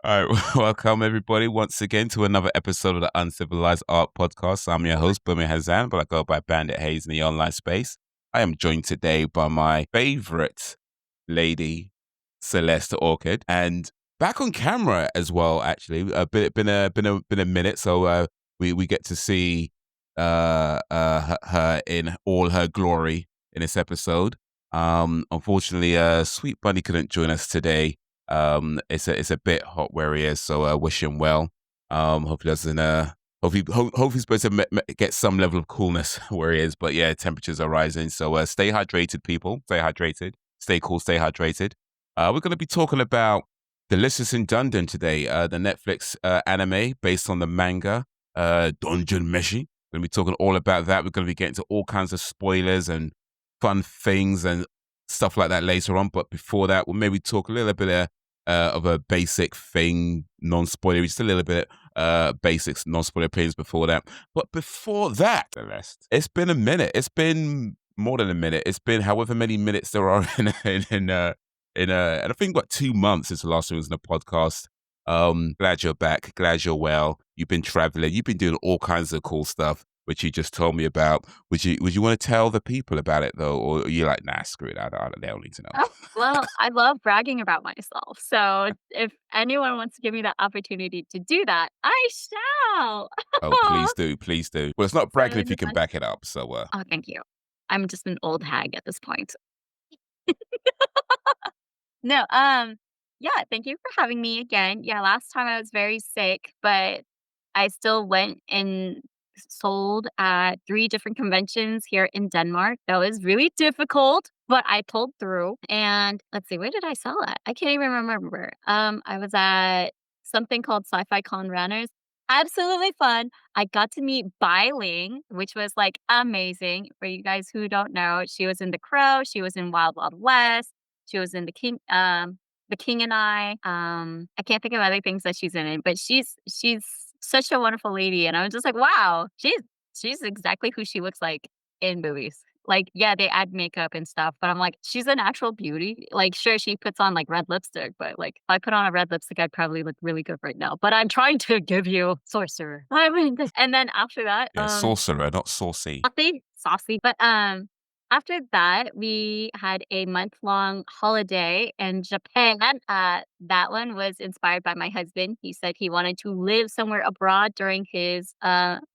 All right, welcome everybody once again to another episode of the Uncivilized Art Podcast. I'm your host, Bumi Hazan, but I go by Bandit Hayes in the online space. I am joined today by my favorite lady, Celeste Orchid, and back on camera as well. Actually, been a minute, so we get to see her in all her glory in this episode. Unfortunately, Sweet Bunny couldn't join us today. It's a bit hot where he is, so wish him well. Hope he doesn't. Hope he's supposed to get some level of coolness where he is. But yeah, temperatures are rising, so stay hydrated, people. Stay hydrated. Stay cool. Stay hydrated. We're going to be talking about Delicious in Dungeon today, the Netflix anime based on the manga Dungeon Meshi. We're going to be talking all about that. We're going to be getting to all kinds of spoilers and fun things and stuff like that later on. But before that, we'll maybe talk a little bit of a basic thing, non-spoilery, just a little bit basics, non-spoiler opinions before that. But before that, Celeste, it's been a minute. It's been more than a minute. It's been however many minutes there are and I think about 2 months since the last time we was in the podcast. Glad you're back. Glad you're well. You've been traveling. You've been doing all kinds of cool stuff, which you just told me about. Would you want to tell the people about it though, or are you like, nah, screw it, they don't need to know. Oh, well, I love bragging about myself. So if anyone wants to give me the opportunity to do that, I shall. Oh, please do, please do. Well, it's not So bragging if in you the can back it up. So, oh, thank you. I'm just an old hag at this point. No, yeah, thank you for having me again. Yeah, last time I was very sick, but I still went and sold at 3 different conventions here in Denmark. That was really difficult, but I pulled through. And let's see, where did I sell at? I can't even remember. I was at something called Sci-Fi Con Runners. Absolutely fun. I got to meet Bai Ling, which was like amazing. For you guys who don't know, she was in The Crow, she was in Wild Wild West, she was in The King and I can't think of other things that she's in it, but she's such a wonderful lady, and I was just like, "Wow, she's exactly who she looks like in movies." Like, yeah, they add makeup and stuff, but I'm like, "She's a natural beauty." Like, sure, she puts on, like, red lipstick, but, like, if I put on a red lipstick, I'd probably look really good right now, but I'm trying to give you sorcerer. I mean, and then after that, yeah, sorcerer, not saucy. saucy, but, after that, we had a month-long holiday in Japan. That one was inspired by my husband. He said he wanted to live somewhere abroad during his,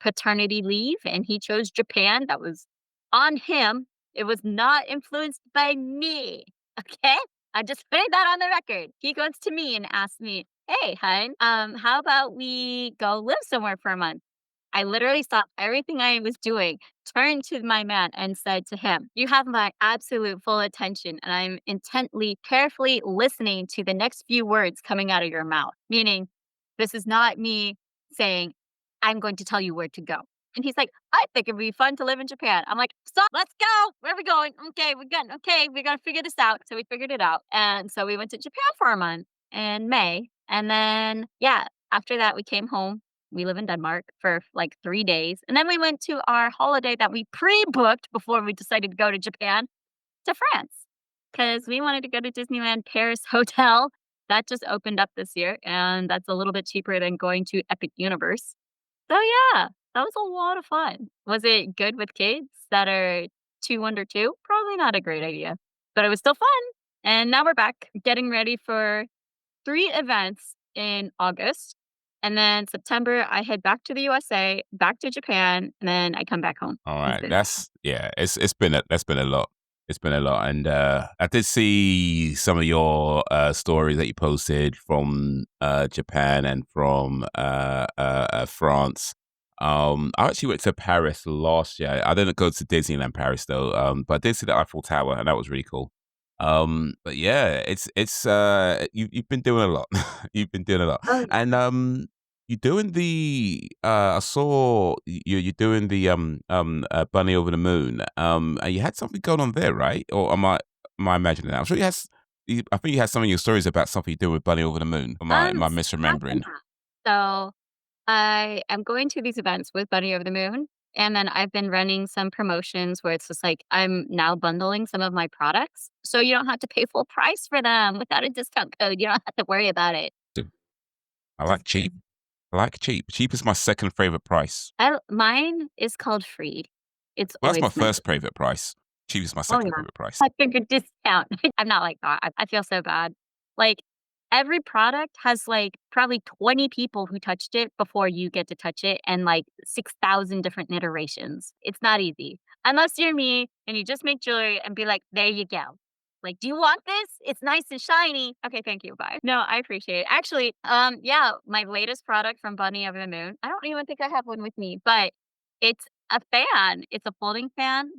paternity leave, and he chose Japan. That was on him. It was not influenced by me, okay? I'm just putting that on the record. He goes to me and asks me, "Hey, hun, how about we go live somewhere for a month?" I literally stopped everything I was doing, turned to my man and said to him, "You have my absolute full attention, and I'm intently, carefully listening to the next few words coming out of your mouth." Meaning, this is not me saying, "I'm going to tell you where to go." And he's like, "I think it'd be fun to live in Japan." I'm like, "Stop, let's go. Where are we going? Okay, we gotta figure this out." So we figured it out. And so we went to Japan for a month in May. And then, yeah, after that, we came home. We live in Denmark for like 3 days. And then we went to our holiday that we pre booked before we decided to go to Japan to France because we wanted to go to Disneyland Paris Hotel. That just opened up this year, and that's a little bit cheaper than going to Epic Universe. So, yeah, that was a lot of fun. Was it good with kids that are 2 under 2? Probably not a great idea, but it was still fun. And now we're back getting ready for 3 events in August. And then September, I head back to the USA, back to Japan, and then I come back home. All That's right, it. that's yeah. That's been a lot. It's been a lot, and I did see some of your stories that you posted from Japan and from France. I actually went to Paris last year. I didn't go to Disneyland Paris though, but I did see the Eiffel Tower, and that was really cool. But yeah, it's you've been doing a lot. You've been doing a lot, Oh, and you're doing the I saw you're doing the Bunny Over the Moon. And you had something going on there, right? Or am I imagining that? I'm sure I think you had some of your stories about something you do with Bunny Over the Moon. Am I Half and misremembering? half. So, I am going to these events with Bunny Over the Moon, and then I've been running some promotions where it's just like I'm now bundling some of my products, so you don't have to pay full price for them without a discount code. You don't have to worry about it. I like Just cheap. I like cheap. Cheap is my second favorite price. mine is called Freed. It's Well, that's my always meant first favorite price. Cheap is my oh, second yeah. favorite price. I figured discount. I'm not like that. I feel so bad. Like, every product has, like, probably 20 people who touched it before you get to touch it and, like, 6,000 different iterations. It's not easy. Unless you're me and you just make jewelry and be like, "There you go." Like, "Do you want this? It's nice and shiny." "Okay, thank you, bye." No, I appreciate it. Actually, yeah, my latest product from Bunny Over the Moon, I don't even think I have one with me, but it's a fan. It's a folding fan.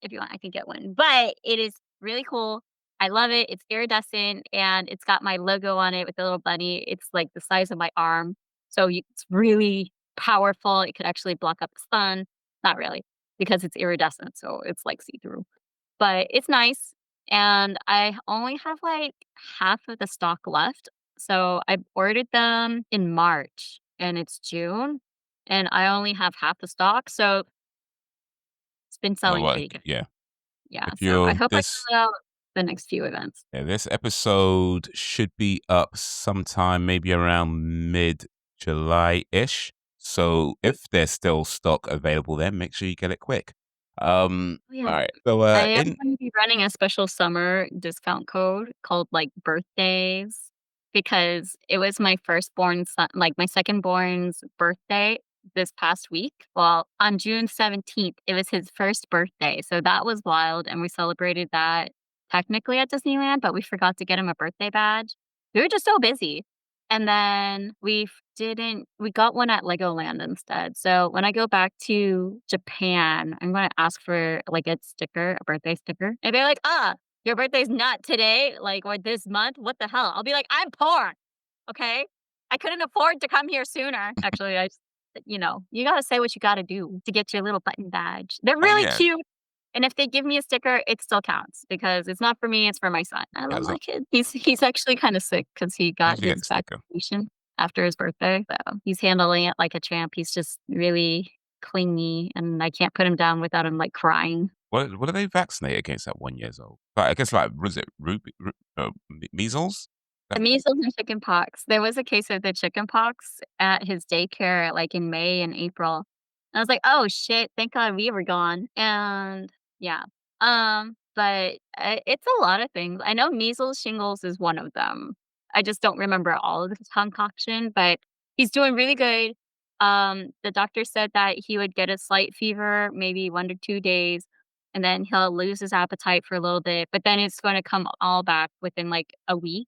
If you want, I can get one. But it is really cool. I love it. It's iridescent and it's got my logo on it with a little bunny. It's like the size of my arm. So it's really powerful. It could actually block up the sun. Not really, because it's iridescent. So it's like see through. But it's nice. And I only have like half of the stock left. So I ordered them in March and it's June and I only have half the stock. So it's been Oh, selling well, pretty good. yeah. Yeah. If So I you're hope I this, sell out the next few events. yeah, this episode should be up sometime, maybe around mid July ish. So if there's still stock available, then make sure you get it quick. Oh, yeah. All right. So, I am in going to be running a special summer discount code called like birthdays because it was my firstborn son, like my second born's birthday this past week. Well, on June 17th, it was his first birthday. So that was wild. And we celebrated that technically at Disneyland, but we forgot to get him a birthday badge. We were just so busy. And then we got one at Legoland instead. So when I go back to Japan, I'm gonna ask for like a sticker, a birthday sticker. And they're like, your birthday's not today, like or this month. What the hell? I'll be like, I'm poor. Okay. I couldn't afford to come here sooner. Actually, you gotta say what you gotta do to get your little button badge. They're oh really yeah, cute. And if they give me a sticker, it still counts because it's not for me, it's for my son. I yeah. love So my kid. He's actually kind of sick because he as long got as you get his the sticker, vaccination after his birthday. So he's handling it like a champ. He's just really clingy and I can't put him down without him like crying. what do they vaccinate against at 1 years old? Like, I guess like was it measles? The That, measles and chicken pox. There was a case of the chicken pox at his daycare, like, in May and April. I was like, "Oh, shit, thank God we were gone." And yeah, but, it's a lot of things. I know measles, shingles is one of them. I just don't remember all of the concoction, but he's doing really good. The doctor said that he would get a slight fever, maybe 1 to 2 days, and then he'll lose his appetite for a little bit, but then it's gonna come all back within, like, a week.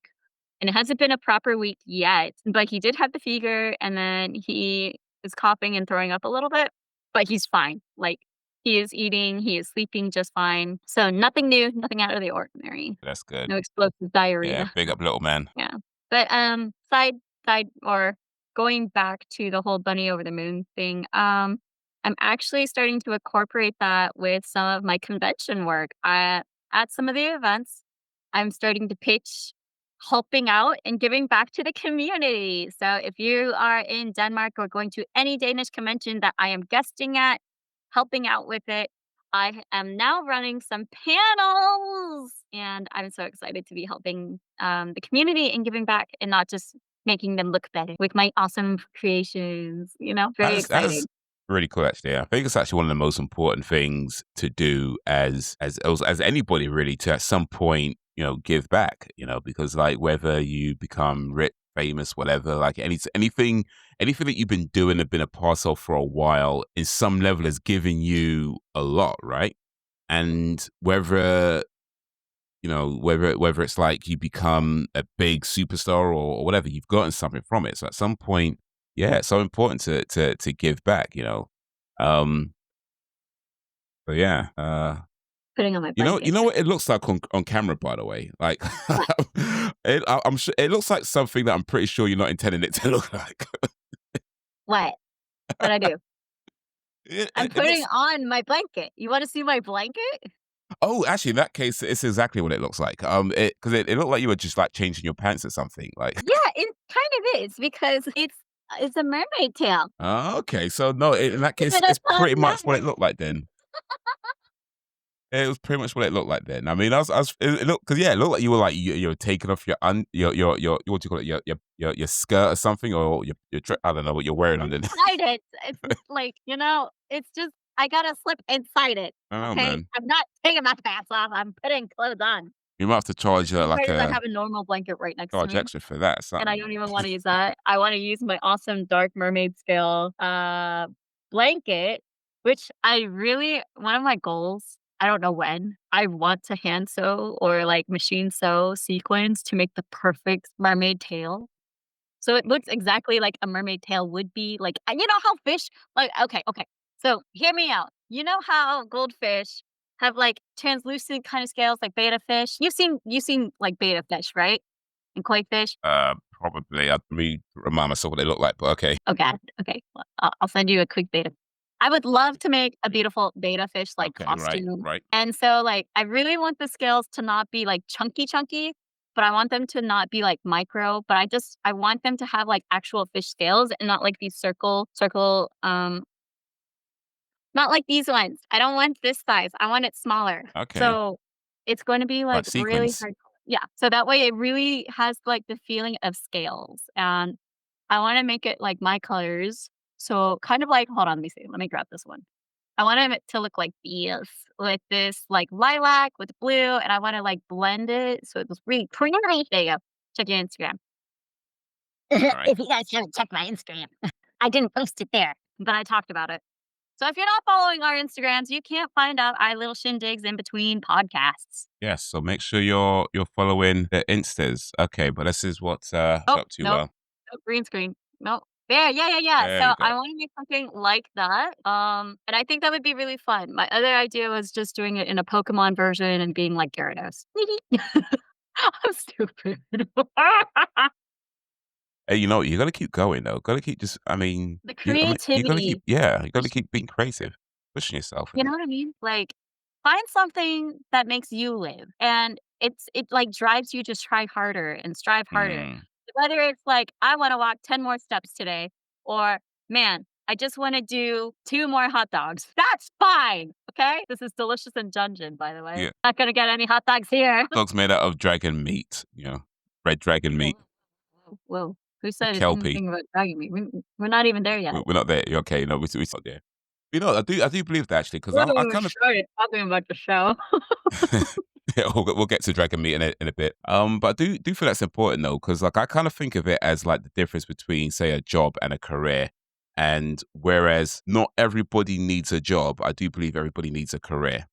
And it hasn't been a proper week yet, but he did have the fever, and then he is coughing and throwing up a little bit, but he's fine. Like, he is eating, he is sleeping just fine. So nothing new, nothing out of the ordinary. that's good. No explosive Yeah, diarrhea. big up, little man. Yeah. But, side or going back to the whole bunny over the moon thing, I'm actually starting to incorporate that with some of my convention work. At some of the events, I'm starting to pitch helping out and giving back to the community. So if you are in Denmark or going to any Danish convention that I am guesting at, helping out with it, I am now running some panels, and I'm so excited to be helping, the community and giving back and not just making them look better with my awesome creations, very That's exciting. really cool, actually. I think it's actually one of the most important things to do as anybody really to at some point, give back. Because like whether you become rich, famous, whatever, like anything that you've been doing and been a part of for a while, in some level, has given you a lot, right? And whether it's like you become a big superstar or whatever, you've gotten something from it. So at some point, yeah, it's so important to give back. Um, so yeah, Putting on my you blanket. know what it looks like on camera, by the way. Like, What? I'm sure it looks like something that I'm pretty sure you're not intending it to look like. What? What'd I do? it, I'm it it putting looks. on my blanket. You wanna see my blanket? Oh, actually, in that case, it's exactly what it looks like. It looked like you were just like changing your pants or something. Like, Yeah, it kind of is because it's a mermaid tail. oh, okay, so no, in that Is case, it a it's fun pretty much what it fact? looked like then. It was pretty much what it looked like then. I mean, it looked because yeah, it looked like you were like you're taking off your what do you call it your skirt or something or I don't know what you're wearing underneath. Inside it, it's like, it's just I gotta slip inside it, I don't know, okay? man. I'm not taking my pants off, I'm putting clothes on. You might have to charge The like part is I a have a normal blanket right next to charge me, extra for that and I something. don't even wanna use that. I wanna use my awesome dark mermaid scale, blanket, which I really one of my goals, I don't know when, I want to hand sew or, like, machine sew sequins to make the perfect mermaid tail. So it looks exactly like a mermaid tail would be, like you know how fish like, okay, so hear me out. You know how goldfish have, like, translucent kinda scales like betta fish? You've seen, like, betta fish, right? And koi fish? Probably. I'd me remind myself what they look like, but okay. Okay, okay, well, I'll send you a quick betta. I would love to make a beautiful betta fish, like, Okay, right, costume, right. and so, like, I really want the scales to not be, like, chunky, but I want them to not be, like, micro, but I want them to have, like, actual fish scales and not, like, these not like these ones. I don't want this size, I want it smaller. Okay. So, it's gonna be, Like like, really sequins. hard. Yeah, so that way it really has, like, the feeling of scales, and I wanna make it like my colors. So, kind of like hold on, let me see, let me grab this one. I want it to look like this, with this, like, lilac with blue, and I wanna, like, blend it so it was really pretty. There you go. Check your Instagram. All right. If you guys haven't checked my Instagram, I didn't post it there, but I talked about it. So if you're not following our Instagrams, you can't find out our little shindigs in between podcasts. Yes, so make sure you're following the Instas. Okay, but this is what Oh, up to nope. Nope, green screen. Nope. There, yeah. there we So I go. wanna make something like that, and I think that would be really fun. My other idea was just doing it in a Pokemon version and being like Gyarados. I'm stupid. Hey, you gotta keep going though. Gotta keep just I mean, The you gotta keep creativity. yeah, you gotta keep being creative, pushing yourself You and know what I mean? Like, find something that makes you live, and it, like, drives you to try harder and strive harder. mm, Whether it's like, "I wanna walk 10 more steps today," or, "Man, I just wanna do 2 more hot dogs." That's fine, okay? This is Delicious in Dungeon, by the way. yeah. Not gonna get any hot dogs here. Dogs made out of dragon meat, red dragon Whoa, meat, whoa, whoa. Who or said kelpie. anything about dragging me? We're not even there yet. We're not there. Okay, no, we're not there. I do believe that actually because We haven't I even kind of started talking about the show. yeah, we'll get to dragon meat in a bit. But I do feel that's important though, because like I kind of think of it as like the difference between say a job and a career. And whereas not everybody needs a job, I do believe everybody needs a career.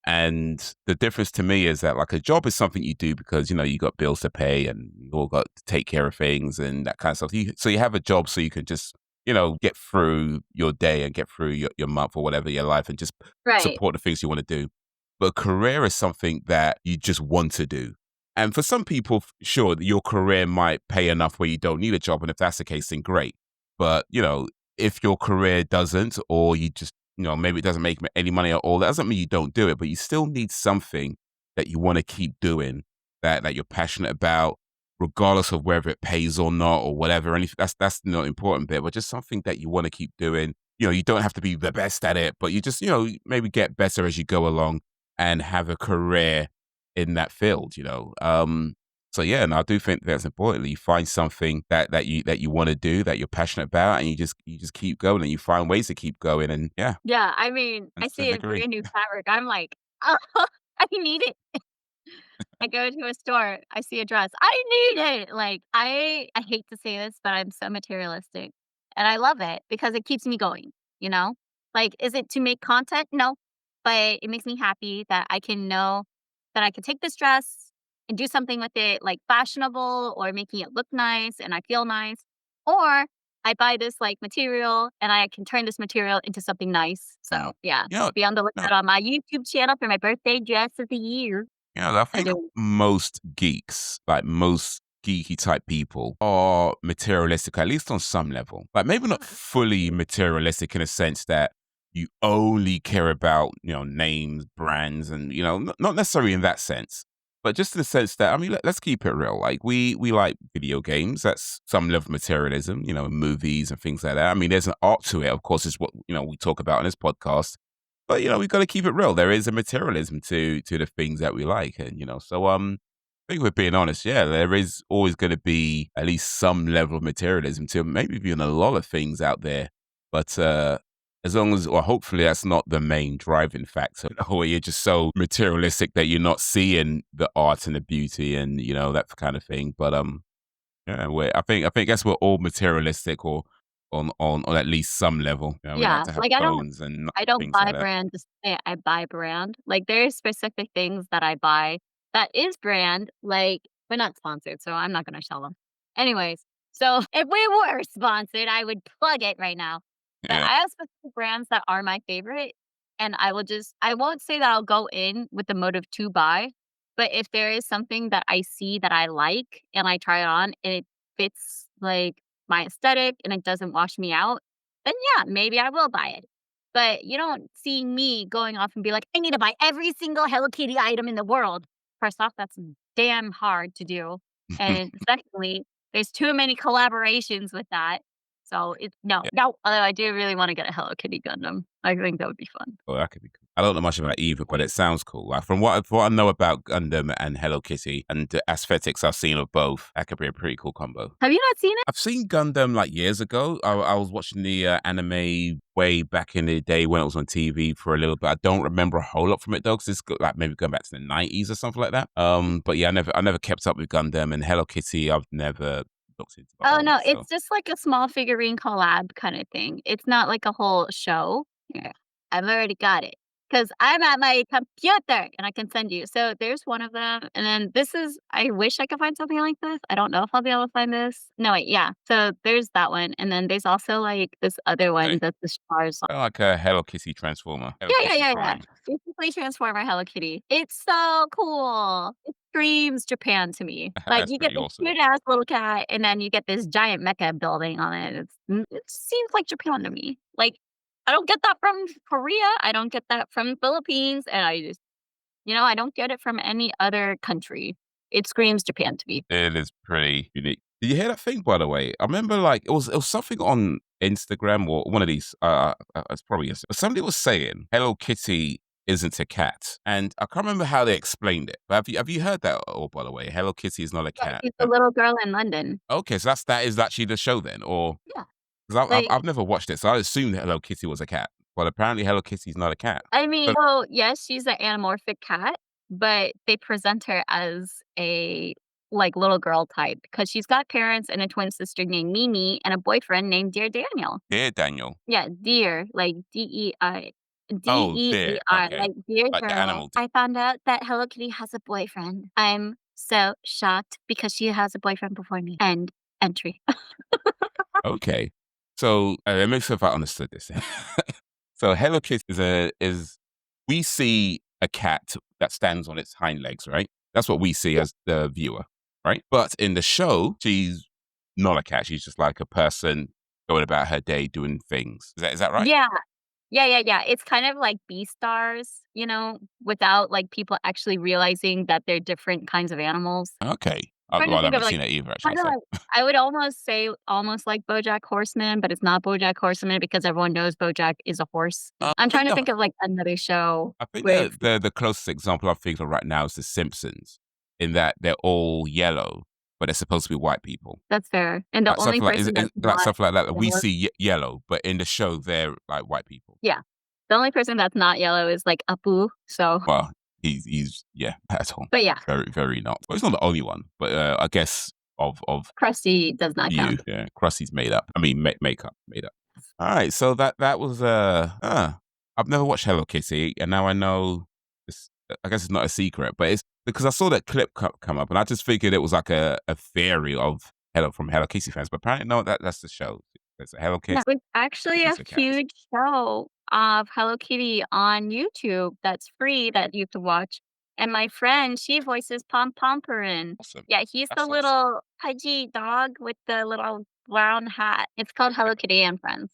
And the difference to me is that like a job is something you do because you got bills to pay and you all got to take care of things and that kind of stuff. So you have a job so you can just get through your day and get through your month or whatever your life and just Right. support the things you want to do. But a career is something that you just want to do. And for some people, sure, your career might pay enough where you don't need a job. And if that's the case, then great. But, if your career doesn't, or you just, maybe it doesn't make any money at all, that doesn't mean you don't do it, but you still need something that you want to keep doing, that you're passionate about, regardless of whether it pays or not or whatever. Anything that's not important bit, but just something that you want to keep doing. You don't have to be the best at it, but you just, maybe get better as you go along and have a career in that field. So yeah, and I do think that's important. You find something that you want to do, that you're passionate about, and you just keep going, and you find ways to keep going, and yeah, Yeah, I mean, I that's the see a degree. brand new fabric, I'm like, "Oh, I need it." I go to a store, I see a dress, I need it! Like, I hate to say this, but I'm so materialistic, and I love it because it keeps me going, you know? Like, is it to make content? No, but it makes me happy that I can know that I can take this dress and do something with it, like, fashionable or making it look nice and I feel nice, or I buy this, like, material and I can turn this material into something nice. Mm. So, yeah, You know, be on the no, lookout on my YouTube channel for my birthday dress of the year. I I'm think doing most geeks, like most geeky type people, are materialistic, at least on some level. Like maybe not fully materialistic in a sense that you only care about, names, brands, and not necessarily in that sense. But just in the sense that, I mean, let's keep it real. Like we like video games. That's some level of materialism, movies and things like that. I mean, there's an art to it. Of course, is what we talk about in this podcast. But we got to keep it real. There is a materialism to the things that we like, and so I think we're being honest. Yeah, there is always going to be at least some level of materialism to maybe even a lot of things out there. But as long as, or hopefully, that's not the main driving factor, where you're just so materialistic that you're not seeing the art and the beauty and that kind of thing. But yeah, I think guess we're all materialistic or on at least some level. We like Yeah, to have like, phones and I don't things buy like that. brand to say I buy brand. Like, there's specific things that I buy that is brand, like we're not sponsored, so I'm not gonna tell them. Anyways, so if we were sponsored, I would plug it right now. But Yeah. I have specific brands that are my favorite, and I won't say that I'll go in with the motive to buy, but if there is something that I see that I like and I try it on and it fits, like, my aesthetic and it doesn't wash me out, then yeah, maybe I will buy it. But you don't see me going off and be like, "I need to buy every single Hello Kitty item in the world." First off, that's damn hard to do, and secondly, there's too many collaborations with that. So it's no, Yeah. no, although I do really wanna get a Hello Kitty Gundam. I think that would be fun. Oh, that could be cool. I don't know much about either, but it sounds cool. Like from what I know about Gundam and Hello Kitty and the aesthetics I've seen of both, that could be a pretty cool combo. Have you not seen it? I've seen Gundam like years ago. I was watching the anime way back in the day when it was on TV for a little bit. I don't remember a whole lot from it though, because like maybe going back to the 90s or something like that. But yeah, I never kept up with Gundam and Hello Kitty. I've never looked into at Oh, all. no, So it's just like a small figurine collab kinda thing. It's not like a whole show. Yeah. I've already got it because 'cause I'm at my computer and I can send you. So there's one of them, and then this is I wish I could find something like this. I don't know if I'll be able to find this. No, wait, yeah. So there's that one, and then there's also, like, this other one okay, that's the stars kind of like a Hello Kitty Transformer, Hello yeah, yeah, Kitty yeah, yeah. Prime. Basically Transformer Hello Kitty. It's so cool. It screams Japan to me. Like, That's you get pretty this awesome. cute ass little cat, and then you get this giant mecha building on it. It seems like Japan to me. Like, I don't get that from Korea. I don't get that from Philippines, and I don't get it from any other country. It screams Japan to me. It is pretty unique. Did you hear that thing, by the way? I remember, like, it was something on Instagram or one of these. It's probably Instagram. Somebody was saying Hello Kitty isn't a cat, and I can't remember how they explained it. But have you heard that? Or by the way, Hello Kitty is not a Yeah, cat. she's the little girl in London. Okay, so that is actually the show then, or Yeah, because I've, like I've never watched it, so I assumed that Hello Kitty was a cat, but apparently Hello Kitty is not a cat. I mean, So well, yes, she's an anamorphic cat, but they present her as a, like, little girl type because she's got parents and a twin sister named Mimi and a boyfriend named Dear Daniel. dear Daniel. Yeah, Dear, like D-E-I Oh, dear. D-E-E-R, Okay, like, "Dear like the girl, animal. I found out that Hello Kitty has a boyfriend. I'm so shocked because she has a boyfriend before me." End entry. Okay. So, let me see if I understood this. So Hello Kitty is we see a cat that stands on its hind legs, right? That's what we see as the viewer, right? But in the show, she's not a cat. She's just like a person going about her day doing things. Is that right? Yeah. Yeah, yeah, yeah. It's kind of like Beastars, without, like, people actually realizing that they're different kinds of animals. Okay. Trying to Well, I think of, haven't like seen it either, actually. kinda So, like I would almost say almost like BoJack Horseman, but it's not BoJack Horseman because everyone knows BoJack is a horse. I I'm trying think to the think of, like, another show I think with the closest example I'm thinking of right now is The Simpsons, in that they're all yellow, but they're supposed to be white people. that's fair, and the Like only something like person that's like not stuff like that, that we yellow see yellow, but in the show they're like white people. yeah. The only person that's not yellow is, like, Apu, so Well, he's yeah, at all. but yeah, Very, very not. Well, he's not the only one, but I guess of Krusty does not you, count. yeah, Krusty's made up. I mean, makeup made up. All right, so that was I've never watched Hello Kitty, and now I know. This, I guess it's not a secret, but it's because I saw that clip come up, and I just figured it was like a theory of Hello Kitty fans, but apparently no, that's the show. There's a Hello No, Kitty. it's actually a It's a cat. huge show of Hello Kitty on YouTube that's free that you can watch, and my friend, she voices Pom Pompurin. Awesome. Yeah, he's the That's awesome. little pudgy dog with the little brown hat. It's called Hello Kitty and Friends.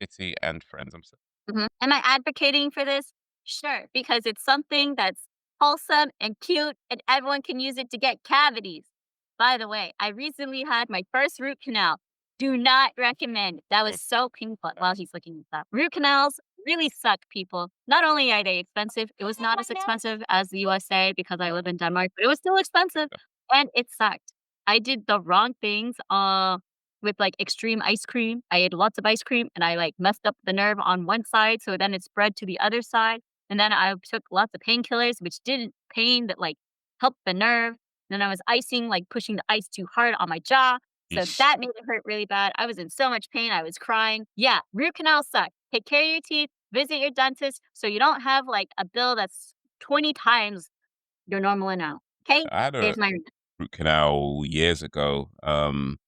Kitty and Friends. I'm sorry. Mhm. Am I advocating for this? Sure, because it's something that's wholesome and cute, and everyone can use it to get cavities. By the way, I recently had my first root canal. Do not recommend. That was so painful while he's looking this up. Root canals, really suck, people. Not only are they expensive, it was not as expensive as the USA because I live in Denmark, but it was still expensive and it sucked. I did the wrong things with like extreme ice cream. I ate lots of ice cream and I like messed up the nerve on one side, so then it spread to the other side. And then I took lots of painkillers, which didn't pain that like helped the nerve. Then I was icing, like pushing the ice too hard on my jaw. So Yeesh. that made it hurt really bad. I was in so much pain. I was crying. Yeah, root canals suck. Take care of your teeth, visit your dentist so you don't have like a bill that's 20 times your normal amount. Okay? I had a There's my root canal years ago.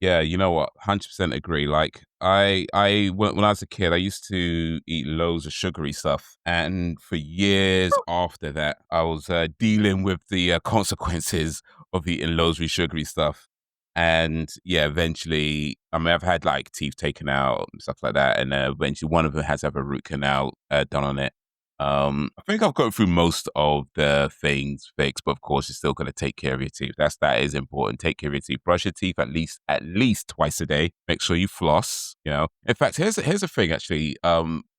Yeah, you know what? 100% agree. Like when I was a kid, I used to eat loads of sugary stuff, and for years after that, I was dealing with the consequences of eating loads of sugary stuff. And yeah, eventually, I mean, I've had like teeth taken out and stuff like that, and eventually, one of them has to have a root canal done on it. I think I've gone through most of the things fixed, but of course, you're still going to take care of your teeth. That is important. Take care of your teeth. Brush your teeth at least twice a day. Make sure you floss. You know. In fact, here's the thing. Actually,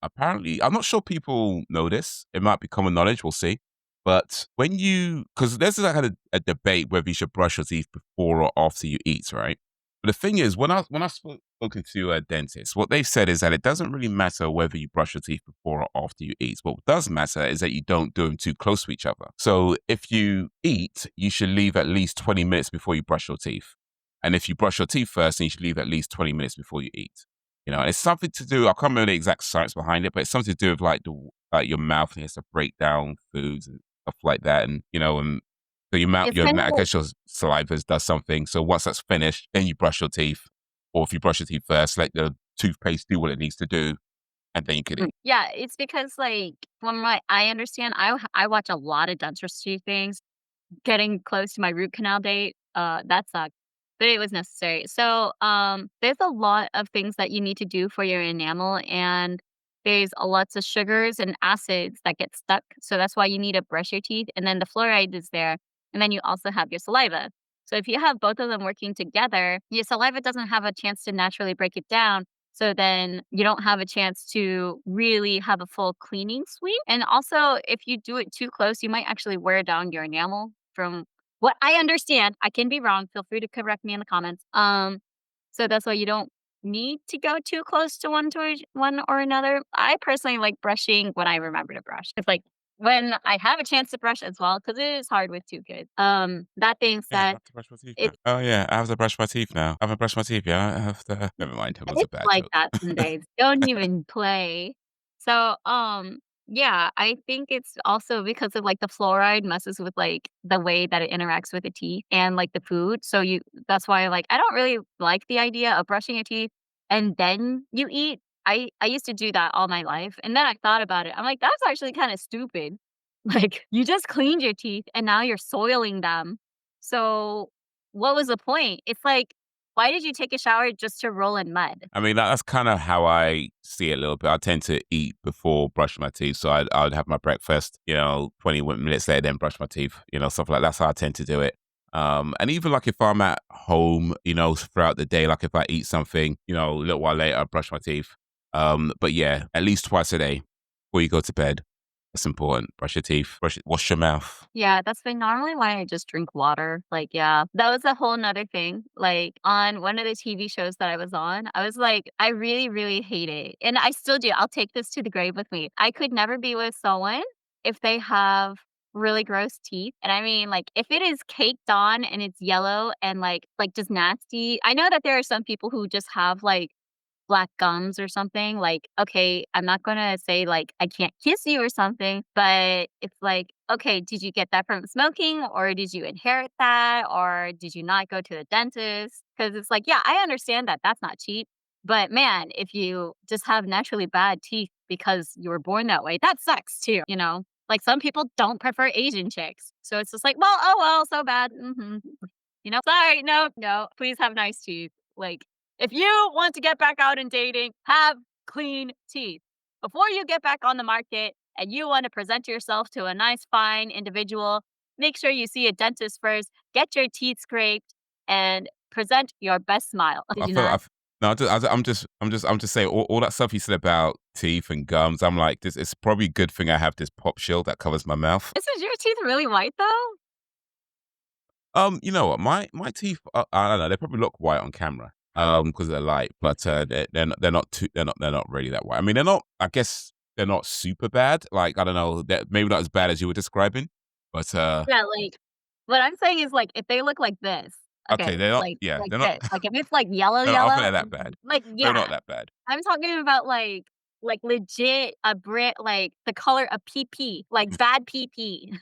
apparently, I'm not sure people know this. It might be common knowledge. We'll see. But because there's like a debate whether you should brush your teeth before or after you eat, right? But the thing is, when I spoken to a dentist, what they've said is that it doesn't really matter whether you brush your teeth before or after you eat. What does matter is that you don't do them too close to each other. So if you eat, you should leave at least 20 minutes before you brush your teeth. And if you brush your teeth first, then you should leave at least 20 minutes before you eat. You know, and it's something to do, I can't remember the exact science behind it, but it's something to do with like your mouth and it has to break down foods and stuff like that. And, and so it's kind of I like guess your saliva does something. So once that's finished, then you brush your teeth. Or if you brush your teeth first, let the toothpaste do what it needs to do, and then you could eat. yeah, it's because like from what I understand, I watch a lot of dentistry things. Getting close to my root canal date, that sucked, but it was necessary. So, there's a lot of things that you need to do for your enamel, and there's a lots of sugars and acids that get stuck. So that's why you need to brush your teeth, and then the fluoride is there, and then you also have your saliva. So if you have both of them working together, your saliva doesn't have a chance to naturally break it down. So then you don't have a chance to really have a full cleaning sweep. And also, if you do it too close, you might actually wear down your enamel from what I understand. I can be wrong. Feel free to correct me in the comments. So that's why you don't need to go too close to one or another. I personally like brushing when I remember to brush. It's like when I have a chance to brush as well, because it is hard with two kids. That being Yeah, I said, have to brush my teeth now. it's Oh yeah, I have to brush my teeth now. I haven't brushed my teeth yet. I have to. Never mind. It was a It's bad like joke. that some days. Don't even play. So, yeah, I think it's also because of, like, the fluoride messes with, like, the way that it interacts with the teeth and, like, the food. So you that's why, like, I don't really like the idea of brushing your teeth and then you eat. I used to do that all my life, and then I thought about it. I'm like, "That's actually kinda stupid." Like, you just cleaned your teeth and now you're soiling them. So, what was the point? It's like, why did you take a shower just to roll in mud? I mean, that's kind of how I see it a little bit. I tend to eat before brushing my teeth. So I'd have my breakfast, 20 minutes later, then brush my teeth, stuff like that. That's how I tend to do it. And even like if I'm at home, throughout the day, like if I eat something, a little while later, I brush my teeth. But yeah, at least twice a day before you go to bed. That's important. Brush your teeth, wash your mouth. Yeah, that's been normally why I just drink water. Like, yeah, that was a whole nother thing. Like, on one of the TV shows that I was on, I was like, I really, really hate it. And I still do. I'll take this to the grave with me. I could never be with someone if they have really gross teeth. And I mean, like, if it is caked on and it's yellow and like just nasty. I know that there are some people who just have like black gums or something, like, okay, I'm not gonna say, like, I can't kiss you or something, but it's like, okay, did you get that from smoking or did you inherit that or did you not go to the dentist? Because it's like, yeah, I understand that that's not cheap, but man, if you just have naturally bad teeth because you were born that way, that sucks too, you know? Like, some people don't prefer Asian chicks, so it's just like, well, oh, well, so bad, sorry, no, no, please have nice teeth, like, if you want to get back out and dating, have clean teeth. Before you get back on the market and you want to present yourself to a nice, fine individual, make sure you see a dentist first, get your teeth scraped, and present your best smile. Did I you feel I, not? No, I'm just saying all that stuff you said about teeth and gums. I'm like, this. It's probably a good thing I have this pop shield that covers my mouth. Isn't your teeth really white though? You know what? My teeth, I don't know. They probably look white on camera, because of the light, but they're not too they're not really that white. I mean, they're not. I guess they're not super bad. Like I don't know, that maybe not as bad as you were describing, but Yeah, like, what I'm saying is, like, if they look like this, okay, okay, they're not. Yeah, like they're not. this, like, if it's, like, yellow, I don't think they're yellow, that bad. like, They're not yeah. that bad. I'm talking about, like, legit a Brit like, the color of pee pee, like, bad pee pee.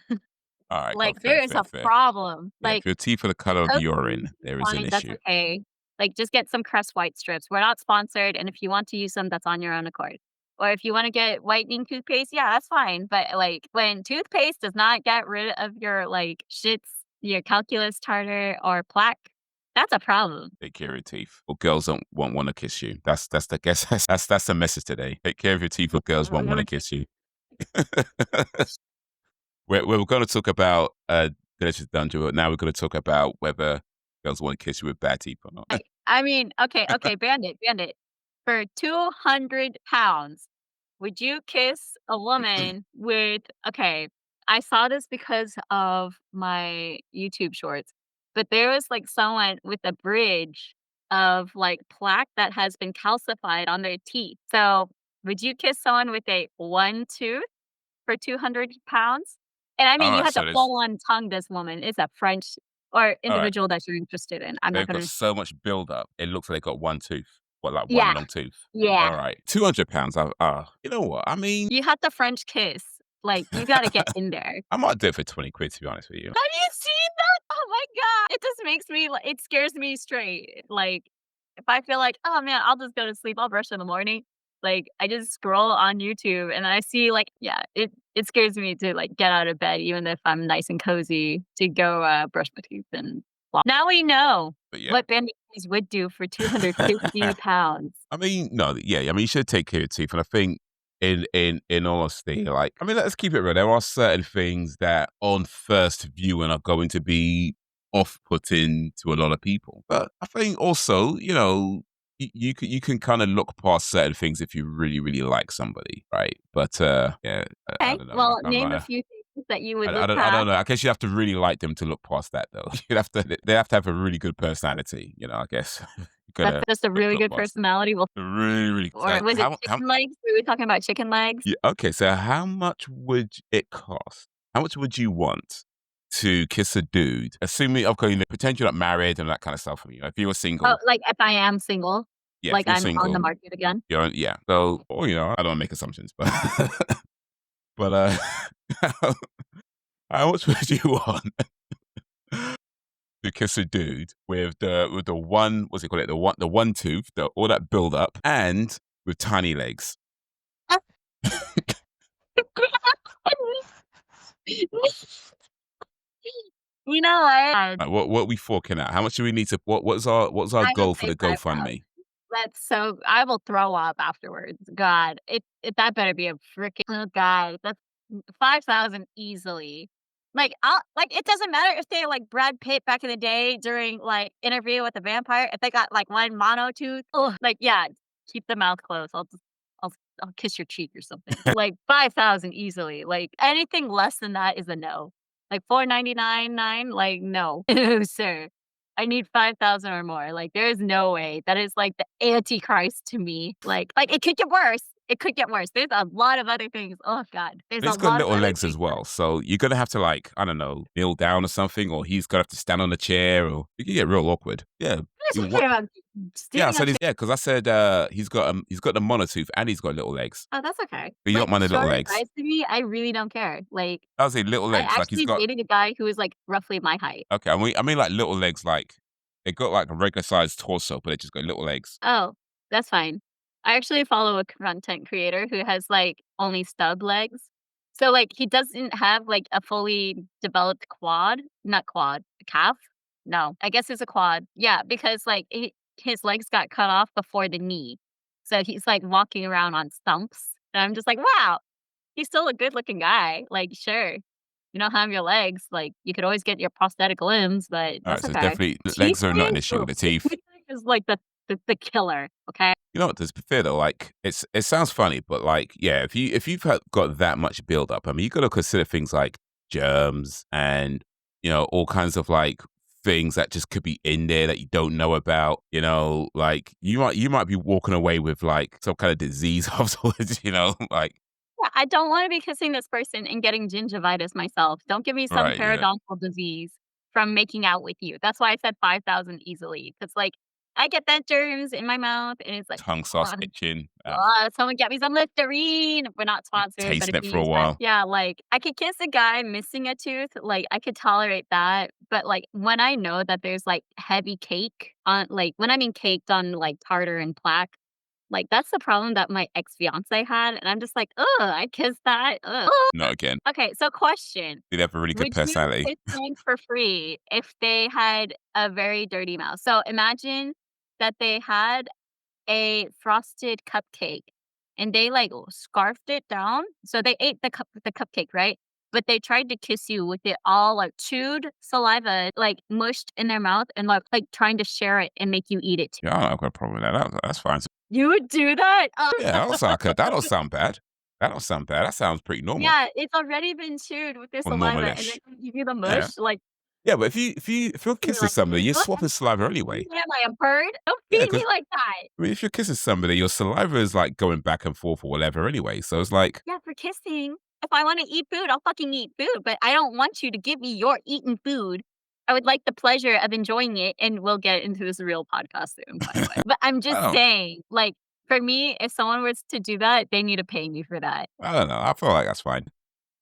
All right, Like, fair, there is fair, a fair. problem. Yeah, if your teeth are the color of Those urine, things there is an fine, that's issue. okay. Like, just get some Crest white strips. We're not sponsored, and if you want to use them, that's on your own accord. Or if you wanna get whitening toothpaste, yeah, that's fine, but, like, when toothpaste does not get rid of your, like, shits, your calculus tartar, or plaque, that's a problem. Take care of your teeth, or girls don't won't want to kiss you. That's the guess. That's the message today. Take care of your teeth, or girls won't want to kiss you. We're going to talk about delicious dungeon, but now we're going to talk about whether girls want to kiss you with bad teeth or not. I mean, okay, okay, Bandit, Bandit. For 200 pounds, would you kiss a woman with okay, I saw this because of my YouTube shorts, but there was, like, someone with a bridge of, like, plaque that has been calcified on their teeth. So, would you kiss someone with a 1 tooth for 200 pounds? And I All mean, you right, have to so there's full on tongue this woman. It's a French or all right. individual that you're interested in. I'm not They've got gonna so much build up. It looks like they got one tooth, what like one Yeah, long tooth. yeah. All right, 200 pounds. You know what? I mean, You have the French kiss. Like, you gotta get in there. I might do it for 20 quid to be honest with you. Have you seen that? Oh my god. It just makes me it scares me straight. Like, if I feel like, "Oh, man, I'll just go to sleep, I'll brush in the morning." Like, I just scroll on YouTube and I see, like yeah, it scares me to, like, get out of bed even if I'm nice and cozy to go, brush my teeth and blah. Now we know But yeah. what bandages would do for 250 pounds. I mean, no, yeah, I mean, you should take care of your teeth, and I think, in honesty, like, I mean, let's keep it real. There are certain things that, on first viewing, are going to be off-putting to a lot of people, but I think also, you can kind of look past certain things if you really, really like somebody, right? But yeah, I Okay, don't know. Like, well, name a few things that you would look I don't past. know. I guess you have to really like them to look past that, though. They have to have a really good personality. I guess you That's gotta just a really look good past. personality. Well, Really, really. or So was it how chicken legs? Were we talking about chicken legs? yeah, okay, so how much would it cost? How much would you want to kiss a dude? Assuming, okay, pretend you're not married and that kind of stuff. If you were Oh, single, like, if I am single, yeah, if like, you're I'm on the single, market again? yeah. So, or I don't make assumptions, but but how much would you want to kiss a dude with the one, what's it called? The one tooth, all that build up, and with tiny legs? You know what? Like, what are we forking out? How much do we need to? What's our I would goal for say the 5,000. GoFundMe? That's so I will throw up afterwards. God, it that better be a freaking oh god, that's 5,000 easily. Like, it doesn't matter if they're like Brad Pitt back in the day during, like, Interview with the Vampire, if they got, like, 1 mono tooth, ugh, like, yeah, keep the mouth closed. I'll I'll kiss your cheek or something. Like, 5,000 easily, like, anything less than that is a no. Like, 499 like, no. No, sir. I need 5,000 or more, like, there is no way. That is, like, the antichrist to me. It could get worse. It could get worse. There's a lot of other things. Oh god. There's And a he's got lot of little other legs things as that well, so you're gonna have to, like, I don't know, kneel down or something, or he's gonna have to stand on a chair, or it can get real awkward. Yeah, What are you you what? talking about Yeah, I standing on said chair. yeah, because I said he's got the monotooth and he's got little legs. Oh, that's okay. But you don't Like, mind the little shorter legs. guys to me, I really don't care. Like, I was saying little I legs, like he's actually got dated a guy who was, like, roughly my height. okay. I mean like little legs, like they got like a regular sized torso, but they just got little legs. Oh, that's fine. I actually follow a content creator who has, like, only stub legs. So, like, he doesn't have, like, a fully developed quad. Not quad, calf? No, I guess it's a quad. Yeah, because, like, his legs got cut off before the knee. So he's, like, walking around on stumps, and I'm just like, "Wow, he's still a good looking guy." Like, sure, you don't have your legs, like, you could always get your prosthetic limbs, but All right, that's so okay. definitely Teeth legs are not thing? an issue. Ugh, The the teeth. teeth thing is, like, the the killer, okay? You know what? To be fair though, like it sounds funny, but like yeah, if you've got that much build up, I mean, you got to consider things like germs and all kinds of like things that just could be in there that you don't know about. Like you might be walking away with like some kind of disease afterwards. Like Yeah, I don't wanna be kissing this person and getting gingivitis myself. Don't give me some right, yeah, periodontal disease from making out with you. That's why I said 5,000 easily, 'cause, like, I get that germs in my mouth, and it's like, tongue sauce itching, Someone get me some Listerine. We're not sponsored, but tasting if it you for a use that while. yeah, like, I could kiss a guy missing a tooth, like, I could tolerate that, but, like, when I know that there's, like, heavy cake on like, when I mean caked on, like, tartar and plaque, like, that's the problem that my ex-fiancé had, and I'm just like, "Ugh, I kissed that, ugh." Not again. Okay, so question, They have a really good would you personality. kiss someone for free if they had a very dirty mouth? So imagine that they had a frosted cupcake, and they, like, scarfed it down. So they ate the cupcake, right? But they tried to kiss you with it all, like, chewed saliva, like, mushed in their mouth and, like, trying to share it and make you eat it too. Yeah, I don't have a problem with that. That's fine. You would do that? Oh, Yeah, that don't sound bad. That don't sound bad. That sounds pretty normal yeah, it's already been chewed with their or saliva, and then normalish. they give you the Yeah. mush, like, Yeah, but if you're you're kissing like, somebody, you're "What swapping saliva anyway. am I, a bird? Don't Yeah, feed me because like that." I mean, if you're kissing somebody, your saliva is like going back and forth or whatever anyway. So it's like, Yeah, for kissing. If I wanna eat food, I'll fucking eat food, but I don't want you to give me your eaten food. I would like the pleasure of enjoying it, and we'll get into this real podcast soon, by the way. But I'm I just don't, saying, like, for me, if someone was to do that, they need to pay me for that. I don't know. I feel like that's fine.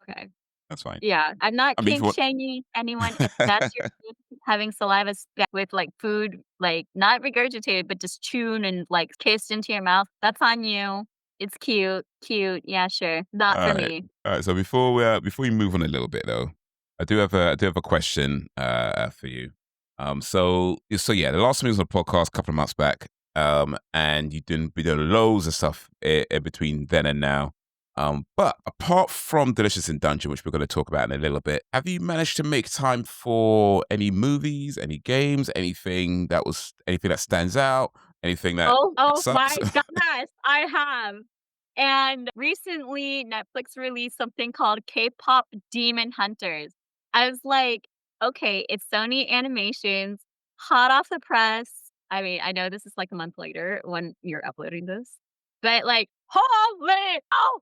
Okay. That's fine. Yeah, I'm not I mean, if you kink want, shaming anyone. If that's your thing, having saliva spat with, like, food, like, not regurgitated, but just chewed and, like, kissed into your mouth, that's on you. It's cute, cute, yeah, sure. Not for me. all right. So before we move on a little bit though, I do have a question for you. So yeah, the last time we was on the podcast a couple of months back, and you didn't be doing loads of stuff in between then and now. But apart from Delicious in Dungeon, which we're going to talk about in a little bit, have you managed to make time for any movies, any games, anything that stands out, anything that Oh my sucks? gosh, I have. And recently, Netflix released something called K-pop Demon Hunters. I was like, "Okay, it's Sony Animations, hot off the press." I mean, I know this is like a month later when you're uploading this, but like, holy oh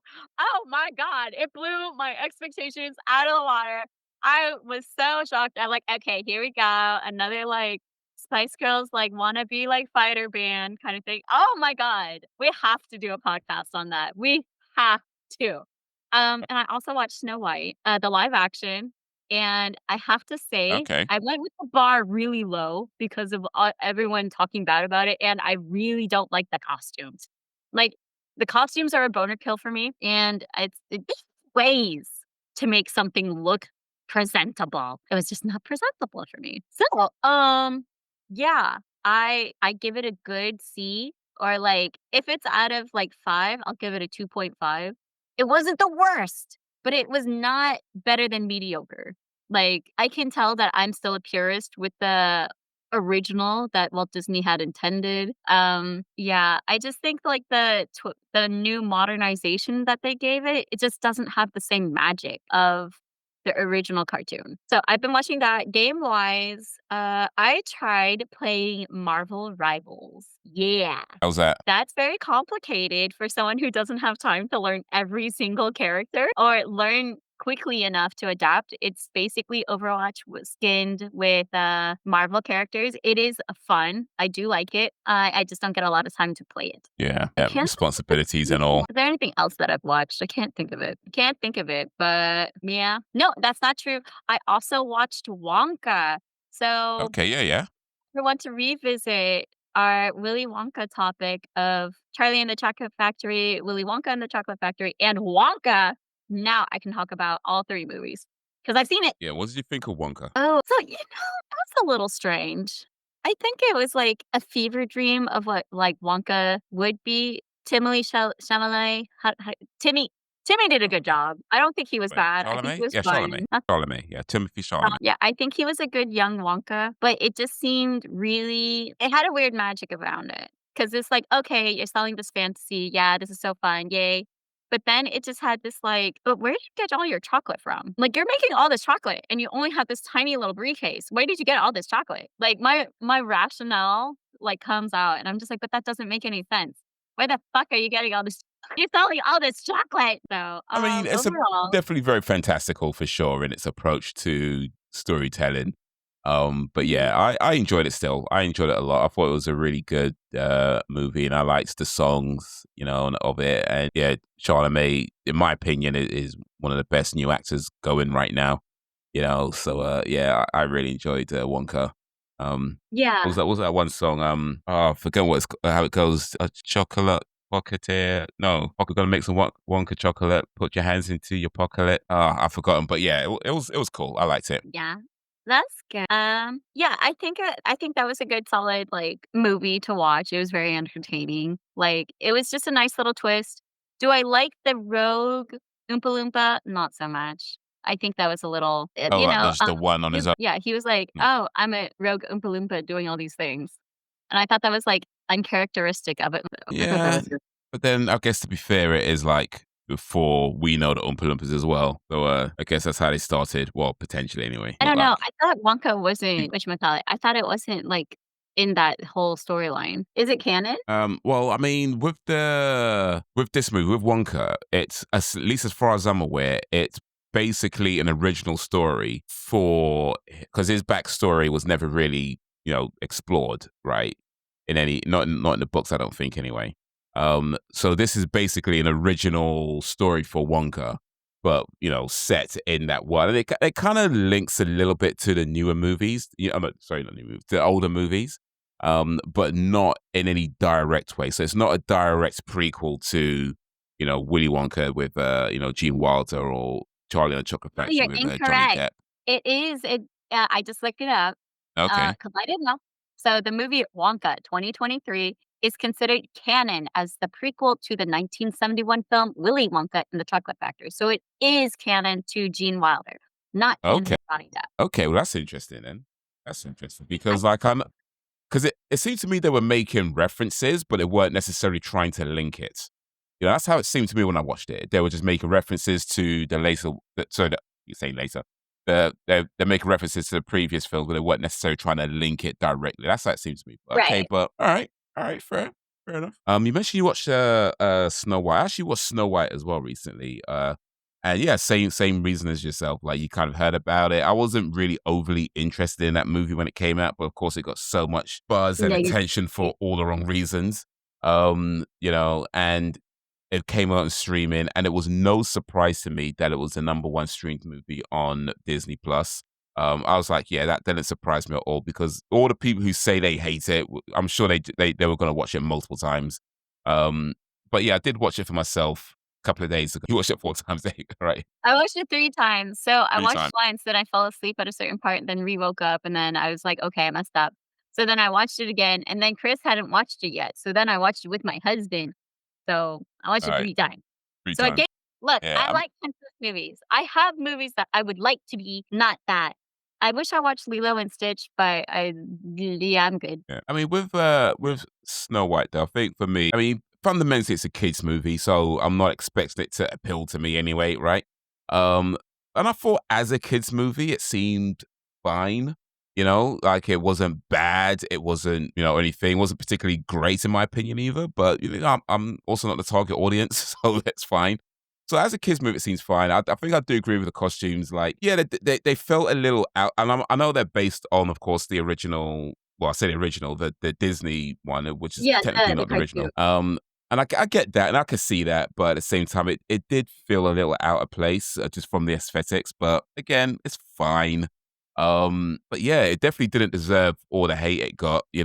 my god, it blew my expectations out of the water. I was so shocked. I'm like, "Okay, here we go, another, like, Spice Girls, like, wanna be like, fighter band kinda thing." Oh my god, we have to do a podcast on that. We have to. And I also watched Snow White, the live action, and I have to say, Okay. I went with the bar really low because of, everyone talking bad about it, and I really don't like the costumes. Like, the costumes are a boner kill for me, and it's just ways to make something look presentable. It was just not presentable for me. So, yeah, I give it a good C, or, like, if it's out of, like, 5, I'll give it a 2.5. It wasn't the worst, but it was not better than mediocre. Like, I can tell that I'm still a purist with the original that Walt Disney had intended. Yeah, I just think, like, the new modernization that they gave it, it just doesn't have the same magic of the original cartoon. So I've been watching that. Game-wise, I tried playing Marvel Rivals. Yeah. How's that? That's very complicated for someone who doesn't have time to learn every single character or learn quickly enough to adapt. It's basically Overwatch skinned with Marvel characters. It is fun. I do like it. I just don't get a lot of time to play it. Yeah, I yeah, can't responsibilities and all. is there anything else that I've watched? I can't think of it. Can't think of it, but yeah. No, that's not true. I also watched Wonka. So Okay, yeah, yeah. we want to revisit our Willy Wonka topic of Charlie and the Chocolate Factory, Willy Wonka and the Chocolate Factory, and Wonka. Now I can talk about all 3 movies because I've seen it. Yeah, what did you think of Wonka? Oh, so, that's a little strange. I think it was, like, a fever dream of what, like, Wonka would be. Timely Chalamet, ho Timmy did a good job. I don't think he was Wait, bad. I think he Charlemagne? was Yeah, Charlemagne. fun. Charlemagne, yeah, Timothy Charlemagne. Yeah, I think he was a good young Wonka, but it just seemed really it had a weird magic around it. 'Cause it's like, "Okay, you're selling this fantasy. Yeah, this is so fun. Yay." But then it just had this like, "But where did you get all your chocolate from? Like, you're making all this chocolate and you only have this tiny little briefcase. Where did you get all this chocolate?" Like, my rationale, like, comes out, and I'm just like, "But that doesn't make any sense. Where the fuck are you getting all this you're selling all this chocolate!" So, I mean, it's a overall definitely very fantastical for sure in its approach to storytelling. But mhm. yeah, I enjoyed it still. I enjoyed it a lot. I thought it was a really good movie, and I liked the songs, of it. And yeah, Charlemagne, in my opinion, is one of the best new actors going right now. So yeah, I really enjoyed Wonka. Yeah. What was that one song? I forget how it goes. Chocolate Pocketeer. No, Pocket gonna make some Wonka chocolate. Put your hands into your pocket. I've forgotten, but yeah, it was cool. I liked it. Yeah. That's good. Yeah, I think that was a good solid, like, movie to watch. It was very entertaining. Like, it was just a nice little twist. Do I like the rogue Oompa Loompa? Not so much. I think that was a little, Oh, just the one on his own. he was like, "Oh, I'm a rogue Oompa Loompa doing all these things." And I thought that was, like, uncharacteristic of it. I thought that Yeah, was but then I guess to be fair, it is like before we know the Oompa Loompas as well. So I guess that's how they started. Well, potentially anyway. I But don't know. like, I thought Wonka wasn't whatchamacallit, I thought it wasn't, like, in that whole storyline. Is it canon? well, I mean, with this movie with Wonka, it's at least as far as I'm aware, it's basically an original story for because his backstory was never really explored, right? In any not in the books, I don't think anyway. So this is basically an original story for Wonka, but set in that world, and it kind of links a little bit to the newer movies. Sorry, not new movies, the older movies, but not in any direct way. So it's not a direct prequel to, Willy Wonka with, Gene Wilder or Charlie and the Chocolate Oh, Factory you're with Johnny incorrect. Depp. I just looked it up, Okay. 'cause I didn't know. So the movie Wonka 2023 is considered canon as the prequel to the 1971 film Willy Wonka and the Chocolate Factory. So it is canon to Gene Wilder, not canon Okay. to Johnny Depp. Okay. Well, that's interesting then. That's interesting I because, like, because it seemed to me they were making references, but they weren't necessarily trying to link it. That's how it seemed to me when I watched it. They were just making references to the later, you say later. They're making references to the previous film, but they weren't necessarily trying to link it directly. That's how it seems to me. Okay, right. but all right, fair enough. You mentioned you watched Snow White. I actually watched Snow White as well recently. And yeah, same reason as yourself. Like you kind of heard about it. I wasn't really overly interested in that movie when it came out, but of course it got so much buzz and Negative. attention for all the wrong reasons. And it came out on streaming, and it was no surprise to me that it was the number one streamed movie on Disney Plus. I was like, yeah, that didn't surprise me at all because all the people who say they hate it, I'm sure they were going to watch it multiple times. Um, but yeah, I did watch it for myself a couple of days ago. You watched it 4 times, right? I watched it 3 times. So I Three watched times. once, then I fell asleep at a certain part, then re-woke up, and then I was like, "Okay, I messed up." So then I watched it again, and then Chris hadn't watched it yet. So then I watched it with my husband. So I watched All it right, 3 times. three So I times. get look, Yeah, I like princess movies. I have movies that I would like to be not that. I wish I watched Lilo and Stitch, but yeah, I'm good. yeah. I mean, with Snow White, though, I think for me, I mean, fundamentally, it's a kids' movie, so I'm not expecting it to appeal to me anyway, right? Um, and I thought as a kids' movie, it seemed fine. Like it wasn't bad. It wasn't, anything. It wasn't particularly great in my opinion either. But I'm also not the target audience, so that's fine. So as a kids movie, it seems fine. I think I do agree with the costumes. Like, yeah, they felt a little out, and I know they're based on, of course, the original. Well, I say the original, the Disney one, which is Yeah, technically the not the cartoon. original. And I get that, and I could see that, but at the same time, it did feel a little out of place just from the aesthetics. But again, it's fine. But yeah, it definitely didn't deserve all the hate it got. It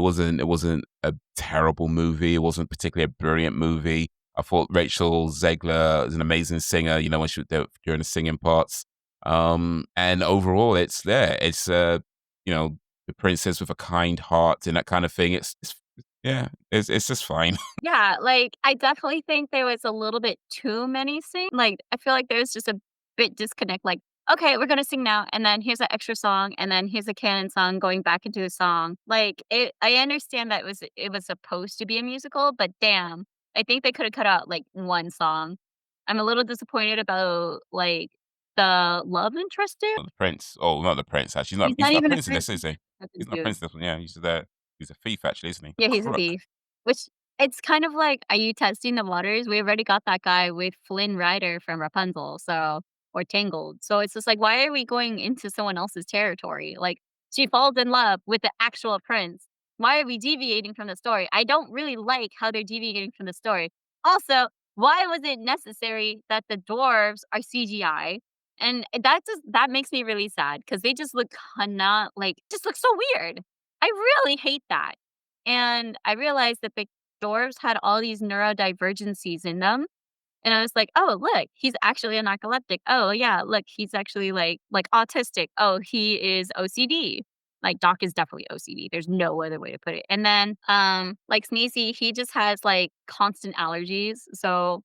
wasn't a terrible movie. It wasn't particularly a brilliant movie. I thought Rachel Zegler is an amazing singer, when she was there during the singing parts. And overall, it's there. It's the princess with a kind heart and that kind of thing. It's yeah, it's just fine. Yeah, like, I definitely think there was a little bit too many scenes. Like, I feel like there was just a bit disconnect, like "Okay, we're gonna sing now, and then here's an extra song, and then here's a canon song going back into the song." Like, I understand that it was supposed to be a musical, but damn, I think they coulda cut out, like, 1 song. I'm a little disappointed about, like, the love interest there. Not the prince. Oh, not the prince, actually. He's He's not not a even a prince in prince, this, is he? that's a He's not a dude. prince in this one, yeah. He's a thief, actually, isn't he? Yeah, he's a Crook. thief. Which it's kind of like, are you testing the waters? We already got that guy with Flynn Rider from Rapunzel, so or Tangled. So it's just like, why are we going into someone else's territory? Like, she falls in love with the actual prince. Why are we deviating from the story? I don't really like how they're deviating from the story. Also, why was it necessary that the dwarves are CGI? And that makes me really sad because they just look kinda like just look so weird. I really hate that. And I realized that the dwarves had all these neurodivergencies in them, and I was like, "Oh, look, he's actually a narcoleptic. Oh, yeah, look, he's actually, like, autistic. Oh, he is OCD." Like, Doc is definitely OCD, there's no other way to put it. And then, like, Sneezy, he just has, like, constant allergies, so,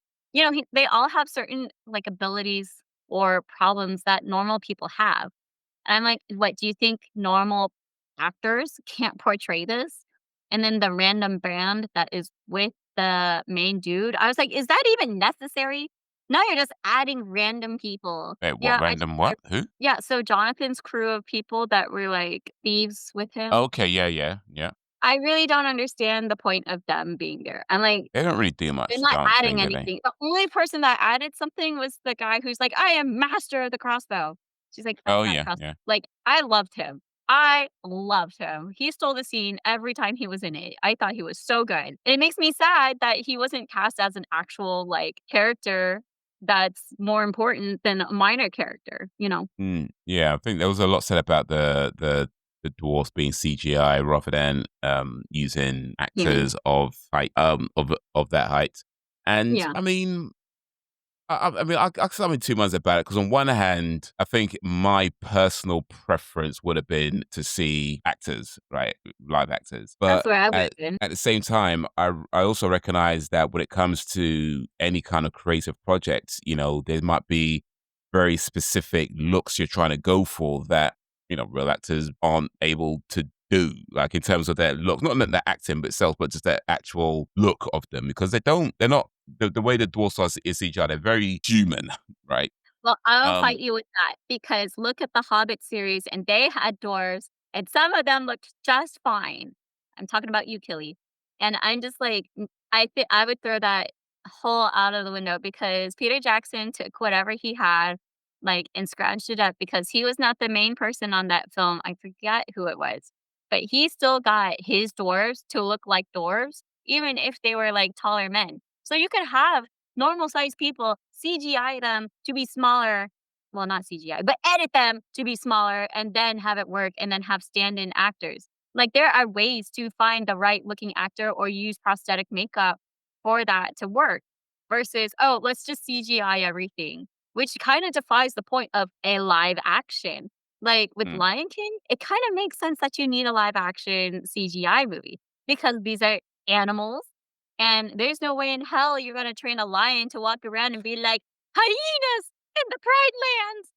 they all have certain, like, abilities or problems that normal people have. And I'm like, "What, do you think normal actors can't portray this?" And then the random band that is with the main dude, I was like, "Is that even necessary?" Now you're just adding random people. Wait, what? Yeah, Random what? Who? yeah, so Jonathan's crew of people that were, like, thieves with him, Okay, yeah, yeah, yeah. I really don't understand the point of them being there. I'm like, They don't really do they're much not dancing, adding do they? anything. The only person that added something was the guy who's like, "I am master of the crossbow." She's like, "That's Oh, not a yeah, crossbow." yeah. Like, I loved him. I loved him. He stole the scene every time he was in it. I thought he was so good. And it makes me sad that he wasn't cast as an actual, like, character that's more important than a minor character, you know? Yeah, I think there was a lot said about the dwarfs being CGI rather than using Human. actors of height of that height. And Yeah. I mean, I guess I'm in two minds about it because on one hand, I think my personal preference would have been to see actors, right, live actors. That's But where I would have at been. at the same time, I also recognize that when it comes to any kind of creative project, there might be very specific looks you're trying to go for that real actors aren't able to do, like in terms of their look, not their acting itself, but just their actual look of them, because they're not the way the dwarfs are is CGI, they're very human, right? Well, I'll Um, fight you with that because look at the Hobbit series, and they had dwarves, and some of them looked just fine. I'm talking about you, Killy. And I'm just like, I would throw that whole out of the window because Peter Jackson took whatever he had, like, and scrounged it up because he was not the main person on that film. I forget who it was, but he still got his dwarves to look like dwarves, even if they were like taller men. So you could have normal sized people, CGI them to be smaller. Well, not CGI, but edit them to be smaller and then have it work and then have stand in actors. Like, there are ways to find the right looking actor or use prosthetic makeup for that to work versus, oh, let's just CGI everything, which kind of defies the point of a live action. Like with mm, Lion King, it kind of makes sense that you need a live action CGI movie because these are animals and there's no way in hell you're gonna train a lion to walk around and be like, "Hyenas in the Pride Lands!"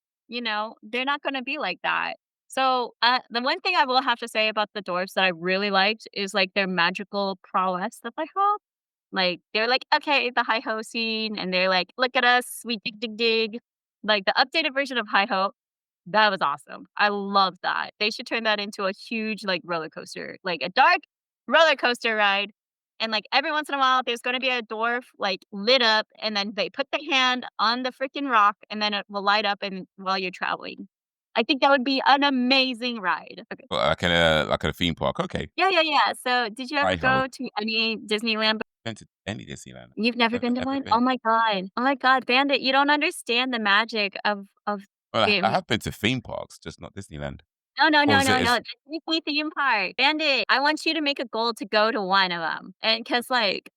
They're not gonna be like that. So, the one thing I will have to say about the dwarfs that I really liked is, like, their magical prowess that they have. Like, they're like, "Okay, the Hi-Ho scene," and they're like, "Look at us, we dig, dig, dig." Like, the updated version of Hi-Ho, that was awesome. I love that. They should turn that into a huge, like, roller coaster, like a dark roller coaster ride. And, like, every once in a while, there's gonna be a dwarf, like, lit up, and then they put the hand on the freaking rock, and then it will light up and while you're traveling. I think that would be an amazing ride. Okay. but like in a theme park. Okay, Yeah, yeah, yeah. So, did you ever hi ho. go to any Disneyland? Been to any Disneyland? You've never Never been to ever one? been. Oh my god. Oh my god, Bandit, you don't understand the magic of Well, I being. have been to theme parks, just not Disneyland. No, no, Or no, is no, it? no, Is the Disney theme park. Bandit, I want you to make a goal to go to one of them, and because like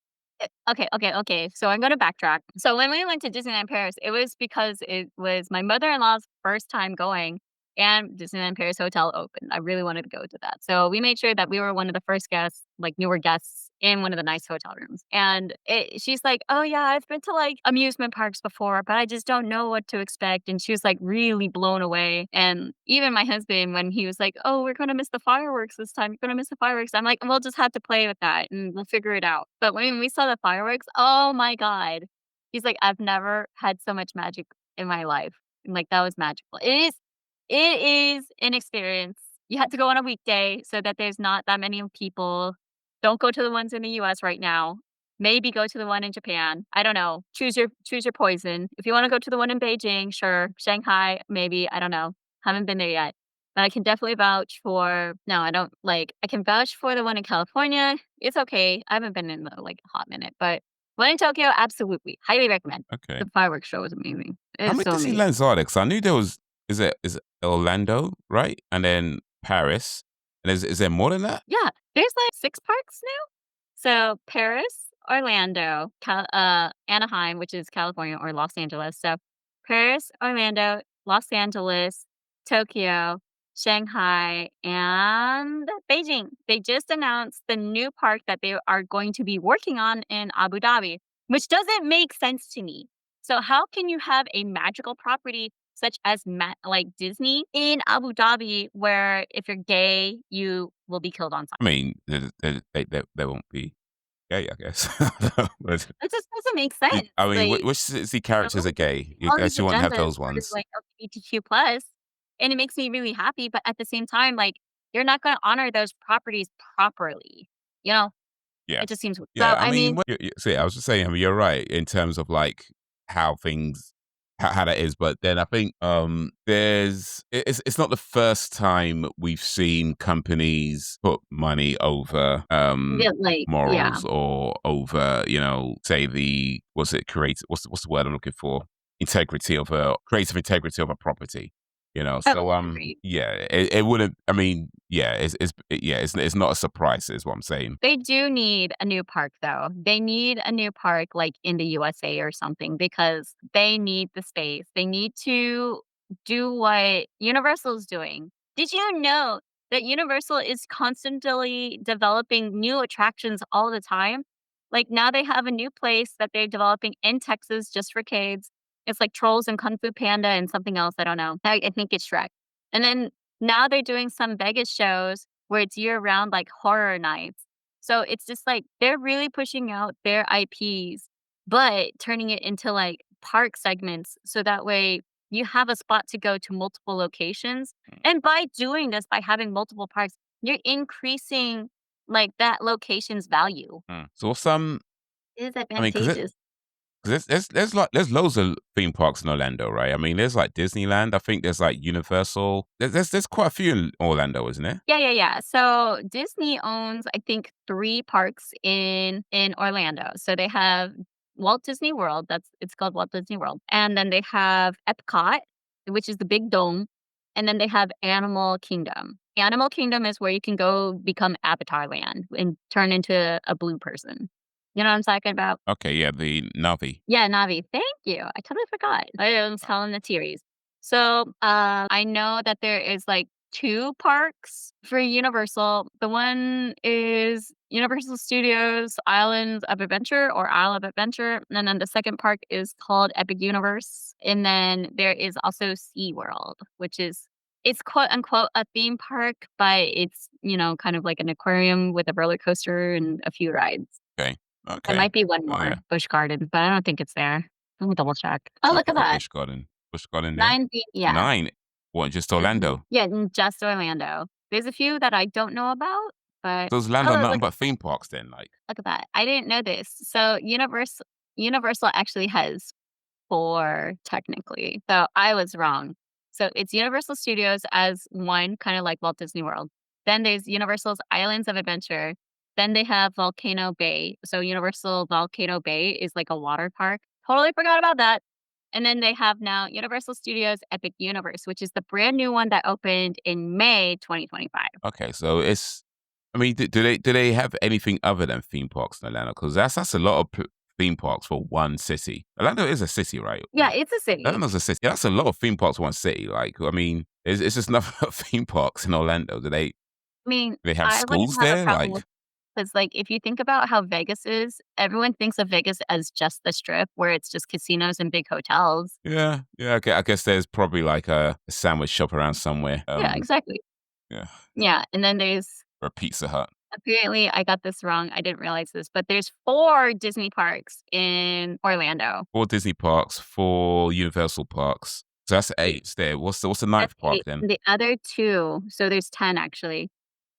okay, okay, okay, so I'm gonna backtrack. So when we went to Disneyland Paris, it was because it was my mother-in-law's first time going, and Disneyland Paris Hotel opened. I really wanted to go to that. So we made sure that we were one of the first guests, like, newer guests in one of the nice hotel rooms. And she's like, "Oh yeah, I've been to like amusement parks before, but I just don't know what to expect." And she was like really blown away. And even my husband, when he was like, "Oh, we're gonna miss the fireworks this time. You're gonna miss the fireworks." I'm like, "We'll just have to play with that and we'll figure it out." But when we saw the fireworks, oh my god, he's like, "I've never had so much magic in my life." And like that was magical. It is an experience. You have to go on a weekday so that there's not that many people. Don't go to the ones in the US right now. Maybe go to the one in Japan. I don't know. Choose your poison. If you wanna go to the one in Beijing, sure. Shanghai, maybe, I don't know. Haven't been there yet. But I can definitely vouch for no, I don't like I can vouch for the one in California. It's okay. I haven't been in the, like, a hot minute, but one in Tokyo, absolutely. Highly recommend. Okay. The fireworks show was amazing. How It's many so amazing. Disneylands are there? Because I knew there was. Is it Orlando, right? And then Paris. And is there more than that? Yeah, there's, like, 6 parks now. So, Paris, Orlando, Anaheim, which is California, or Los Angeles. So, Paris, Orlando, Los Angeles, Tokyo, Shanghai, and Beijing. They just announced the new park that they are going to be working on in Abu Dhabi, which doesn't make sense to me. So, how can you have a magical property such as like Disney in Abu Dhabi, where if you're gay, you will be killed on sight? I mean, they won't be gay, I guess. But It just doesn't make sense. I mean, Like, which Disney you characters know, are gay? You all these guess you won't have agendas those for ones. like LGBTQ plus, and it makes me really happy. But at the same time, like you're not going to honor those properties properly. You know, Yeah. it just seems so. Yeah, I I mean, mean, see, I was just saying, I mean, you're right in terms of like how things, how that is, but then I think it's not the first time we've seen companies put money over yeah, like yeah. morals or over, say what's it create what's the word I'm looking for? Integrity of a creative integrity of a property. Oh, So agreed. yeah, it wouldn't. I mean, yeah, it's not a surprise, is what I'm saying. They do need a new park, though. They need a new park, like, in the USA or something because they need the space. They need to do what Universal's doing. Did you know that Universal is constantly developing new attractions all the time? Like, now they have a new place that they're developing in Texas just for kids. It's like Trolls and Kung Fu Panda and something else, I don't know. I think it's Shrek. And then now they're doing some Vegas shows where it's year-round, like, horror nights. So it's just, like, they're really pushing out their IPs, but turning it into, like, park segments, so that way you have a spot to go to multiple locations, and by doing this, by having multiple parks, you're increasing, like, that location's value. So It is I mean, because 'cause advantageous. there's loads of theme parks in Orlando, right? I mean, there's like Disneyland. I think there's like Universal. There's quite a few in Orlando, isn't there? Yeah, yeah, yeah. So Disney owns, I think, 3 parks in Orlando. So they have Walt Disney World, it's called Walt Disney World, and then they have Epcot, which is the big dome, and then they have Animal Kingdom. Animal Kingdom is where you can go become Avatar Land and turn into a blue person. You know what I'm talking about? Okay, yeah, the Navi. Yeah, Navi. Thank you. I totally forgot. I was telling the series. So, I know that there is like 2 parks for Universal. The one is Universal Studios Islands of Adventure or Isle of Adventure, and then the second park is called Epic Universe. And then there is also SeaWorld, which is it's quote unquote a theme park, but it's, kind of like an aquarium with a roller coaster and a few rides. Okay, There okay. might be one Oh more, yeah, Busch Gardens, but I don't think it's there. Let me double check. Oh, look at the that. Busch Garden. Busch Garden there. 9 theme yeah. 9. What? Just Mhm. Orlando? Yeah, just Orlando. There's a few that I don't know about, but Does Orlando oh, nothing but theme parks then? Like, look at that. I didn't know this. So Universal actually has 4 technically. So I was wrong. So it's Universal Studios as one, kinda like Walt Disney World. Then there's Universal's Islands of Adventure. Then they have Volcano Bay. So Universal Volcano Bay is like a water park. Totally forgot about that. And then they have now Universal Studios Epic Universe, which is the brand new one that opened in May 2025. okay, so it's. I mean, do they have anything other than theme parks in Orlando? Because that's a lot of theme parks for one city. Orlando is a city, right? Yeah, it's a city. Orlando's a city. Yeah, that's a lot of theme parks for one city. Like, I mean, it's just nothing but theme parks in Orlando. Do they I mean, they have I wouldn't schools have a there? problem with Like, 'Cause, like, if you think about how Vegas is, everyone thinks of Vegas as just the Strip, where it's just casinos and big hotels. Yeah, yeah. I guess there's probably like a sandwich shop around somewhere. Yeah, exactly. Yeah, Yeah, and then there's or a Pizza Hut. apparently, I got this wrong, I didn't realize this, but there's 4 Disney parks in Orlando. 4 Disney parks, 4 Universal parks. So that's 8 there. What's the That's ninth park 8. then? The other 2, so there's 10 actually.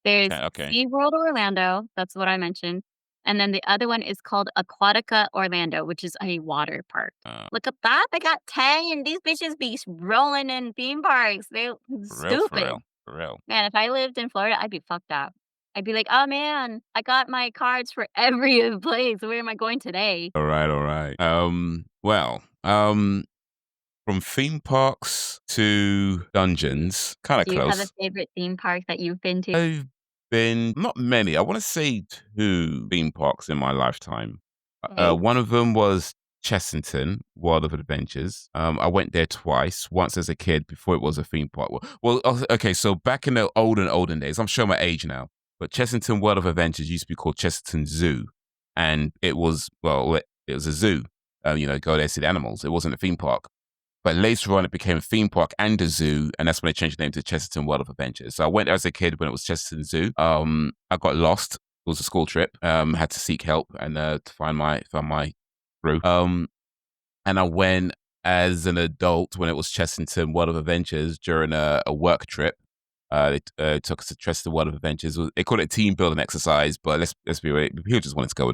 There's 10, okay. SeaWorld Orlando, that's what I mentioned, and then the other one is called Aquatica Orlando, which is a water park. Uh, Look at that, they got 10, and these bitches be rolling in theme parks. They for real, for stupid. real, for real. Man, if I lived in Florida, I'd be fucked up. I'd be like, "Oh, man, I got my cards for every place. Where am I going today?" All right, all right. Well, from theme parks to dungeons, kind of Do you have a close. favorite theme park that you've been to? I've been not many. I want to say 2 theme parks in my lifetime. Okay. One of them was Chessington World of Adventures. I went there twice. Once as a kid before it was a theme park. Okay. So back in the olden days, I'm showing my age now. But Chessington World of Adventures used to be called Chessington Zoo, and it was it was a zoo. Go there see the animals. It wasn't a theme park. But later on, it became a theme park and a zoo, and that's when they changed the name to Chesterton World of Adventures. So I went there as a kid when it was Chesterton Zoo. I got lost. It was a school trip. Had to seek help and to find my through. And I went as an adult when it was Chesterton World of Adventures during a work trip. They took us to Chesterton World of Adventures. They called it a team building exercise, but let's be real. People just wanted to go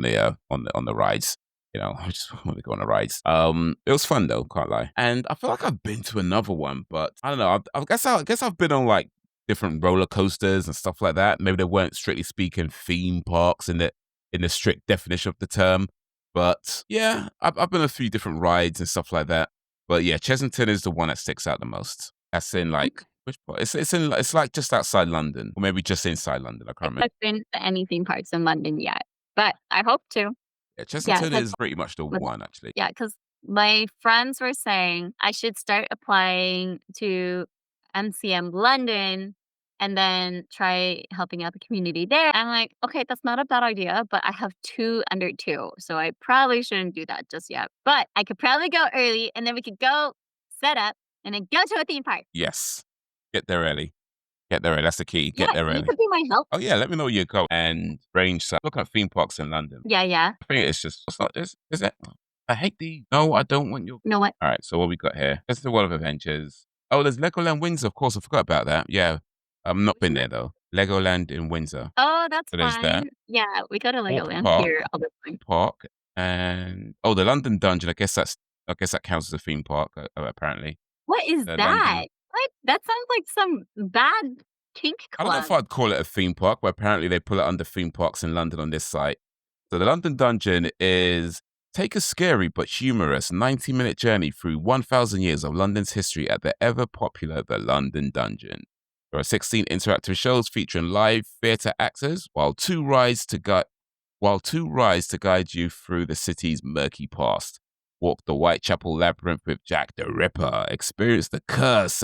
on the rides. I just want to go on the rides. It was fun though, can't lie. And I feel like I've been to another one, but I don't know. I guess I've been on like different roller coasters and stuff like that. Maybe they weren't strictly speaking theme parks in the strict definition of the term, but yeah, I've been on a few different rides and stuff like that. But yeah, Chesington is the one that sticks out the most. That's in like which part? It's like just outside London, or maybe just inside London. I I can't remember. haven't been to any theme parks in London yet, but I hope to. Yeah, Yeah, Chessington 'cause is pretty much the one actually. yeah, 'cause my friends were saying I should start applying to MCM London and then try helping out the community there. I'm like, "Okay, that's not a bad idea, but I have 2 under 2, so I probably shouldn't do that just yet." But I could probably go early, and then we could go set up and then go to a theme park. Yes. Get there early. Get there early. That's the key. Yeah, Get there you early. could be my help. Oh yeah, let me know where you go and range. Look at theme parks in London. Yeah, yeah. I think it's just it's not is it? I hate the no. I don't want your. You know what? All right. So what we got here? This is the World of Adventures. Oh, there's Legoland Windsor. Of course, I forgot about that. Yeah, I've not Which been one? there though. Legoland in Windsor. Oh, that's So there's that. fun. Yeah, we go to Thorpe Legoland Park. here all the time. Park and the London Dungeon. I guess that counts as a theme park. Apparently, What is the that? London. What? That sounds like some bad kink I don't know if club. I'd call it a theme park, but apparently they pull it under theme parks in London on this site. So the London Dungeon is take a scary but humorous 90-minute journey through 1,000 years of London's history at the ever popular The London Dungeon. There are 16 interactive shows featuring live theatre actors, while two rise to guide you through the city's murky past. Walk the Whitechapel Labyrinth with Jack the Ripper. Experience the curse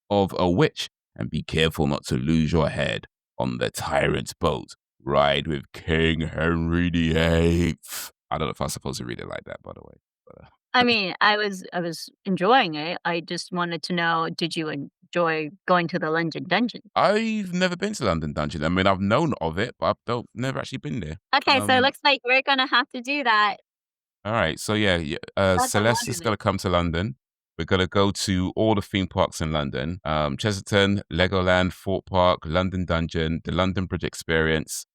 of a witch and be careful not to lose your head on the tyrant's boat. Ride with King Henry VIII. I don't know if I'm supposed to read it like that, by the way. But, I mean, I was enjoying it. I just wanted to know, did you enjoy going to the London Dungeon? I've never been to London Dungeon. I mean, I've known of it, but I've never actually been there. Okay, so it looks like we're gonna have to do that. All right. So yeah, That's a Celeste is Wonderland. gonna come to London. We're gonna go to all the theme parks in London: Chesterton, Legoland, Fort Park, London Dungeon, the London Bridge Experience,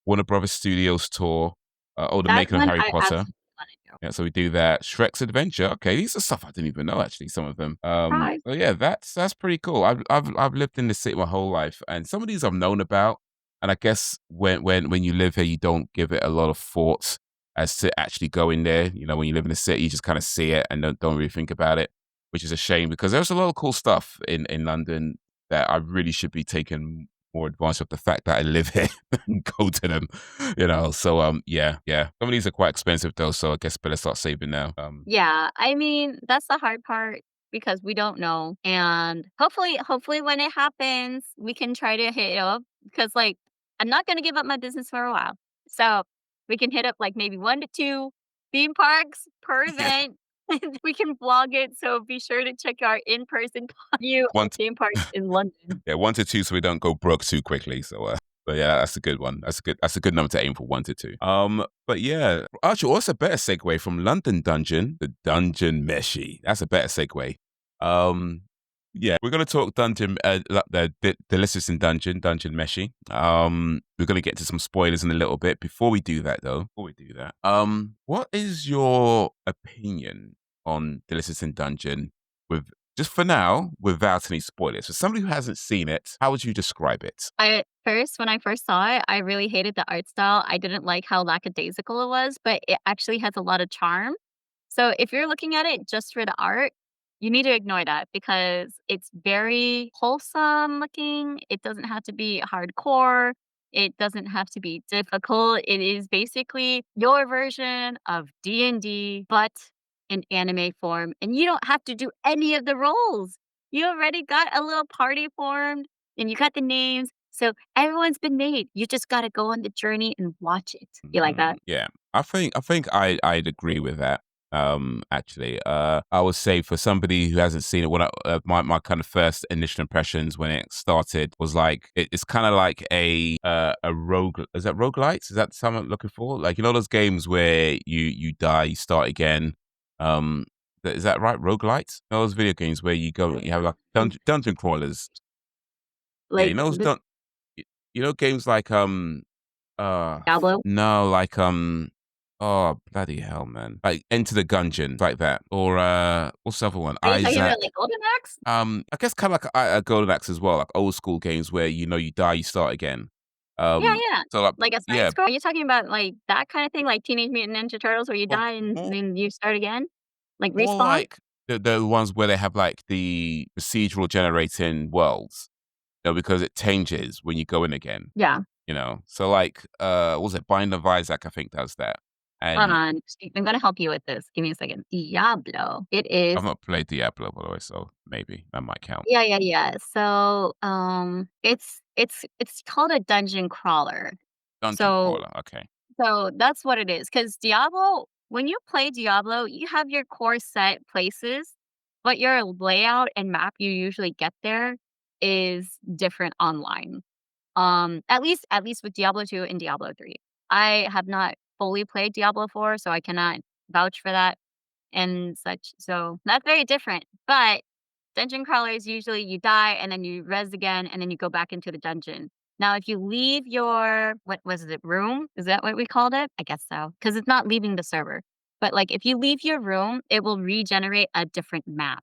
Warner Brothers Studios tour. The That making of one Harry I Potter. absolutely wanna do. Yeah, so we do that. Shrek's Adventure. Okay, these are stuff I didn't even know actually. Some of them. Surprise. So yeah, that's pretty cool. I've lived in the city my whole life, and some of these I've known about. And I guess when you live here, you don't give it a lot of thought as to actually going there. When you live in the city, you just kind of see it and don't really think about it, which is a shame because there's a lot of cool stuff in London that I really should be taking more advantage of the fact that I live here and go to them. So yeah. Some of these are quite expensive though, so I guess better start saving now. Yeah, I mean, that's the hard part because we don't know, and hopefully when it happens, we can try to hit it up because, like, I'm not gonna give up my business for a while. So we can hit up like maybe 1 to 2 theme parks per Yeah. event. We can vlog it, so be sure to check our in-person view One of theme parks in London. Yeah, 1 to 2 so we don't go broke too quickly. So, but yeah, that's a good one. That's a good number to aim for, 1 to 2. But yeah, actually, what's a better segue from London Dungeon, the Dungeon Meshi? That's a better segue. Um, yeah, we're gonna talk the delicious in Dungeon Meshi. We're gonna get to some spoilers in a little bit. What is your opinion on delicious in Dungeon with just for now, without any spoilers? For somebody who hasn't seen it, how would you describe it? When I first saw it, I really hated the art style. I didn't like how lackadaisical it was, but it actually has a lot of charm. So if you're looking at it just for the art, you need to ignore that because it's very wholesome looking. It doesn't have to be hardcore. It doesn't have to be difficult. It is basically your version of D&D, but in anime form. And you don't have to do any of the roles. You already got a little party formed and you got the names. So everyone's been made. You just got to go on the journey and watch it. You like that? Yeah, I think I'd agree with that. Actually, I would say for somebody who hasn't seen it, my kind of first initial impressions when it started was like it's kind of like a rogue. Is that roguelites? Is that something I'm looking for? Like, you know those games where you die, you start again. Um, is that right? Roguelites? Those video games where you have like Mm, dungeon crawlers. Yeah, like the games like uh, Diablo. no, like, oh, bloody hell, man. Like, Enter the Gungeon, like that. Or, what's the other one? Are you talking about, Isaac. like, Golden Axe? I guess kind of like a Golden Axe as well, like old school games where, you die, you start again. Yeah, Um, yeah. so like, Like a side yeah, scroll? Are you talking about, like, that kinda thing, like Teenage Mutant Ninja Turtles where you more, die and more, then you start again? Like more Respawn? like the ones where they have like the procedural generating worlds, because it changes when you go in again. Yeah. So like, what was it? Bind of Isaac, I think does that. Hold And on. I'm gonna help you with this. Give me a second. Diablo. It I've is not played Diablo, by the way, so maybe that might count. yeah, yeah, yeah. So, it's called a dungeon crawler. Dungeon So crawler, okay. that's what it is. Because Diablo when you play Diablo, you have your core set places, but your layout and map you usually get there is different online. At least with Diablo 2 and Diablo 3. I have not fully played Diablo 4, so I cannot vouch for that and such. So that's very different. But dungeon crawlers usually you die and then you res again and then you go back into the dungeon. Now, if you leave your what was it room? Is that what we called it? I guess so, because it's not leaving the server. But like if you leave your room, it will regenerate a different map.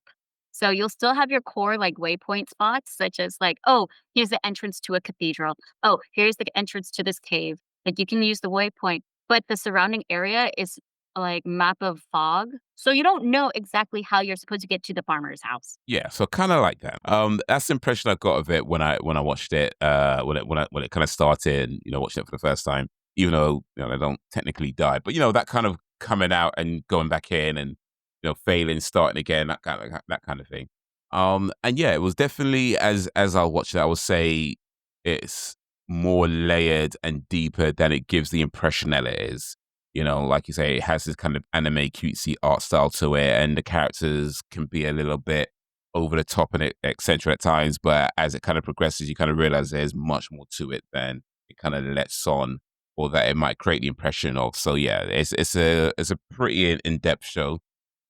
So you'll still have your core like waypoint spots, such as like, oh, here's the entrance to a cathedral. Oh, here's the entrance to this cave. Like you can use the waypoint, but the surrounding area is like map of fog. So you don't know exactly how you're supposed to get to the farmer's house. Yeah, so kinda like that. That's the impression I got of it when I watched it, when it kinda started, and, watched it for the first time, even though, they don't technically die. But, that kind of coming out and going back in and, failing, starting again, that kind of thing. And yeah, it was definitely as I watched it, I would say it's more layered and deeper than it gives the impression that it is. Like you say, it has this kind of anime cutesy art style to it, and the characters can be a little bit over the top and eccentric at times. But as it kind of progresses, you kind of realize there's much more to it than it kind of lets on, or that it might create the impression of. So yeah, it's a pretty in depth show.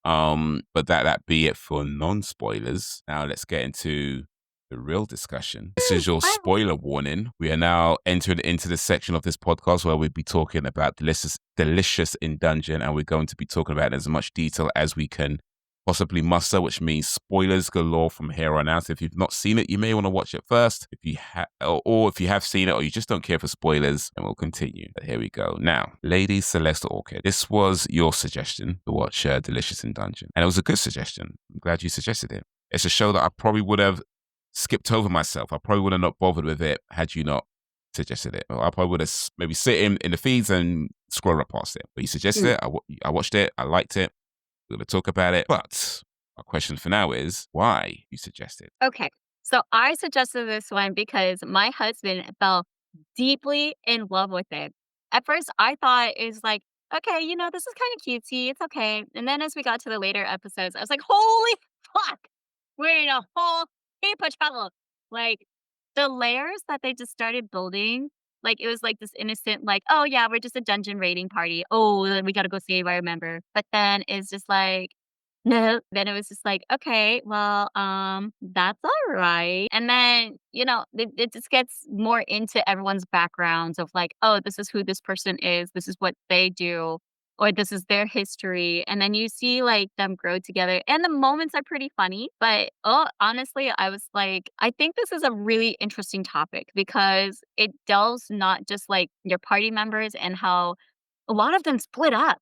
But that be it for non spoilers. Now let's get into the real discussion. This is your What? spoiler warning. We are now entering into the section of this podcast where we'll be talking about delicious in dungeon, and we're going to be talking about it in as much detail as we can possibly muster, which means spoilers galore from here on out. If you've not seen it, you may want to watch it first. If you or if you have seen it, or you just don't care for spoilers, then we'll continue. But here we go. Now, Lady Celeste Orchid, this was your suggestion to watch Delicious in Dungeon, and it was a good suggestion. I'm glad you suggested it. It's a show that I probably would have skipped over myself. I probably would have not bothered with it had you not suggested it. I probably would have maybe sit in the feeds and scroll up past it. But you suggested Mm, it. I watched it. I liked it. We're going to talk about it. But my question for now is why you suggest it? okay. So I suggested this one because my husband fell deeply in love with it. at first I thought it was like, "Okay, this is kinda cutesy, it's okay." And then as we got to the later episodes, I was like, "Holy fuck! We're in a whole heap of trouble." Like, the layers that they just started building, like, it was like this innocent, like, "Oh, yeah, we're just a dungeon raiding party. Oh, we gotta go save our member." But then it's just like, no. Then it was just like, "Okay, well, that's alright." And then, it just gets more into everyone's backgrounds of like, "Oh, this is who this person is, this is what they do, or this is their history." And then you see, like, them grow together, and the moments are pretty funny, but, oh, honestly, I was like, I think this is a really interesting topic because it delves not just, like, your party members and how a lot of them split up,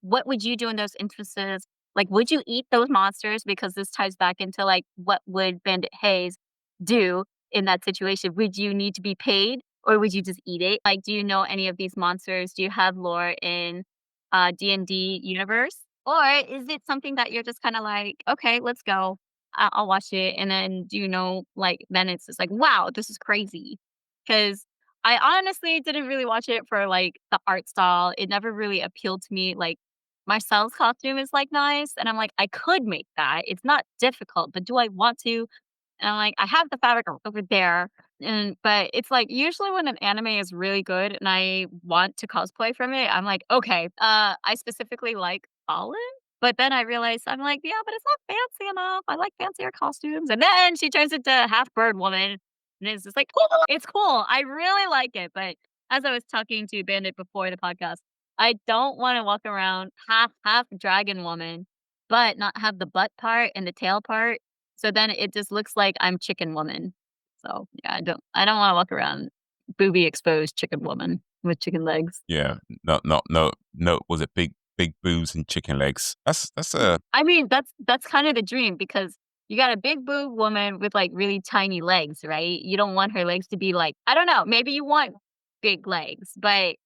What would you do in those instances? Like, would you eat those monsters? Because this ties back into, like, what would Bandit Hayes do in that situation? Would you need to be paid or would you just eat it? Like, do you know any of these monsters? Do you have lore in D&D universe? Or is it something that you're just kinda like, "Okay, let's go. I'll watch it." And then do you know, like, then it's just like, "Wow, this is crazy." Because I honestly didn't really watch it for, like, the art style. It never really appealed to me, like, Marcel's costume is, like, nice, and I'm like, "I could make that. It's not difficult, but do I want to?" And I'm like, "I have the fabric over there." But it's like, usually when an anime is really good and I want to cosplay from it, I'm like, "Okay." I specifically like Fallen, but then I realized, I'm like, "Yeah, but it's not fancy enough. I like fancier costumes." And then she turns into half bird woman, and it's just like, cool. It's cool. I really like it, but as I was talking to Bandit before the podcast, I don't wanna walk around half dragon woman, but not have the butt part and the tail part, so then it just looks like I'm chicken woman. So, yeah, I don't wanna walk around booby exposed chicken woman with chicken legs. Yeah, no. Was it big boobs and chicken legs? That's a I mean, that's kind of the dream because you got a big boob woman with, like, really tiny legs, right? You don't want her legs to be like, I don't know, maybe you want big legs, but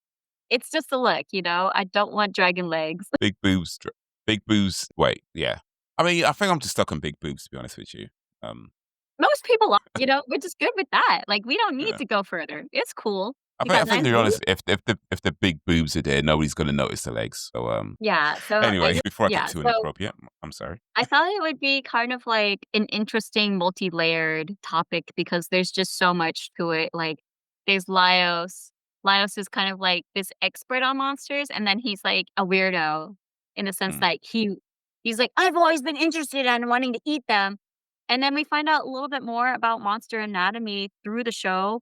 it's just a look, I don't want dragon legs. big boobs, big boobs. Wait, yeah. I mean, I think I'm just stuck on big boobs to be honest with you. Um, Most people are, we're just good with that. Like, we don't need yeah. to go further. It's cool. You I got think nice to be boobs. honest, if the big boobs are there, nobody's gonna notice the legs. So Yeah, so anyway, before I get yeah, too so inappropriate, I'm sorry. I thought it would be kind of like an interesting multi-layered topic because there's just so much to it. Like, there's Laios. Laios is kind of like this expert on monsters, and then he's like a weirdo in the sense Mm. that he's like, "I've always been interested in wanting to eat them." And then we find out a little bit more about monster anatomy through the show,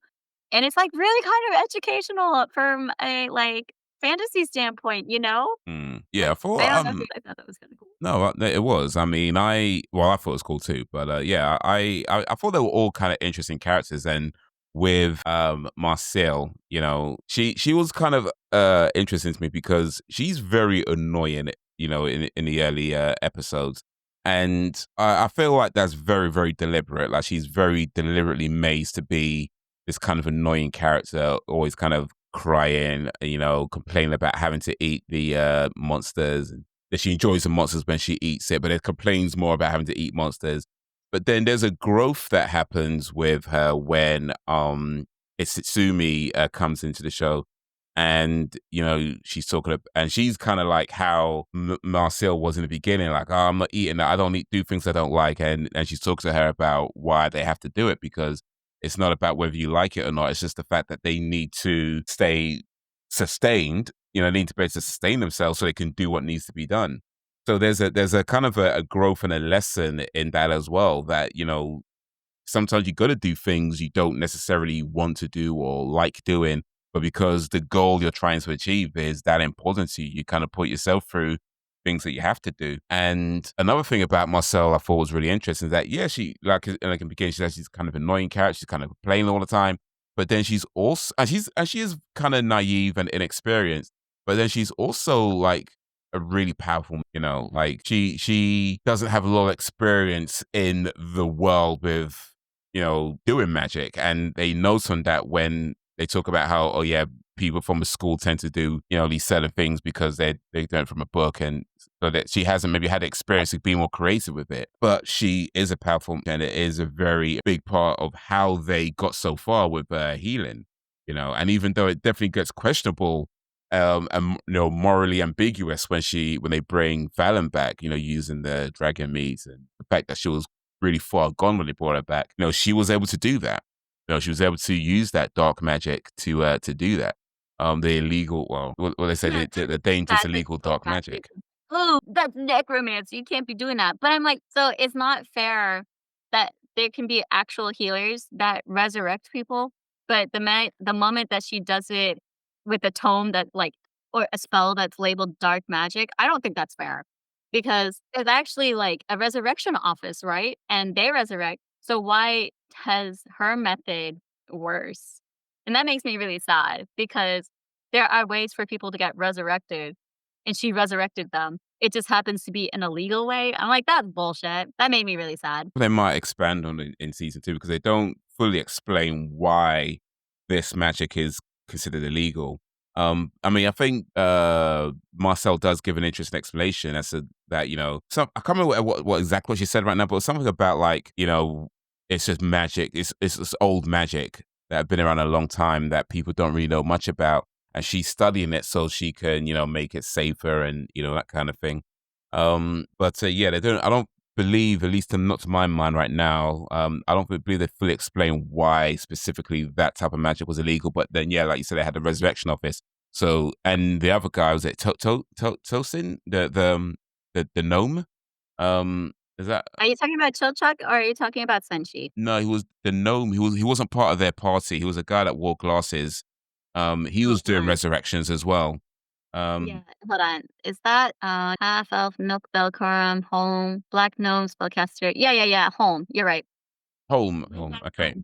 and it's like really kind of educational from a like fantasy standpoint, you know? Mm. Yeah, I I thought don't know, I thought that was kind of cool. no, it was. I mean, I thought it was cool too. But yeah, I thought they were all kind of interesting characters. And with Marcille, she was kind of interesting to me because she's very annoying, in the early episodes. And I feel like that's very, very deliberate. Like she's very deliberately made to be this kind of annoying character, always kind of crying, complaining about having to eat the monsters, that she enjoys the monsters when she eats it, but it complains more about having to eat monsters. But then there's a growth that happens with her when Itsumi comes into the show, and she's talking and she's kind of like how Marcel was in the beginning, like, "Oh, I'm not eating that. I don't do things I don't like," and she's talking to her about why they have to do it because it's not about whether you like it or not. It's just the fact that they need to stay sustained. They need to be able to sustain themselves so they can do what needs to be done. So there's a kind of a growth and a lesson in that as well. That sometimes you got to do things you don't necessarily want to do or like doing, but because the goal you're trying to achieve is that important to you, you kind of put yourself through things that you have to do. And another thing about Marcel I thought was really interesting is that, yeah, she, like in the beginning, she's kind of annoying character. She's kind of playing all the time, but then she's also, and she is kind of naive and inexperienced, but then she's also like a really powerful, like she doesn't have a lot of experience in the world with doing magic. And they note on that when they talk about how, oh yeah, people from a school tend to do, these certain things because they learned from a book. And so that she hasn't maybe had the experience of being more creative with it. But she is a powerful, and it is a very big part of how they got so far with healing, and even though it definitely gets questionable morally ambiguous when they bring Valen back, using the dragon meat, and the fact that she was really far gone when they brought her back. She was able to do that. She was able to use that dark magic to do that. The illegal, well, what they say, Yeah, the dangerous magic, illegal dark dark magic. magic. Oh, that's necromancy, you can't be doing that. But I'm like, so it's not fair that there can be actual healers that resurrect people, but the moment that she does it with a tome that, like, or a spell that's labeled dark magic, I don't think that's fair. Because there's actually, like, a resurrection office, right? And they resurrect, so why has her method worse? And that makes me really sad because there are ways for people to get resurrected, and she resurrected them. It just happens to be an illegal way. I'm like, "That's bullshit." That made me really sad. They might expand on it in season two because they don't fully explain why this magic is considered illegal. I mean, I think Marcel does give an interesting explanation as to that. Some I can't remember what exactly what she said right now, but something about like it's just magic. It's this old magic that have been around a long time that people don't really know much about, and she's studying it so she can make it safer and that kind of thing. But yeah, they don't. I don't believe, at least not to my mind right now, I don't believe they fully explain why specifically that type of magic was illegal. But then, yeah, like you said, they had the resurrection office. So, and the other guy was it Tosin, the gnome. Is that Are you talking about Chilchuck or are you talking about Senshi? no? He was the gnome. He wasn't part of their party. He was a guy that wore glasses. He Oh, was doing resurrections as well. yeah, Um, hold on. Is that, half elf, milk Belcorum, home, black gnome, spellcaster? Yeah, yeah, yeah, home. You're right. Home. Okay.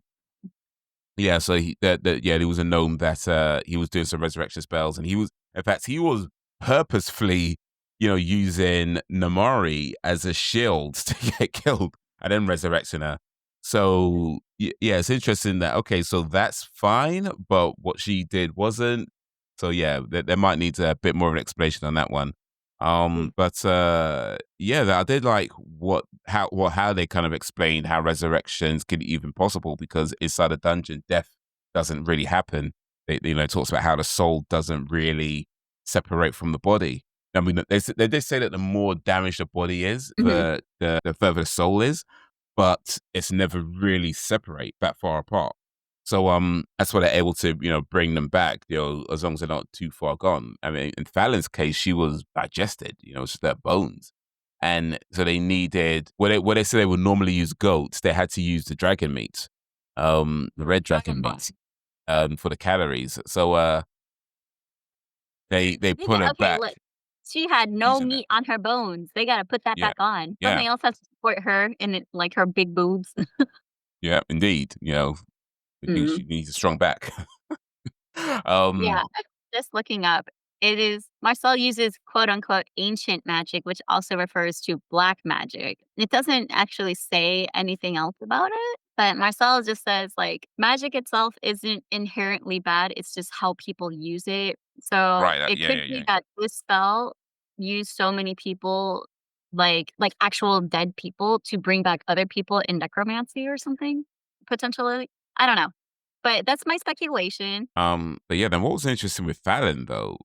Yeah, so yeah, there was a gnome that he was doing some resurrection spells, and he was purposefully, using Namari as a shield to get killed and then resurrecting her. So yeah, it's interesting that okay, so that's fine, but what she did wasn't. So yeah, there might need a bit more of an explanation on that one. But yeah, I did like how they kind of explained how resurrections could even possible because inside a dungeon, death doesn't really happen. It talks about how the soul doesn't really separate from the body. I mean, they did say that the more damaged the body is, Mhm. the further the soul is, but it's never really separate that far apart. So that's why they're able to bring them back as long as they're not too far gone. I mean, in Fallon's case, she was digested. It's just their bones, and so they needed where they say they would normally use goats, they had to use the dragon meat, the red dragon meat, for the calories. So they They put got her okay, look. back She had no using that. meat on her bones. They gotta put that Yeah, back on. yeah, Something else has to support her and it like her big boobs. yeah. Indeed, Mhm. she needs a strong back. Yeah, um, I'm just looking up. It is Marcel uses quote unquote ancient magic, which also refers to black magic. It doesn't actually say anything else about it, but Marcel just says like magic itself isn't inherently bad. It's just how people use it. So right. it Yeah, could yeah, yeah. be that this spell used so many people like actual dead people to bring back other people in necromancy or something potentially. I don't know. But that's my speculation. But yeah, then what was interesting with Fallon though?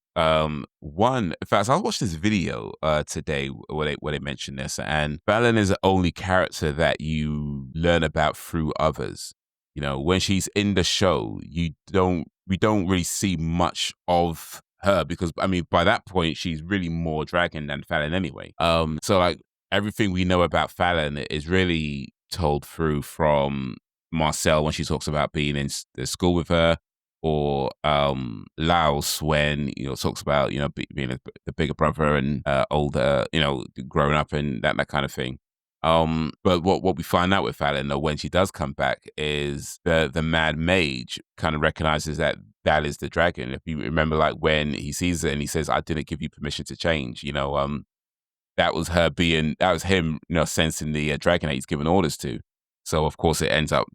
One, in fact, I was watching this video today where they mentioned this, and Fallon is the only character that you learn about through others. When she's in the show, we don't really see much of her because I mean by that point she's really more dragon than Fallon anyway. So like everything we know about Fallon is really told through from Marcel when she talks about being in the school with her, or Laos when talks about being the bigger brother and older, growing up and that kind of thing. But what we find out with Fallon though when she does come back is the mad mage kind of recognizes that is the dragon. If you remember, like when he sees it and he says, "I didn't give you permission to change," that was him, sensing the dragon that he's given orders to. So of course it ends up,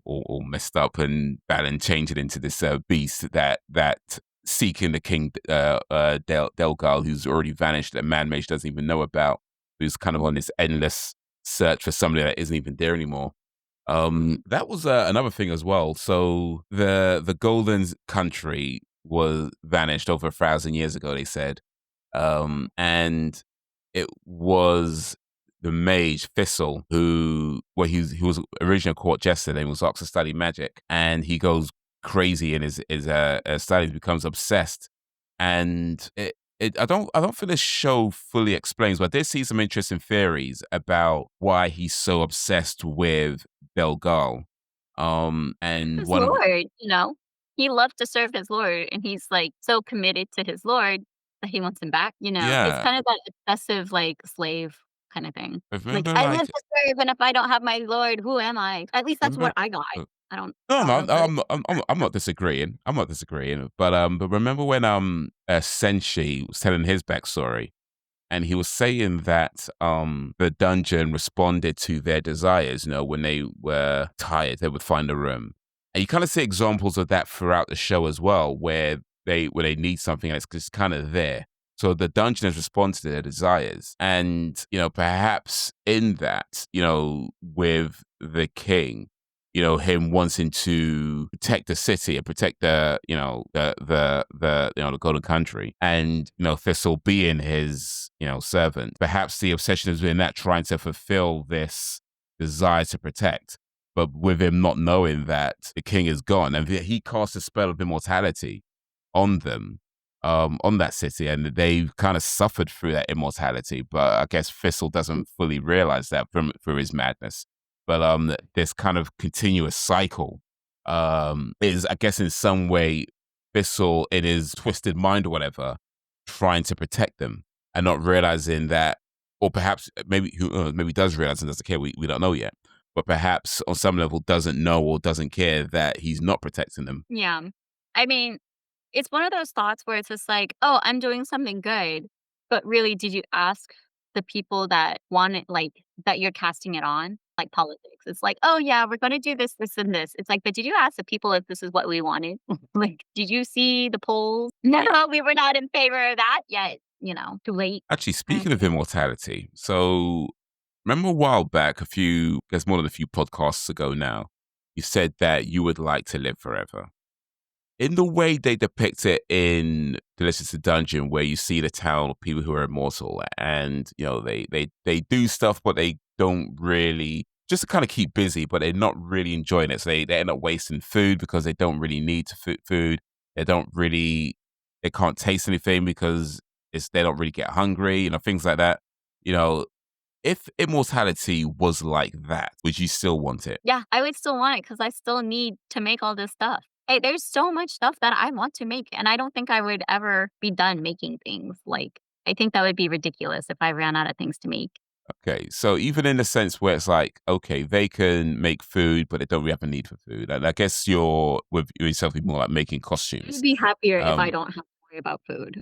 all messed up and Balin changed it into this beast that seeking the king Delgal, who's already vanished, that Man Mage doesn't even know about, who's kind of on this endless search for somebody that isn't even there anymore. That was another thing as well. So the Golden Country was vanished over 1,000 years ago. They said, and it was the mage Thistle he was originally a court jester and was asked to study magic, and he goes crazy in his studies, becomes obsessed, and I don't feel this show fully explains, but I did see some interesting theories about why he's so obsessed with Belgal. And His one of lord, you know? He loved to serve his lord, and he's, like, so committed to his lord that he wants him back, you know? It's yeah, kind of that obsessive, like, slave kinda thing. I Like, remember "I live like to serve, and if I don't have my lord, who am I?" At least that's remember what I got. uh, I no, don't no, know if other I'm not disagreeing. I'm not disagreeing. But remember when Senshi was telling his backstory, and he was saying that the dungeon responded to their desires. You know, when they were tired, they would find a room, and you kind of see examples of that throughout the show as well, where they need something and it's just kind of there. So the dungeon has responded to their desires, and perhaps in that, with the king, him wanting to protect the city and protect the golden country, and Thistle being his servant. Perhaps the obsession has been that, trying to fulfill this desire to protect, but with him not knowing that the king is gone, and he casts a spell of immortality on them, on that city, and they've kind of suffered through that immortality. But I guess Thistle doesn't fully realize that through his madness. But this kind of continuous cycle is, I guess, in some way, Thistle, in his twisted mind or whatever, trying to protect them and not realizing that, or perhaps maybe does realize and doesn't care. We don't know yet, but perhaps on some level doesn't know or doesn't care that he's not protecting them. Yeah. I mean, it's one of those thoughts where it's just like, "Oh, I'm doing something good," but really, did you ask the people that want it, like, that you're casting it on? Like politics. It's like, "Oh, yeah, we're gonna do this, this, and this." It's like, "But did you ask the people if this is what we wanted?" Like, "Did you see the polls?" "No, we were not in favor of that yet," "Too late," Actually, kind of speaking of thing. immortality, so remember a while back, there's more than a few podcasts ago now, you said that you would like to live forever. In the way they depict it in Delicious to Dungeon, where you see the town of people who are immortal, and they do stuff, but they don't really, just to kind of keep busy, but they're not really enjoying it. So they end up wasting food because they don't really need to food. They don't really, they can't taste anything because they don't really get hungry, things like that. You know, if immortality was like that, would you still want it? Yeah, I would still want it because I still need to make all this stuff. Hey, there's so much stuff that I want to make, and I don't think I would ever be done making things. Like, I think that would be ridiculous if I ran out of things to make. Okay, so even in the sense where it's like, okay, they can make food, but they don't really have a need for food. And I guess you're with yourself, be more like making I'd costumes. be happier if I Um, don't have to worry about food.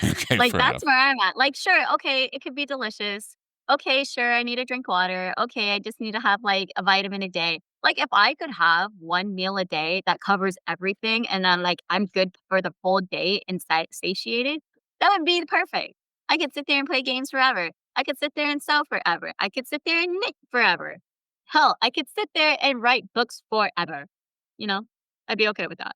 okay, Like, fair that's enough. where I'm at. Like, sure, okay, it could be delicious. Okay, sure, I need to drink water. Okay, I just need to have, like, a vitamin a day. Like, if I could have 1 meal a day that covers everything and then, like, I'm good for the whole day and satiated, that would be perfect. I could sit there and play games forever. I could sit there and sew forever. I could sit there and knit forever. Hell, I could sit there and write books forever, you know? I'd be okay with that.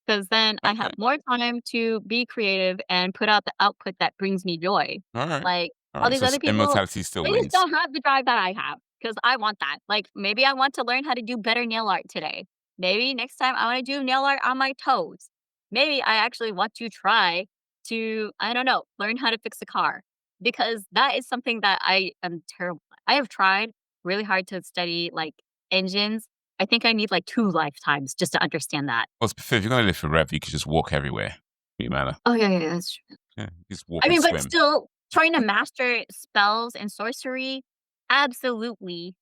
'Cause then I have Okay, more time to be creative and put out the output that brings me joy. all right, Like, all all right. these So other people, immortality still they just wins. don't have the drive that I have. Because I want that. Like, maybe I want to learn how to do better nail art today. Maybe next time I wanna do nail art on my toes. Maybe I actually want to try to, I don't know, learn how to fix a car, because that is something that I am terrible at. I have tried really hard to study, like, engines. I think I need, like, 2 lifetimes just to understand that. Well, if you're gonna live forever, you could just walk everywhere. You matter. Oh, yeah, yeah, yeah, that's true. Yeah, you just walk I and mean, but swim. still, trying to master spells and sorcery, absolutely.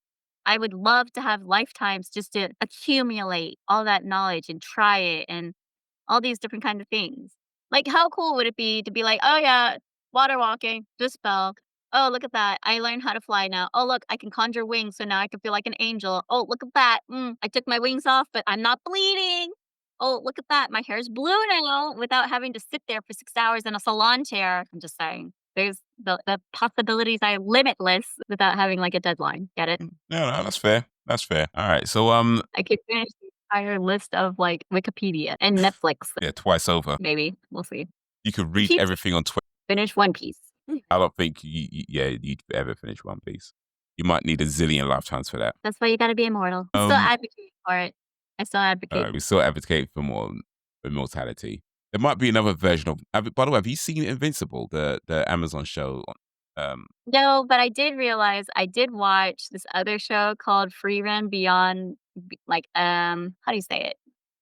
I would love to have lifetimes just to accumulate all that knowledge and try it and all these different kind of things. Like, how cool would it be to be like, "Oh, yeah, water walking, this spell. Oh, look at that. I learned how to fly now. Oh, look, I can conjure wings, so now I can feel like an angel. Oh, look at that. I took my wings off, but I'm not bleeding. Oh, look at that. My hair is blue now without having to sit there for 6 hours in a salon chair." I'm just saying. There's the possibilities are limitless without having, like, a deadline. Get it? No, no, that's fair. That's fair. All right. So I could finish. entire list of, like, Wikipedia and Netflix, Yeah, twice over. maybe. We'll see. You could It read keeps everything on Twitter. finish One Piece. I don't think yeah, you'd ever finish One Piece. You might need a zillion lifetimes for that. That's why you gotta be immortal. I still advocate for it. I still advocate. We still advocate for more immortality. There might be another version of. By the way, have you seen Invincible, the Amazon show? No, but I did realize I did watch this other show called Free Run Beyond, like, how do you say it?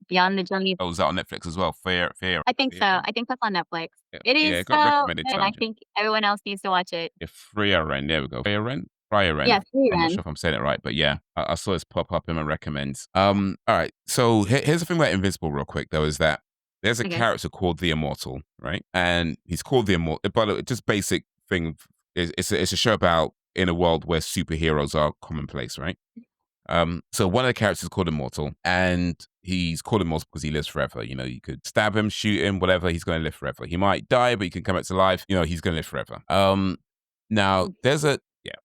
Beyond the Journey. Oh, is that on Netflix as well? I think Fair so. Run? I think that's on Netflix. Yeah, It yeah, is it got so recommended good. to I me. think everyone else needs to watch it. Yeah, Freya Ren. There we go. Freya Ren? Freya Ren. Yeah, Free I'm not sure Run. if I'm saying it right, but yeah, I saw this pop up in my recommends. All right. So here's the thing about Invincible, real quick though, is that there's a Okay. character called the Immortal, right? And he's called the Immortal. By the way, just basic thing. It's a show about in a world where superheroes are commonplace, right? So one of the characters is called Immortal, and he's called Immortal because he lives forever. You know, you could stab him, shoot him, whatever. He's going to live forever. He might die, but he can come back to life. You know, he's going to live forever. Now there's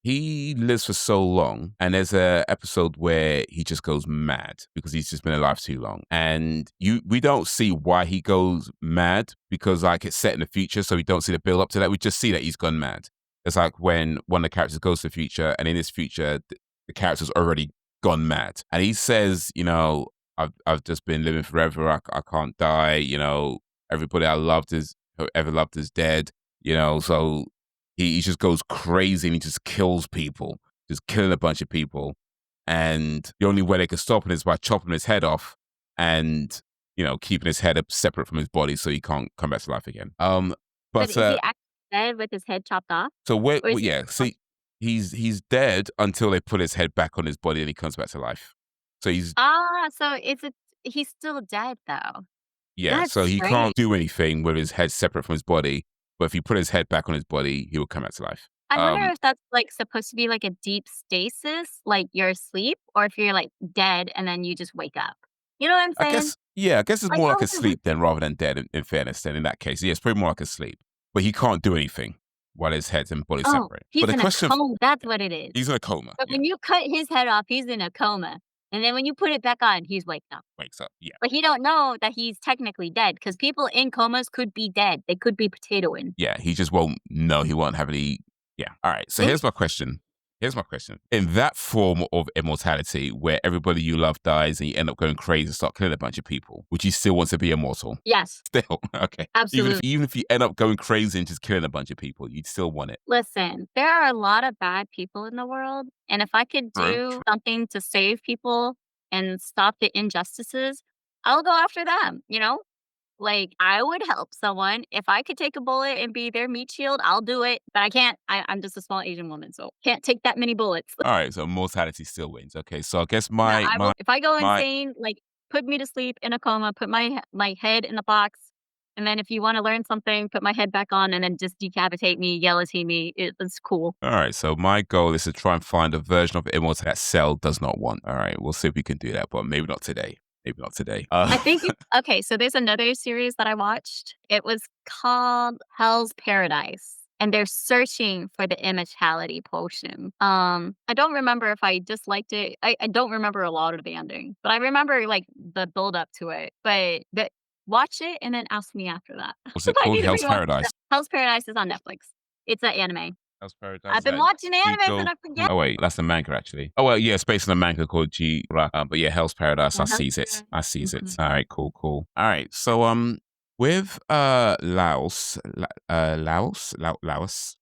he lives for so long, and there's a episode where he just goes mad because he's just been alive too long, and we don't see why he goes mad because like it's set in the future, so we don't see the build up to that. We just see that he's gone mad. It's like when one of the characters goes to the future, and in this future, the character's already gone mad, and he says, you know, I've just been living forever. I can't die. You know, everybody I loved is ever loved is dead. You know, so he just goes crazy and he just kills people, just killing a bunch of people. And the only way they can stop him is by chopping his head off and, you know, keeping his head up separate from his body so he can't come back to life again. But But is he actually dead with his head chopped off? so Or is he yeah, see, he's dead until they put his head back on his body and he comes back to life. So so he's still dead though. yeah, That's so he strange. can't do anything with his head separate from his body. But if you put his head back on his body, he will come back to life. I wonder if that's, like, supposed to be like a deep stasis, like you're asleep, or if you're, like, dead and then you just wake up. You know what I'm saying? I guess it's Like, more how like a does it work? sleep then rather than dead in fairness then in that case. Yeah, it's probably more like a sleep. But he can't do anything while his head and body Oh, separate. But he's the in a question coma, that's what it is. he's in a coma. But Yeah, when you cut his head off, he's in a coma, and then when you put it back on, he's waked up. wakes up. Yeah. But he don't know that he's technically dead because people in comas could be dead. They could be potatoing. Yeah, he just won't know. He won't have any. Yeah. All right. So here's my question. In that form of immortality, where everybody you love dies and you end up going crazy and start killing a bunch of people, would you still want to be immortal? Yes, Still, okay. absolutely. Even if you end up going crazy and just killing a bunch of people, you'd still want it. Listen, there are a lot of bad people in the world, and if I could True. do something to save people and stop the injustices, I'll go after them, you know? Like, I would help someone. If I could take a bullet and be their meat shield, I'll do it, but I can't. I'm just a small Asian woman, so can't take that many bullets. All right. So mortality still wins. Okay. So I guess No, my I my will if I go my insane, like, put me to sleep in a coma, put my head in a box, and then if you wanna learn something, put my head back on and then just decapitate me, guillotine me. It's cool. All right, so my goal is to try and find a version of immortality that Cell does not want. All right, we'll see if we can do that, but maybe not today. Maybe not today. I think okay, so there's another series that I watched. It was called Hell's Paradise, and they're searching for the immortality potion. I don't remember if I disliked it. I don't remember a lot of the ending, but I remember, like, the build up to it. But watch it and then ask me after that. What's it I called? need to Hell's rewatch Paradise. it. Hell's Paradise is on Netflix. It's an anime. Hell's Paradise. I've been watching anime, but I forget. Oh wait, that's the manga actually. Oh well, yeah, it's based on a manga called but yeah, Hell's Paradise. I Uh-huh. sees it. I sees it. Mhm. All right, cool. All right, so with Laos, Laos.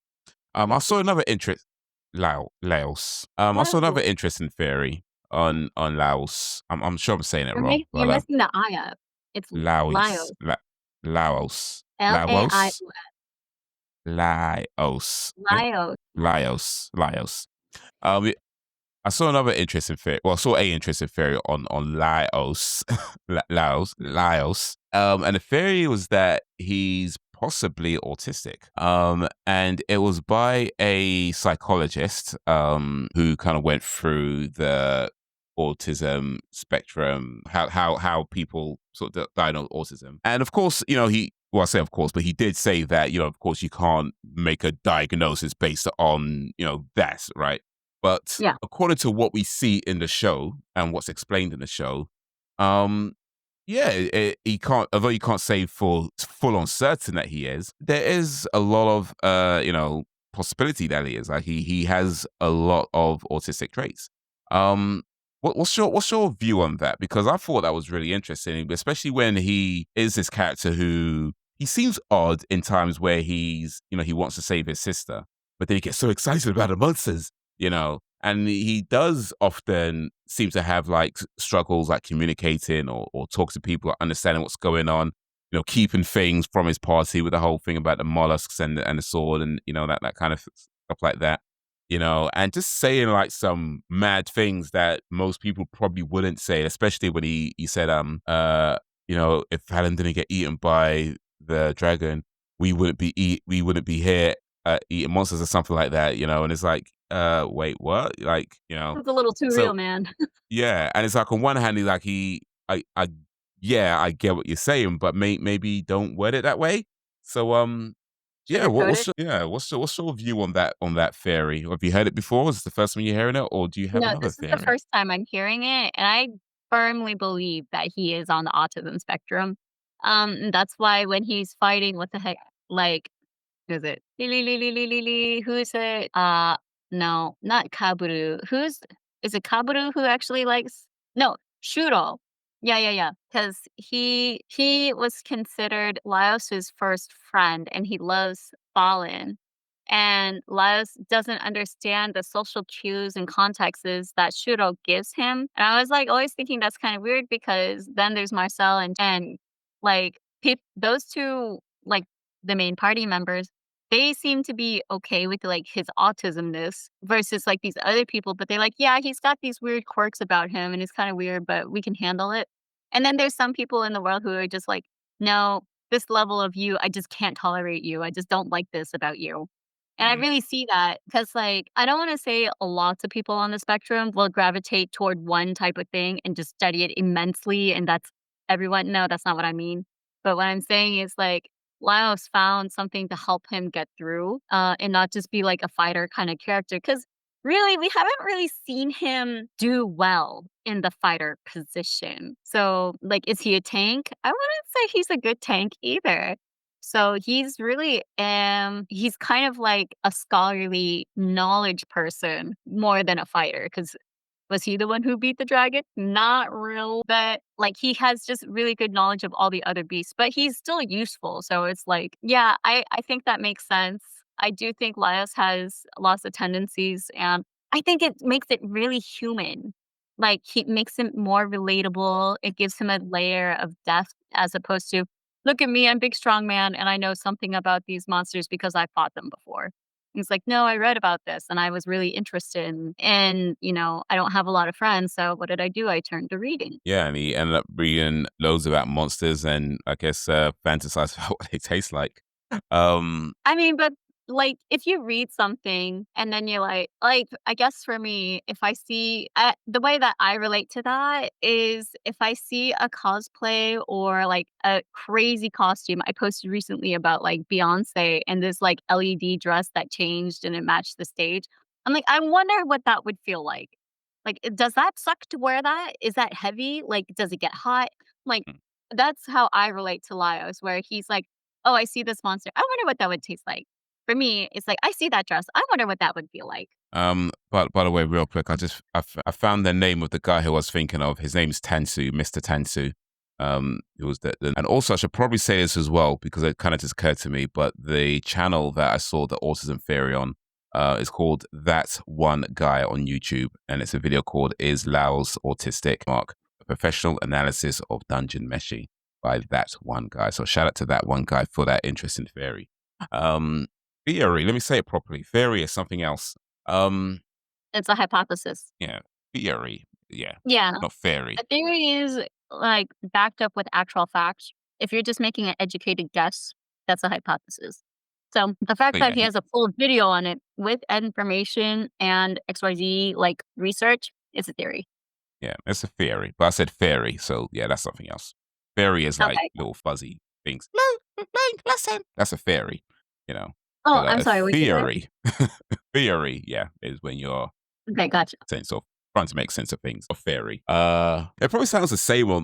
I saw another interest. Laos. I saw another interesting theory on Laos. I'm sure I'm saying it wrong, You're but messing the I up. It's Laos, Laios. Laos, Laio. Laos, Laios. Laos. Um, I saw another interesting theory. Well, I saw a interesting theory on Laios, Laios. And the theory was that he's possibly autistic. And it was by a psychologist who kind of went through the autism spectrum, how people sort of diagnose autism. And of course, you know, I say of course, but he did say that, you know, of course you can't make a diagnosis based on, you know, that, right? But Yeah. according to what we see in the show and what's explained in the show, Um, yeah, he can't. Although you can't say full on certain that he is, there is a lot of possibility that he is. Like he has a lot of autistic traits. Um, what's your view on that? Because I thought that was really interesting, especially when he is this character who he seems odd in times where he wants to save his sister, but then he gets so excited about the monsters, and he does often seem to have like struggles like communicating or talk to people or understanding what's going on, keeping things from his party with the whole thing about the mollusks and the sword and that kind of stuff like that, and just saying like some mad things that most people probably wouldn't say, especially when he said if Helen didn't get eaten by the dragon, we wouldn't be here eating monsters or something like that, and it's like, wait, what? Like, It's a little too so real, man. yeah, and it's like on one hand, he's like I yeah, I get what you're saying, but maybe don't word it that way. So yeah, Sugarcoat it. what's your view on that theory? Have you heard it before? Is this the first time you're hearing it, or do you have No, another this is the theory? first time I'm hearing it, and I firmly believe that he is on the autism spectrum. And that's why when he's fighting, what the heck, like, who is it? Who is it? No, not Kaburu. Is it Kaburu who actually likes? No, Shuro. Yeah, yeah, yeah. Because he was considered Laos's first friend, and he loves Fallen. And Laios doesn't understand the social cues and contexts that Shuro gives him. And I was like always thinking that's kind of weird because then there's Marcel and like those two, like the main party members, they seem to be okay with like his autismness versus like these other people, but they're like, yeah, he's got these weird quirks about him and it's kind of weird, but we can handle it. And then there's some people in the world who are just like, no, this level of you, I just can't tolerate you. I just don't like this about you. And I Mm, really see that because, like, I don't wanna say lots of people on the spectrum will gravitate toward one type of thing and just study it immensely, and that's everyone. No, that's not what I mean. But what I'm saying is, like, Laios found something to help him get through, and not just be like a fighter kinda character. Because really, we haven't really seen him do well in the fighter position. So, like, is he a tank? I wouldn't say he's a good tank either. So he's kind of like a scholarly knowledge person more than a fighter. Because was he the one who beat the dragon? Not real, but like he has just really good knowledge of all the other beasts, but he's still useful. So it's like, yeah, I think that makes sense. I do think Laios has lots of tendencies, and I think it makes it really human. Like he makes him more relatable. It gives him a layer of depth as opposed to, look at me, I'm big strong man, and I know something about these monsters because I fought them before. He's like, "No, I read about this and I was really interested and, I don't have a lot of friends, so what did I do? I turned to reading." yeah, and he ended up reading loads about monsters and I guess fantasized about what they taste like. Um, I mean, but, like, if you read something and then you're like, I guess for me, if I see the way that I relate to that is if I see a cosplay or, like, a crazy costume. I posted recently about, like, Beyoncé and this, like, LED dress that changed and it matched the stage. I'm like, "I wonder what that would feel like." Like, does that suck to wear that? Is that heavy? Like, does it get hot? Like, that's how I relate to Laios, where he's like, "Oh, I see this monster. I wonder what that would taste like." For me, it's like, "I see that dress. I wonder what that would feel like." but by the way, real quick, I found the name of the guy who I was thinking of. His name's Tansu, Mr. Tansu. It was and also I should probably say this as well because it kind of just occurred to me. But the channel that I saw the autism theory on, is called That One Guy on YouTube, and it's a video called "Is Laos Autistic?" Mark, a professional analysis of Dungeon Meshi by that one guy. So shout out to that one guy for that interesting theory. Um, theory. Let me say it properly. Theory is something else. Um, It's a hypothesis. yeah, theory. Yeah, Yeah. not fairy. A theory is, like, backed up with actual facts. If you're just making an educated guess, that's a hypothesis. So, the fact So that yeah, he has a full video on it with information and XYZ, like, research, is a theory. yeah, it's a theory. But I said fairy, so yeah, that's something else. Fairy is like Okay. little fuzzy things. No, listen. That's a fairy, you know. Oh, But I'm a sorry, what'd you say? theory, theory, yeah, is when you're Okay, gotcha. saying so. trying to make sense of things. Of fairy. It probably sounds the same on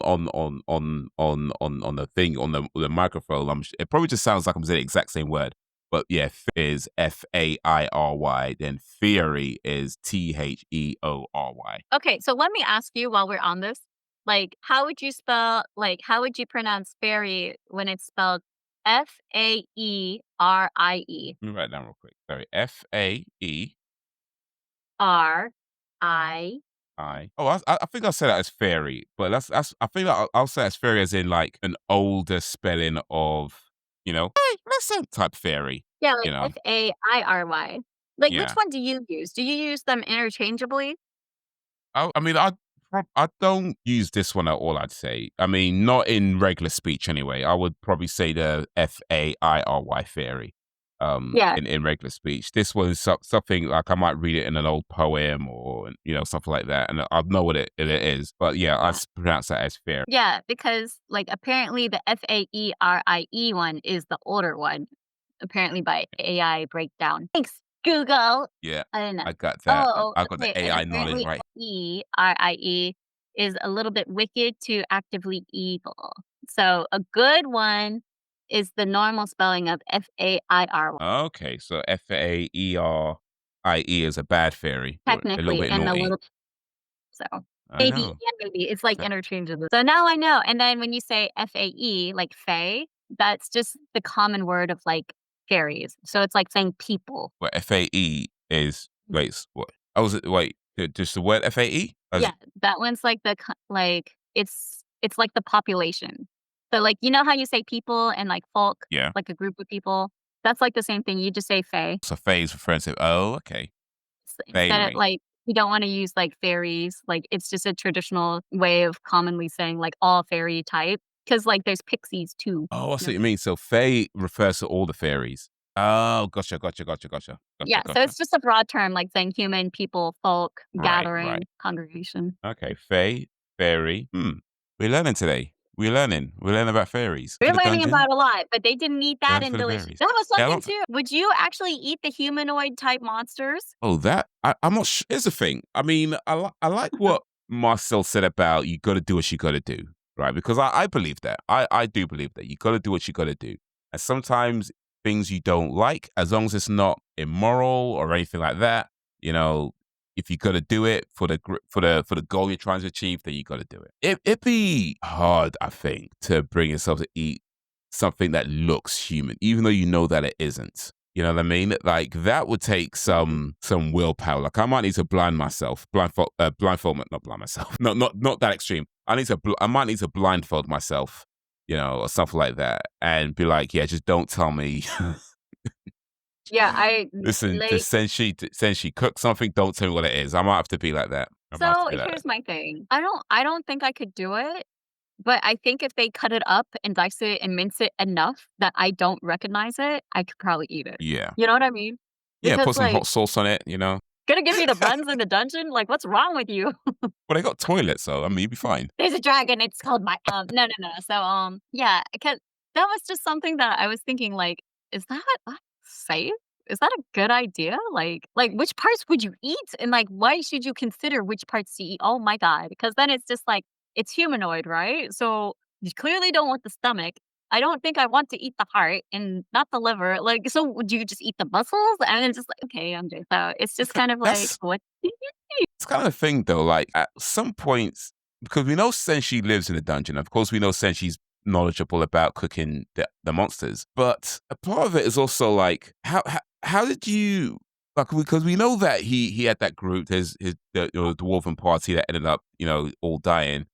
the thing on the microphone. It probably just sounds like I'm saying the exact same word. But yeah, is Fairy. Then theory is Theory. Okay, so let me ask you while we're on this, like, how would you pronounce fairy when it's spelled Faerie? Let me write it down real quick. Sorry, Faei. RI. Oh, I think I'll say that as fairy, but that's I think I'll say as fairy as in like an older spelling of hey, listen type fairy. Yeah, You like know, Fairy. Like, which yeah. one do you use? Do you use them interchangeably? I mean, I don't use this one at all. I'd say. I mean, not in regular speech anyway. I would probably say the Fairy fairy. Yeah, In regular speech, this was something like I might read it in an old poem or something like that, and I know what it is. But yeah, I yeah. pronounce that as fairy. Yeah, because, like, apparently the Faerie one is the older one, apparently by AI breakdown. Thanks, Google. Yeah, I don't know. I got that. Oh, I got the okay, and AI knowledge apparently right. Erie is a little bit wicked to actively evil. So a good one is the normal spelling of Fairy. Okay, so Faerie is a bad fairy or a little Technically, bit and a naughty. little so I maybe know. and maybe, it's, like, So, interchangeable. So now I know, and then when you say FAE, like fae, that's just the common word of, like, fairies. So it's like saying people. what FAE is? Wait, what? I was wait. Just the word FAE? Yeah, that one's like it's like the population. So, like, you know how you say people and, like, folk, Yeah. like a group of people? That's like the same thing, you just say fae. So Fae is referring to. Oh, okay. Instead of, Fairy. like, you don't wanna use, like, fairies, like, it's just a traditional way of commonly saying, like, all fairy type, because like, there's pixies too, Oh, I you see know? what you mean. So Fae refers to all the fairies. Oh, Yeah, so gotcha. it's just a broad term, like saying human, people, folk, Right, right. gathering, congregation. Okay, Fae, fairy. We're learning today. We're learning about fairies. For We're the learning dungeon, about a lot, but they didn't eat that learn in for the delicious. fairies. I was Yeah, I looking don't. too. Would you actually eat the humanoid type monsters? Oh, that I'm not. Here's the thing. I mean, I like what Marcel said about you got to do what you got to do, right? Because I believe that. I do believe that you got to do what you got to do, and sometimes things you don't like, as long as it's not immoral or anything like that, if you got to do it for the goal you're trying to achieve, then you got to do it. It'd be hard, I think, to bring yourself to eat something that looks human, even though you know that it isn't. You know what I mean? Like that would take Mhm. some willpower. Like I might need to blindfold, not blind myself. Not that extreme. I might need to blindfold myself, or something like that, and be like, yeah, just don't tell me. Yeah, Listen, to like Senshi, cook something. Don't tell me what it is. I might have to be like that. I might have to so be like that. here's my thing. I don't think I could do it, but I think if they cut it up and dice it and mince it enough that I don't recognize it, I could probably eat it. Yeah, You know what I mean? yeah. Because, Put some hot like, sauce on it. gonna give me the buns in the dungeon? Like, what's wrong with you? Well, they got toilets, so I mean, you'd be fine. There's a dragon, it's called my no, no, no. So, yeah, because that was just something that I was thinking, like, is that safe? Is that a good idea? Like, which parts would you eat? And, like, why should you consider which parts to eat? Oh my god, because then it's just like, it's humanoid, right? So, you clearly don't want the stomach. I don't think I want to eat the heart and not the liver. Like, so would you just eat the muscles? And it's just like, okay, I'm just so it's just kind of like, That's what? It's kind of the thing though, like at some points, because we know Senshi lives in the dungeon. Of course, we know Senshi's knowledgeable about cooking the monsters. But a part of it is also like, how did you like, because we know that he had that group, the dwarven party that ended up, all dying.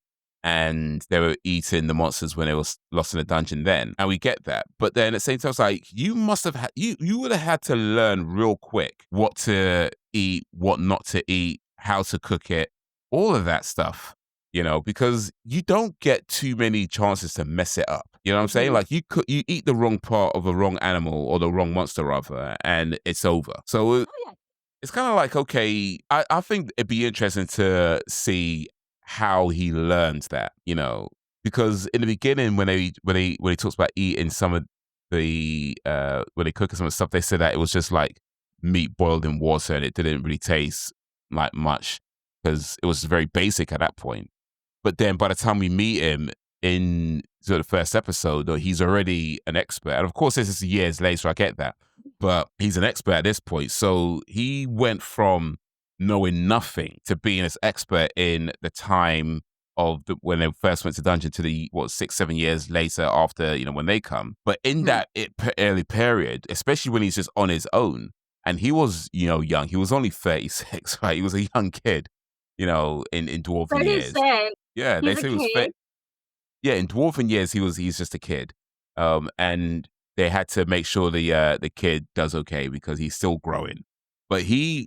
And they were eating the monsters when they was lost in the dungeon then. And we get that. But then at the same time, it's like you must have had you would have had to learn real quick what to eat, what not to eat, how to cook it, all of that stuff, because you don't get too many chances to mess it up. You know what I'm saying? Mhm. Like you eat the wrong part of the wrong animal or the wrong monster rather, and it's over. So Oh, yeah. it's kind of like, okay, I think it'd be interesting to see how he learns that, because in the beginning when he talks about eating some of the when they cook some of the stuff, they said that it was just like meat boiled in water and it didn't really taste like much. because it was very basic at that point. But then by the time we meet him in the first episode, he's already an expert. And of course, this is years later, I get that. But he's an expert at this point. So he went from knowing nothing to being this expert in the time of when they first went to dungeon to the 6-7 years later after when they come. But in Mhm. that early period, especially when he's just on his own, and he was young, he was only 36, right? He was a young kid, in dwarven years. 36? Yeah, they He's a say he was kid? yeah, in dwarven years, he's just a kid, and they had to make sure the kid does okay because he's still growing. But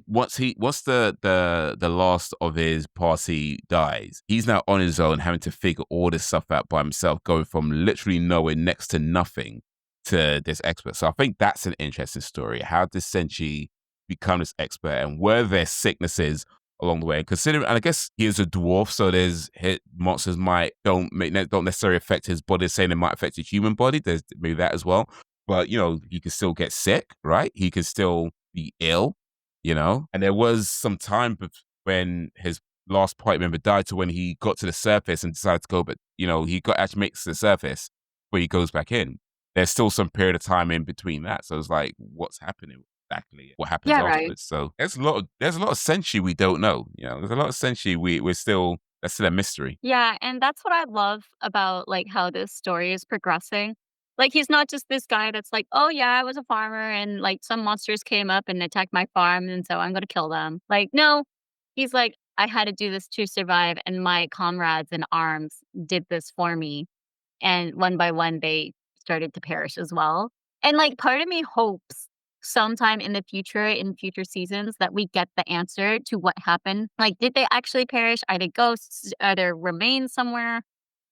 once the last of his party dies, he's now on his own, having to figure all this stuff out by himself, going from literally knowing next to nothing to this expert. So I think that's an interesting story. How did Senshi become this expert, and were there sicknesses along the way? And considering, and I guess he is a dwarf, so there's monsters don't necessarily affect his body, the same they might affect a human body. There's maybe that as well. But he can still get sick, right? He can still be ill, And there was some time when his last party member died to when he got to the surface and decided to go, but he got actually makes the surface where he goes back in. There's still some period of time in between that. So it's like, what's happening? Exactly what happens Yeah, right. afterwards. So there's a lot of Senshi we don't know. There's a lot of Senshi we're still that's still a mystery. Yeah, and that's what I love about, like, how this story is progressing. Like, he's not just this guy that's like, "Oh, yeah, I was a farmer and, like, some monsters came up and attacked my farm, and so I'm gonna kill them." Like, no, he's like, "I had to do this to survive, and my comrades in arms did this for me." And one by one, they started to perish as well. And, like, part of me hopes sometime in the future, in future seasons, that we get the answer to what happened. Like, did they actually perish? Are they ghosts? Are there remains somewhere?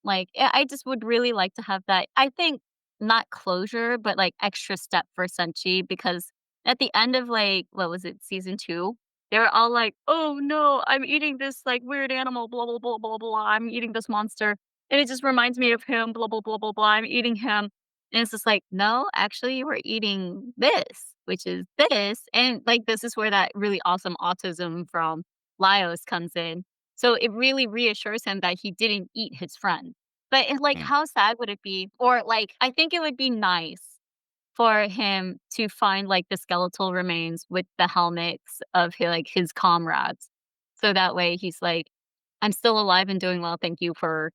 Like, I just would really like to have that. I think not closure, but, like, extra step for Senshi because at the end of, like, what was it, season 2? They were all like, "Oh, no, I'm eating this, like, weird animal, blah, blah, blah, blah, blah. I'm eating this monster, and it just reminds me of him, blah, blah, blah, blah, blah. I'm eating him." And it's just like, "No, actually, you were eating this, which is this." And, like, this is where that really awesome autism from Laios comes in. So it really reassures him that he didn't eat his friend. But, like, Mm, how sad would it be? Or, like, I think it would be nice for him to find, like, the skeletal remains with the helmets of his comrades. So that way he's like, "I'm still alive and doing well, thank you for,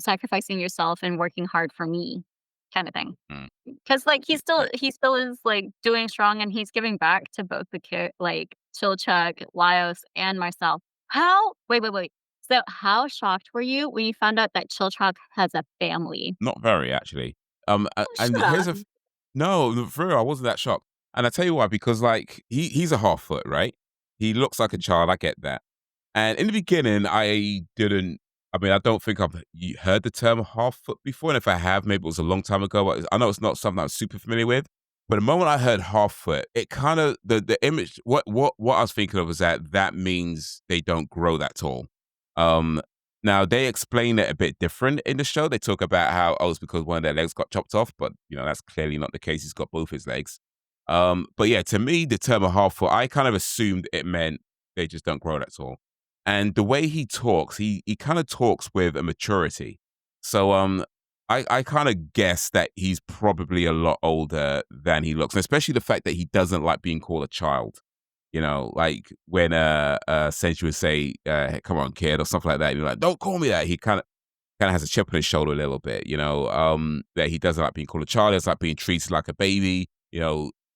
sacrificing yourself and working hard for me," kinda thing. mm. 'Cause, like, Right. he still is, like, doing strong, and he's giving back to both like, Chilchuck, Laios, and myself. How wait, wait, wait. So, how shocked were you when you found out that Chilchuck has a family? Not very, actually. Oh, And shut up. no, for real, I wasn't that shocked. And I tell you why, because like he's a half foot, right? He looks like a child. I get that. And in the beginning, I didn't. I mean, I don't think I've heard the term half foot before, and if I have, maybe it was a long time ago. But I know it's not something I'm super familiar with. But the moment I heard half foot, it kind of the image. What I was thinking of was that means they don't grow that tall. Um, Now they explain it a bit different in the show. They talk about how it's because one of their legs got chopped off, but that's clearly not the case. He's got both his legs. But yeah, to me, the term a half foot, I kind of assumed it meant they just don't grow that tall. And the way he talks, he kind of talks with a maturity. So I kind of guess that he's probably a lot older than he looks, and especially the fact that he doesn't like being called a child. Like when Senshi would say, "Hey, come on, kid," or something like that, you're like, "Don't call me that." He kind of has a chip on his shoulder a little bit, that he doesn't like being called a child, he doesn't like being treated like a baby,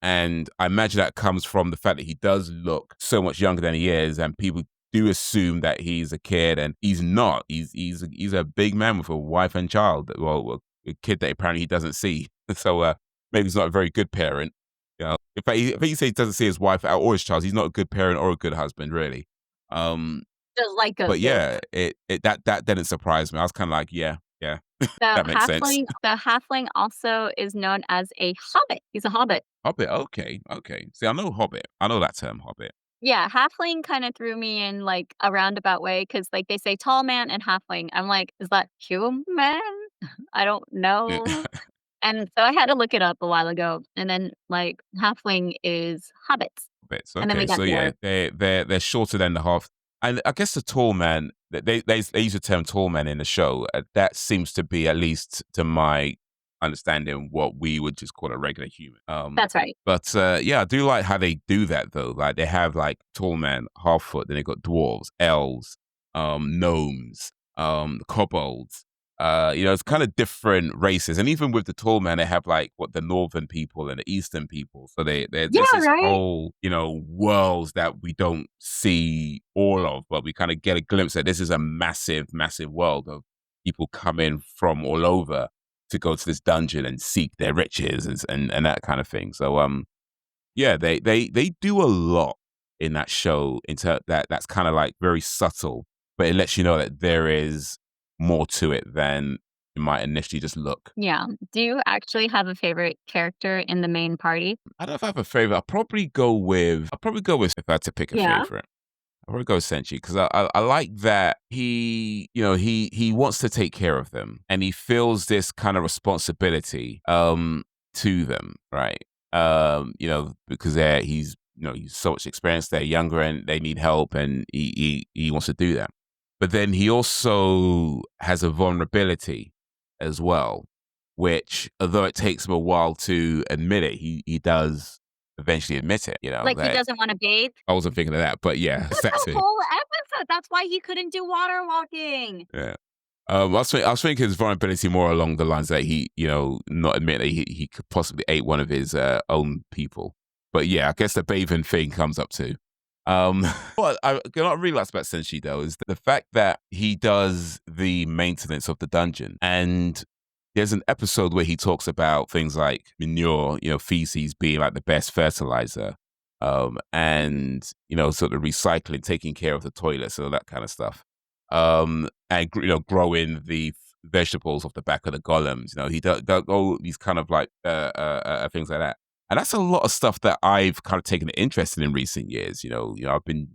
and I imagine that comes from the fact that he does look so much younger than he is, and people do assume that he's a kid, and he's not. He's a big man with a wife and child. Well, a kid that apparently he doesn't see. So maybe he's not a very good parent. In fact, I think he says he doesn't see his wife or his child. He's not a good parent or a good husband, really. Um, Just like but ghost is. yeah, that didn't surprise me. I was kind of like, yeah, yeah, The that makes sense. halfling also is known as a hobbit. He's a hobbit. Hobbit, okay, okay. See, I know Hobbit. I know that term, Hobbit. Yeah, halfling kinda threw me in, like, a roundabout way because, like, they say tall man and halfling. I'm like, "Is that human? I don't Yeah. know." And so I had to look it up a while ago, and then, like, halfling is hobbits, Hobbits, and then we okay. got So yeah, dwarves. they're shorter than the half. And I guess the tall man, they use the term tall man in the show. That seems to be, at least to my understanding, what we would just call a regular human. That's right. But yeah, I do like how they do that though. Like they have like tall man, half foot, then they got dwarves, elves, gnomes, kobolds. It's kind of different races, and even with the tall man, they have like what the northern people and the eastern people. So Yeah, there's this right? whole worlds that we don't see all of, but we kind of get a glimpse that this is a massive, massive world of people coming from all over to go to this dungeon and seek their riches and that kind of thing. So yeah, they do a lot in that show into that's kind of like very subtle, but it lets you know that there is more to it than it might initially just look. Yeah. Do you actually have a favorite character in the main party? I don't know if I have a favorite. I'll probably go with if I had to pick a Yeah. favorite. I want to go with Senshi because I like that he wants to take care of them and he feels this kind of responsibility to them, right? Because he's so much experience, they're younger and they need help, and he wants to do that. But then he also has a vulnerability as well, which, although it takes him a while to admit it, he does eventually admit it. Like, he That doesn't wanna bathe? I wasn't thinking of that, but yeah, it's That's that the too. whole episode, that's why he couldn't do water walking. Yeah. I was thinking his vulnerability more along the lines that he, not admit that he could possibly ate one of his own people. But yeah, I guess the bathing thing comes up too. What I really like about Senshi though is the fact that he does the maintenance of the dungeon, and there's an episode where he talks about things like manure, feces being like the best fertilizer, and sort of recycling, taking care of the toilets, so that kind of stuff, and growing the vegetables off the back of the golems. He does all these kind of like things like that, and that's a lot of stuff that I've kind of taken an interest in recent years. I've been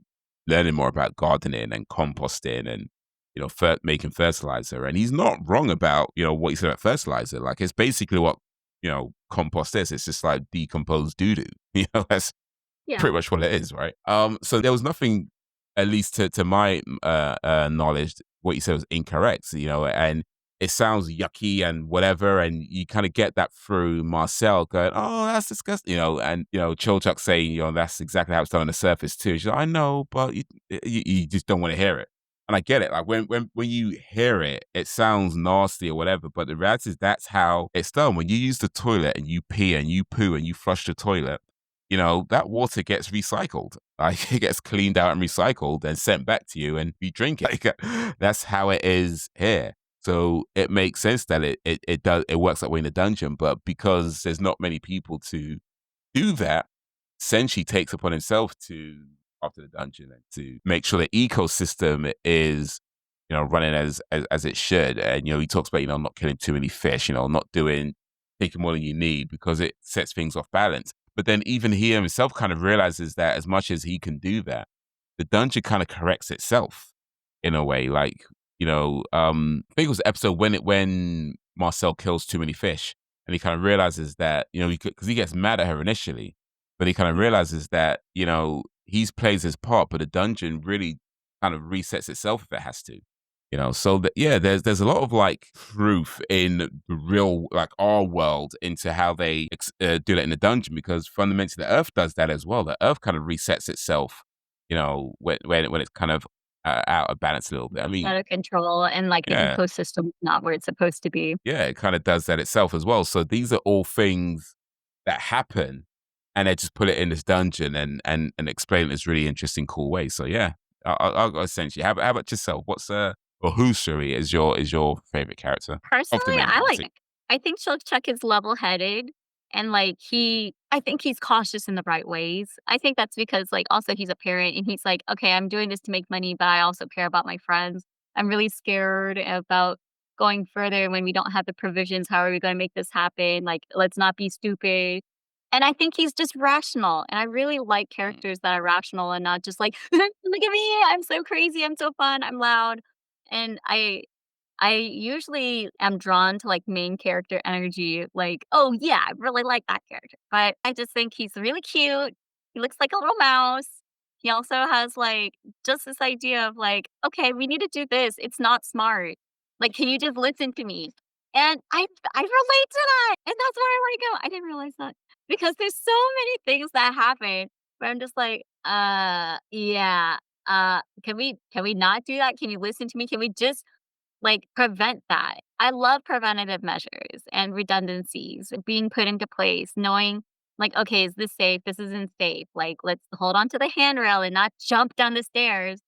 learning more about gardening and composting and making fertilizer. And he's not wrong about what he said about fertilizer. Like it's basically what compost is. It's just like decomposed doo doo. That's Yeah. pretty much what it is, right? So there was nothing, at least to my knowledge, what you said was incorrect. And it sounds yucky and whatever, and you kind of get that through Marcille going, "Oh, that's disgusting," and Chilchuck saying, "That's exactly how it's done on the surface too." She's like, "I know, but you just don't want to hear it." And I get it. Like when you hear it, it sounds nasty or whatever, but the reality is that's how it's done. When you use the toilet and you pee and you poo and you flush the toilet, that water gets recycled. Like it gets cleaned out and recycled and sent back to you and you drink it. Like, that's how it is here. So it makes sense that it works that way in the dungeon, but because there's not many people to do that, Senshi takes upon himself to after the dungeon and to make sure the ecosystem is running as it should. And he talks about not killing too many fish, not doing taking more than you need because it sets things off balance. But then even he himself kind of realizes that as much as he can do that, the dungeon kind of corrects itself in a way. Like, I think it was the episode when Marcel kills too many fish, and he kind of realizes that, because he gets mad at her initially, but he kind of realizes that, he's plays his part, but the dungeon really kind of resets itself if it has to. So that yeah, there's a lot of like proof in the real like our world into how they do that in the dungeon, because fundamentally the Earth does that as well. The Earth kind of resets itself, when it's kind of out of balance a little bit. I mean, Out of control, and, like, the yeah, ecosystem is not where it's supposed to be. yeah, it kind of does that itself as well. So these are all things that happen, and they just put it in this dungeon and explain it in this really interesting, cool way. So yeah, I'll go Essentially. How about yourself? What's or who, sorry, is your favorite character of the Personally, main party? I think Chilchuck is level-headed, and, like, I think he's cautious in the right ways. I think that's because, like, also he's a parent and he's like, "Okay, I'm doing this to make money, but I also care about my friends. I'm really scared about going further when we don't have the provisions. How are we gonna make this happen? Like, let's not be stupid." And I think he's just rational, and I really like Mm, characters that are rational and not just like, "Look at me, I'm so crazy, I'm so fun, I'm loud." And I usually am drawn to, like, main character energy, like, "Oh, yeah, I really like that character." But I just think he's really cute. He looks like a little mouse, he also has, like, just this idea of, like, "Okay, we need to do this. It's not smart. Like, can you just listen to me?" And I relate to that, and that's why I like him. I didn't realize that because there's so many things that happen where I'm just like, yeah, can we not do that? Can you listen to me? Can we just like, prevent that. I love preventative measures and redundancies being put into place, knowing, like, "Okay, is this safe? This isn't safe. Like, let's hold on to the handrail and not jump down the stairs."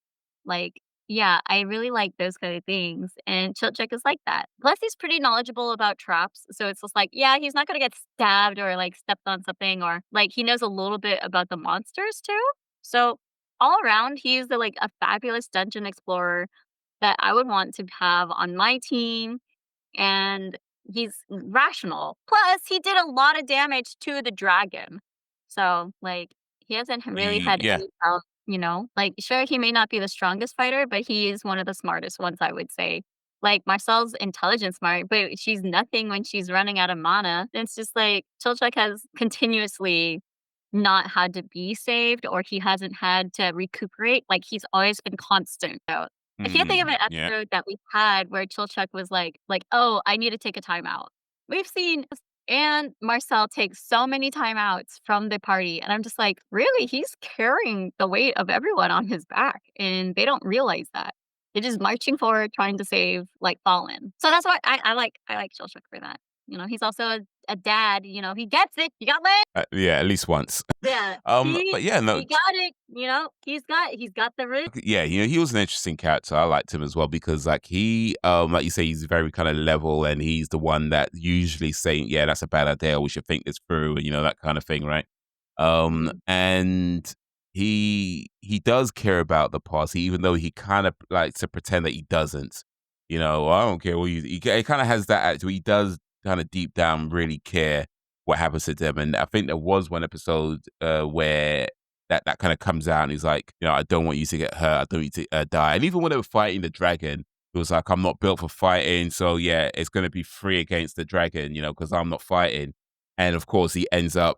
Like, yeah, I really like those kind of things, and Chilchuck is like that. Plus, he's pretty knowledgeable about traps, so it's just like, yeah, he's not gonna get stabbed or, like, stepped on something or, like, he knows a little bit about the monsters too. So, all around, he's like, a fabulous dungeon explorer that I would want to have on my team, and he's rational. Plus, he did a lot of damage to the dragon. So, like, he hasn't really had Yeah. any problem, Like, sure, he may not be the strongest fighter, but he is one of the smartest ones, I would say. Like, Marcel's intelligence smart, but she's nothing when she's running out of mana. It's just like Chilchuck has continuously not had to be saved or he hasn't had to recuperate. Like, he's always been constant. So I can't think of an Yeah. episode that we had where Chilchuck was like, "Oh, I need to take a timeout." We've seen and Marcel take so many timeouts from the party, and I'm just like, "Really? He's carrying the weight of everyone on his back, and they don't realize that. They're just marching forward trying to save, like, Fallen." So that's why I like Chilchuck for that. He's also a dad, he gets it. You got it? Yeah, at least once. Yeah. But yeah, no, He got it, he's got the root. yeah, he was an interesting character. I liked him as well because like he like you say, he's very kind of level and he's the one that usually saying, yeah, that's a bad idea, we should think this through, and that kind of thing, right? Mhm. And he does care about the past, even though he kind of likes to pretend that he doesn't. I don't care what he kind of has that attitude. He does kind of deep down really care what happens to them. And I think there was one episode where that kind of comes out and he's like, I don't want you to get hurt. I don't want you to die. And even when they were fighting the dragon, it was like, I'm not built for fighting. So yeah, it's going to be free against the dragon, because I'm not fighting. And of course, he ends up,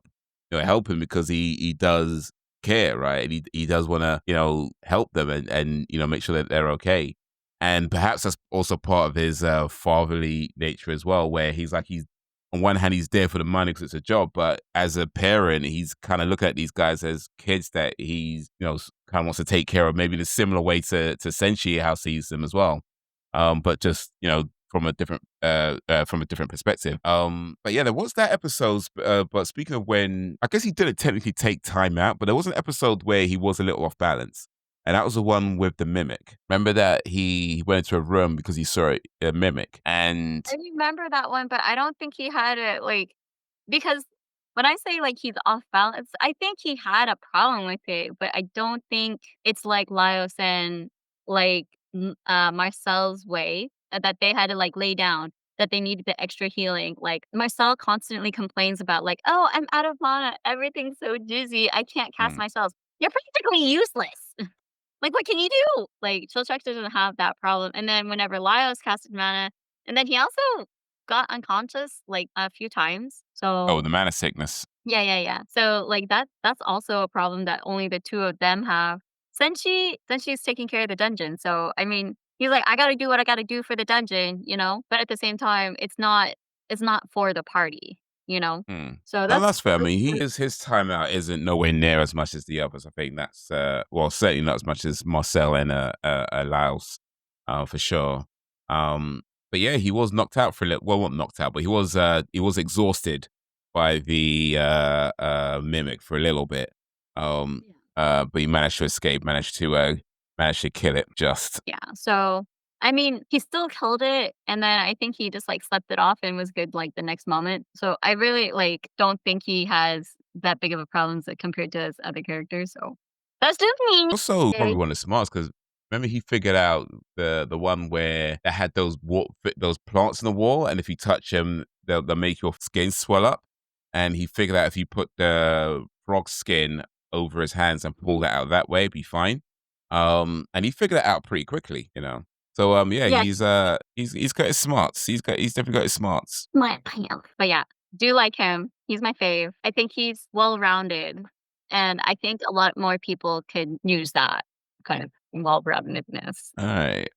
helping because he does care, right? And he does want to, help them and make sure that they're okay. And perhaps that's also part of his fatherly nature as well, where he's on one hand, he's there for the money because it's a job, but as a parent, he's kind of looking at these guys as kids that he's, kind of wants to take care of, maybe in a similar way to Senshi, how he sees them as well. But just, from a different perspective. But yeah, there was that episode. But speaking of when, I guess he didn't technically take time out, but there was an episode where he was a little off balance. And that was the one with the mimic. Remember that he went into a room because he saw a mimic, and I remember that one, but I don't think he had it, like because when I say, like, he's off balance, I think he had a problem with it, but I don't think it's like Laios and, like, Marcel's way, that they had to, like, lay down, that they needed the extra healing. Like, Marcel constantly complains about, like, "Oh, I'm out of mana. Everything's so dizzy. I can't cast mm, my spells." You're practically useless. Like, what can you do? Like, Chilchuck doesn't have that problem, and then whenever Laios casted mana and then he also got unconscious, like, a few times, oh, so the mana sickness. yeah, yeah, yeah. So, like, that's also a problem that only the 2 of them have. Senshi's taking care of the dungeon, so, I mean, he's like, "I gotta do what I gotta do for the dungeon," you know? But at the same time, it's not for the party, you know? Mm. So No, that's that's fair. I that's mean, kind of his timeout isn't nowhere near as much as the others. I think that's well, certainly not as much as Marcel and Laos, for sure. Um, but yeah, he was knocked out for a little. Well, not knocked out, but he was exhausted by the mimic for a little bit. Um, yeah. but he managed to escape, managed to kill it. Just Yeah, so, I mean, he still killed it, and then I think he just, like, slept it off and was good, like, the next moment. So, I really, like, don't think he has that big of a problem as compared to his other characters, so that's just me. also probably Okay. one of the smartest because remember he figured out the one where they had those plants in the wall, and if you touch them, they'll make your skin swell up. And he figured out if you put the frog skin over his hands and pull that out that way, it'd be fine. And he figured it out pretty quickly. So yeah, Yeah, he's got his smarts. He's definitely got his smarts. my opinion. But yeah, do like him. He's my fave. I think he's well-rounded, and I think a lot more people could use that kind of well-roundedness. All right.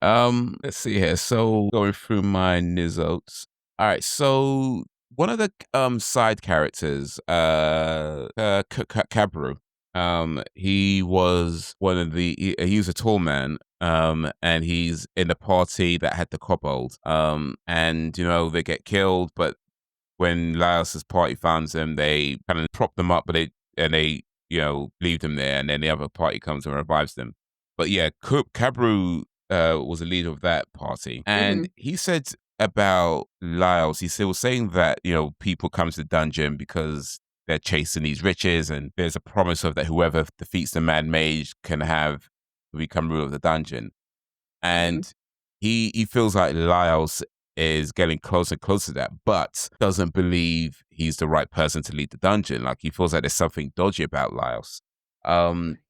Let's see here. So going through my Nizotes. All right. So one of the side characters, Kabru, he was one of he was a tall man. And he's in the party that had the kobolds. And they get killed, but when Laios's party finds them, they kind of prop them up, but they leave them there, and then the other party comes and revives them. But yeah, Kabru was the leader of that party, and Mhm. he said about Laios, was saying that people come to the dungeon because they're chasing these riches, and there's a promise of that whoever defeats the Mad Mage can become ruler of the dungeon. Mhm. And he feels like Laios is getting closer and closer to that, but doesn't believe he's the right person to lead the dungeon. Like he feels like there's something dodgy about Laios.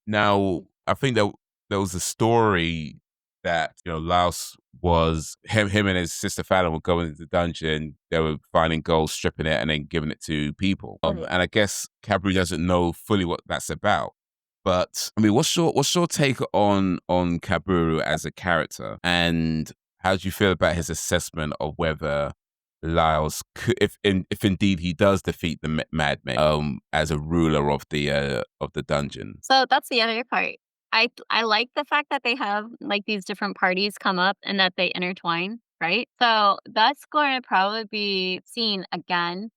Now I think that there was a story that Laios was him and his sister Fallon were going into the dungeon. They were finding gold, stripping it, and then giving it to people. And I guess Cabri doesn't know fully what that's about. But I mean, what's your take on Kaburu as a character, and how do you feel about his assessment of whether Laios could, if indeed he does defeat the Mad Mage, as a ruler of the dungeon? So that's the other part. I like the fact that they have, like, these different parties come up and that they intertwine, right? So that's going to probably be seen again.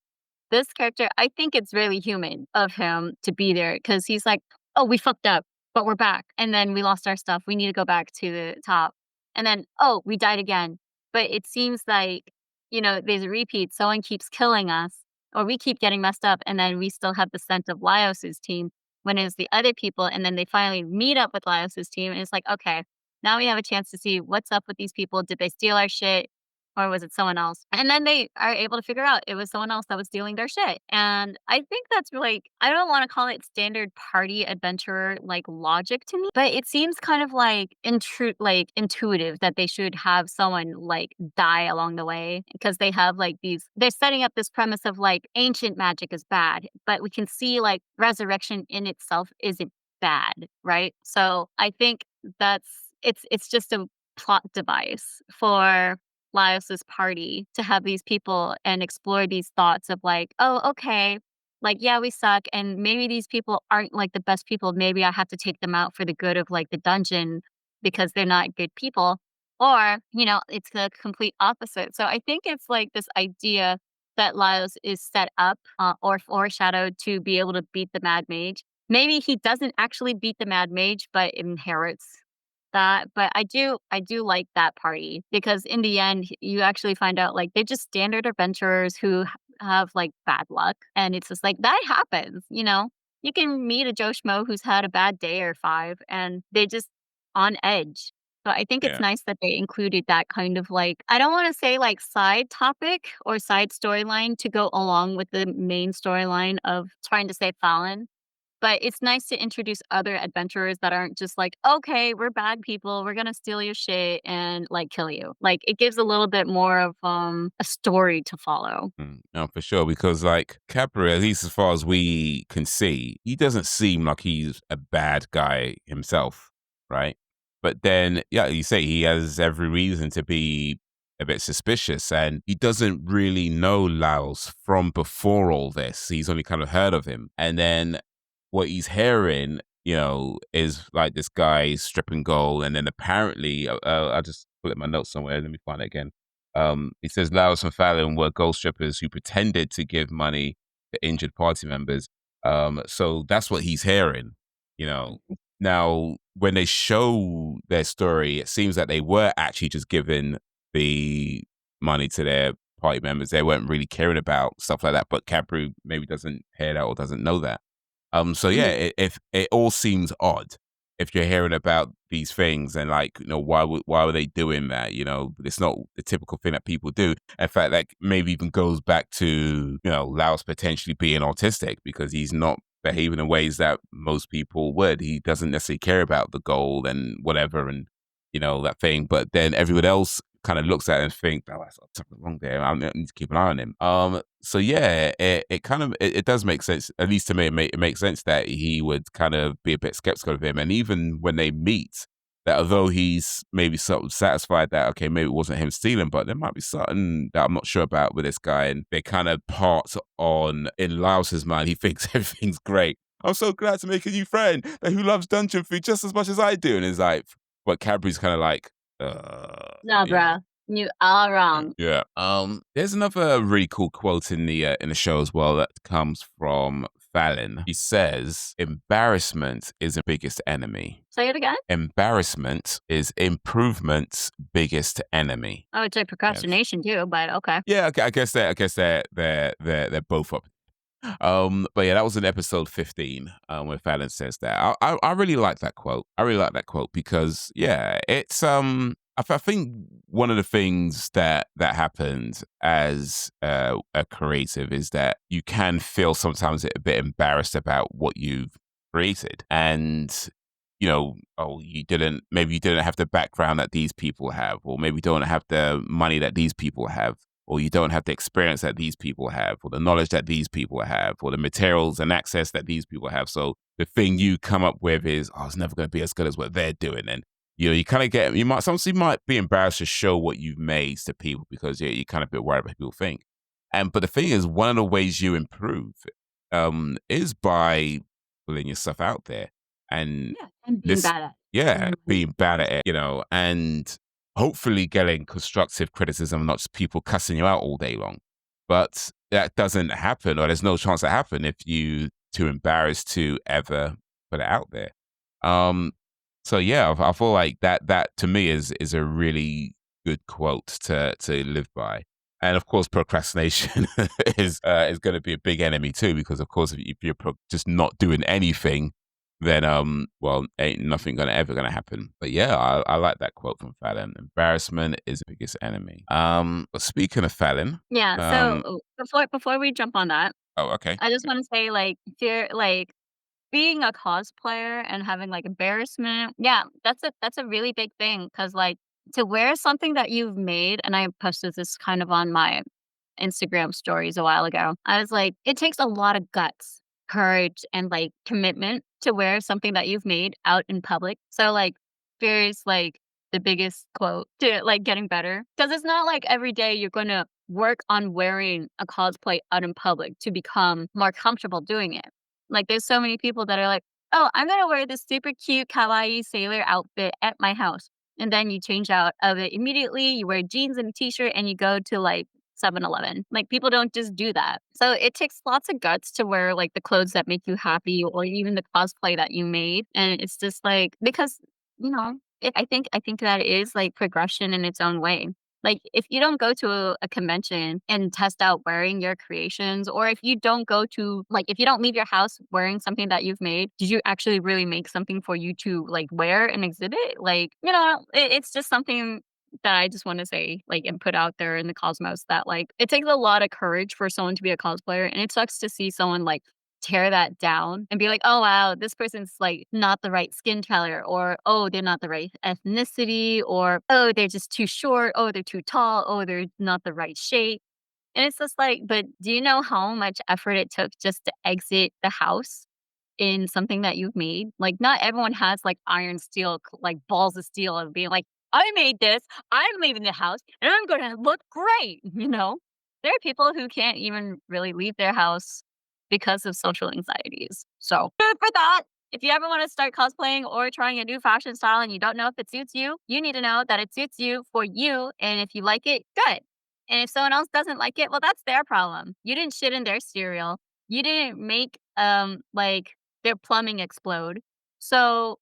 This character, I think it's really human of him to be there because he's like, "Oh, we fucked up, but we're back, and then we lost our stuff. We need to go back to the top." And then, "Oh, we died again." But it seems like, there's a repeat. Someone keeps killing us, or we keep getting messed up, and then we still have the scent of Laios's team when it's the other people, and then they finally meet up with Laios's team, and it's like, "Okay, now we have a chance to see what's up with these people. Did they steal our shit? Or was it someone else?" And then they are able to figure out it was someone else that was stealing their shit. And I think that's like, I don't want to call it standard party adventurer like logic to me, but it seems kind of like intuitive that they should have someone like die along the way because they have like they're setting up this premise of like ancient magic is bad, but we can see like resurrection in itself isn't bad, right? So I think that's it's just a plot device for Laios's party to have these people and explore these thoughts of like, "Oh, okay, like, yeah, we suck, and maybe these people aren't, like, the best people. Maybe I have to take them out for the good of, like, the dungeon because they're not good people." Or, it's the complete opposite. So I think it's, like, this idea that Laios is set up, or foreshadowed to be able to beat the Mad Mage. Maybe he doesn't actually beat the Mad Mage, but inherits that, but I do like that party because in the end, you actually find out, like, they're just standard adventurers who have, like, bad luck, and it's just like, that happens, you know? You can meet a Joe Schmo who's had a bad day or 5, and they're just on edge. So I think it's Yeah. nice that they included that kind of, like, I don't wanna say, like, side topic or side storyline to go along with the main storyline of trying to save Fallon, but it's nice to introduce other adventurers that aren't just like, "Okay, we're bad people. We're gonna steal your shit and, like, kill you." Like, it gives a little bit more of, a story to follow. No, for sure. Because like Capra, at least as far as we can see, he doesn't seem like he's a bad guy himself, right? But then, yeah, you say he has every reason to be a bit suspicious, and he doesn't really know Laos from before all this. He's only kind of heard of him, and then what he's hearing, is like this guy stripping gold, and then apparently, I just put it in my notes somewhere. Let me find it again. He says Laios and Fallon were gold strippers who pretended to give money to injured party members. So that's what he's hearing, you know. Now, when they show their story, it seems that they were actually just giving the money to their party members. They weren't really caring about stuff like that. But Capri maybe doesn't hear that or doesn't know that. So yeah, Mhm. if it all seems odd if you're hearing about these things and like, why were they doing that? It's not the typical thing that people do. In fact, like maybe even goes back to, Laos potentially being autistic because he's not behaving in ways that most people would. He doesn't necessarily care about the gold and whatever and, that thing. But then everyone else kind of looks at it and think, oh, that's something wrong there. I need to keep an eye on him. So yeah, it kind of it does make sense. At least to me, it makes sense that he would kind of be a bit skeptical of him. And even when they meet, that although he's maybe sort of satisfied that, okay, maybe it wasn't him stealing, but there might be something that I'm not sure about with this guy. And they kind of part on, in Laos's mind, he thinks everything's great. I'm so glad to make a new friend who loves dungeon food just as much as I do. And it's like, but Cadbury's kind of like, No, you know. bruh. You are wrong. Yeah. There's another really cool quote in the show as well that comes from Fallon. He says, "Embarrassment is the biggest enemy. Say it again. Embarrassment is improvement's biggest enemy." I would say Yes. procrastination too, but okay. Yeah, okay, I guess they're both up. But yeah, that was in episode 15, when Fallon says that. I really like that quote. I really like that quote because yeah, it's I think one of the things that happens as a creative is that you can feel sometimes a bit embarrassed about what you've created, and oh, maybe you didn't have the background that these people have, or maybe you don't have the money that these people have, or you don't have the experience that these people have, or the knowledge that these people have, or the materials and access that these people have. So the thing you come up with is, oh, it's never going to be as good as what they're doing. And, you kind of sometimes you might be embarrassed to show what you've made to people because you're kind of a bit worried about what people think. But the thing is, one of the ways you improve is by putting your stuff out there. And Yeah, and being this, bad at yeah, it. being bad at it, and hopefully getting constructive criticism, not just people cussing you out all day long. But that doesn't happen, or there's no chance to happen if you too embarrassed to ever put it out there. Um, so yeah, I feel like that to me is a really good quote to live by. And of course, procrastination is going to be a big enemy too, because of course, if you're just not doing anything, then well, ain't nothing ever gonna happen. But yeah, I like that quote from Fallon. Embarrassment is the biggest enemy. But speaking of Fallon, Yeah, um, so before we jump on that, oh, okay, I just wanna say, like, if you're like, being a cosplayer and having, like, embarrassment, yeah, that's a really big thing because like, to wear something that you've made and I posted this kind of on my Instagram stories a while ago. I was like, it takes a lot of guts, courage, and, like, commitment to wear something that you've made out in public. So, like, fear like, the biggest quote to, like, getting better because it's not like every day you're gonna work on wearing a cosplay out in public to become more comfortable doing it. Like, there's so many people that are like, "Oh, I'm gonna wear this super cute kawaii sailor outfit at my house." And then you change out of it immediately, you wear jeans and a t-shirt, and you go to, like, 7-Eleven. Like, people don't just do that. So, it takes lots of guts to wear, like, the clothes that make you happy or even the cosplay that you made, and it's just, like because, I think that is, like, progression in its own way. Like, if you don't go to a convention and test out wearing your creations, or if you don't go to like, if you don't leave your house wearing something that you've made, did you actually really make something for you to, like, wear and exhibit? Like, it's just something that I just wanna say, like, and put out there in the cosmos that, like, it takes a lot of courage for someone to be a cosplayer, and it sucks to see someone, like, tear that down and be like, "Oh, wow, this person's, like, not the right skin color," or, "Oh, they're not the right ethnicity," or, "Oh, they're just too short. Oh, they're too tall. Oh, they're not the right shape." And it's just like, but do you know how much effort it took just to exit the house in something that you've made? Like, not everyone has, like, iron steel, like, balls of steel of being like, "I made this. I'm leaving the house, and I'm gonna look great," you know? There are people who can't even really leave their house because of social anxieties. So, good for that. If you ever wanna start cosplaying or trying a new fashion style and you don't know if it suits you need to know that it suits you for you, and if you like it, good. And if someone else doesn't like it, well, that's their problem. You didn't shit in their cereal. You didn't make, like, their plumbing explode. So,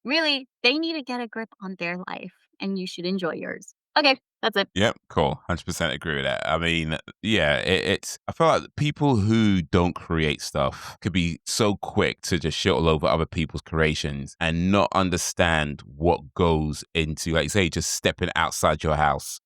really, they need to get a grip on their life, and you should enjoy yours. Okay, that's it. yep, cool, 100% agree with that. I mean, yeah, it's. I feel like people who don't create stuff could be so quick to just shit all over other people's creations and not understand what goes into, like, say, just stepping outside your house,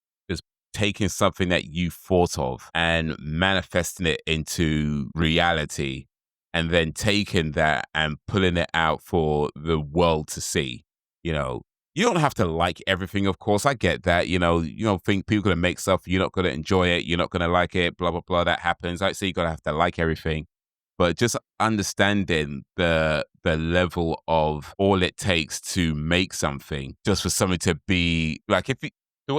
taking something that you thought of and manifesting it into reality, and then taking that and putting it out for the world to see. You know, you don't have to like everything, of course. I get that. You don't think people are gonna make stuff, you're not gonna enjoy it, you're not gonna like it, blah blah blah. That happens. I say you gotta have to like everything, but just understanding the level of all it takes to make something, just for something to be like, if you, the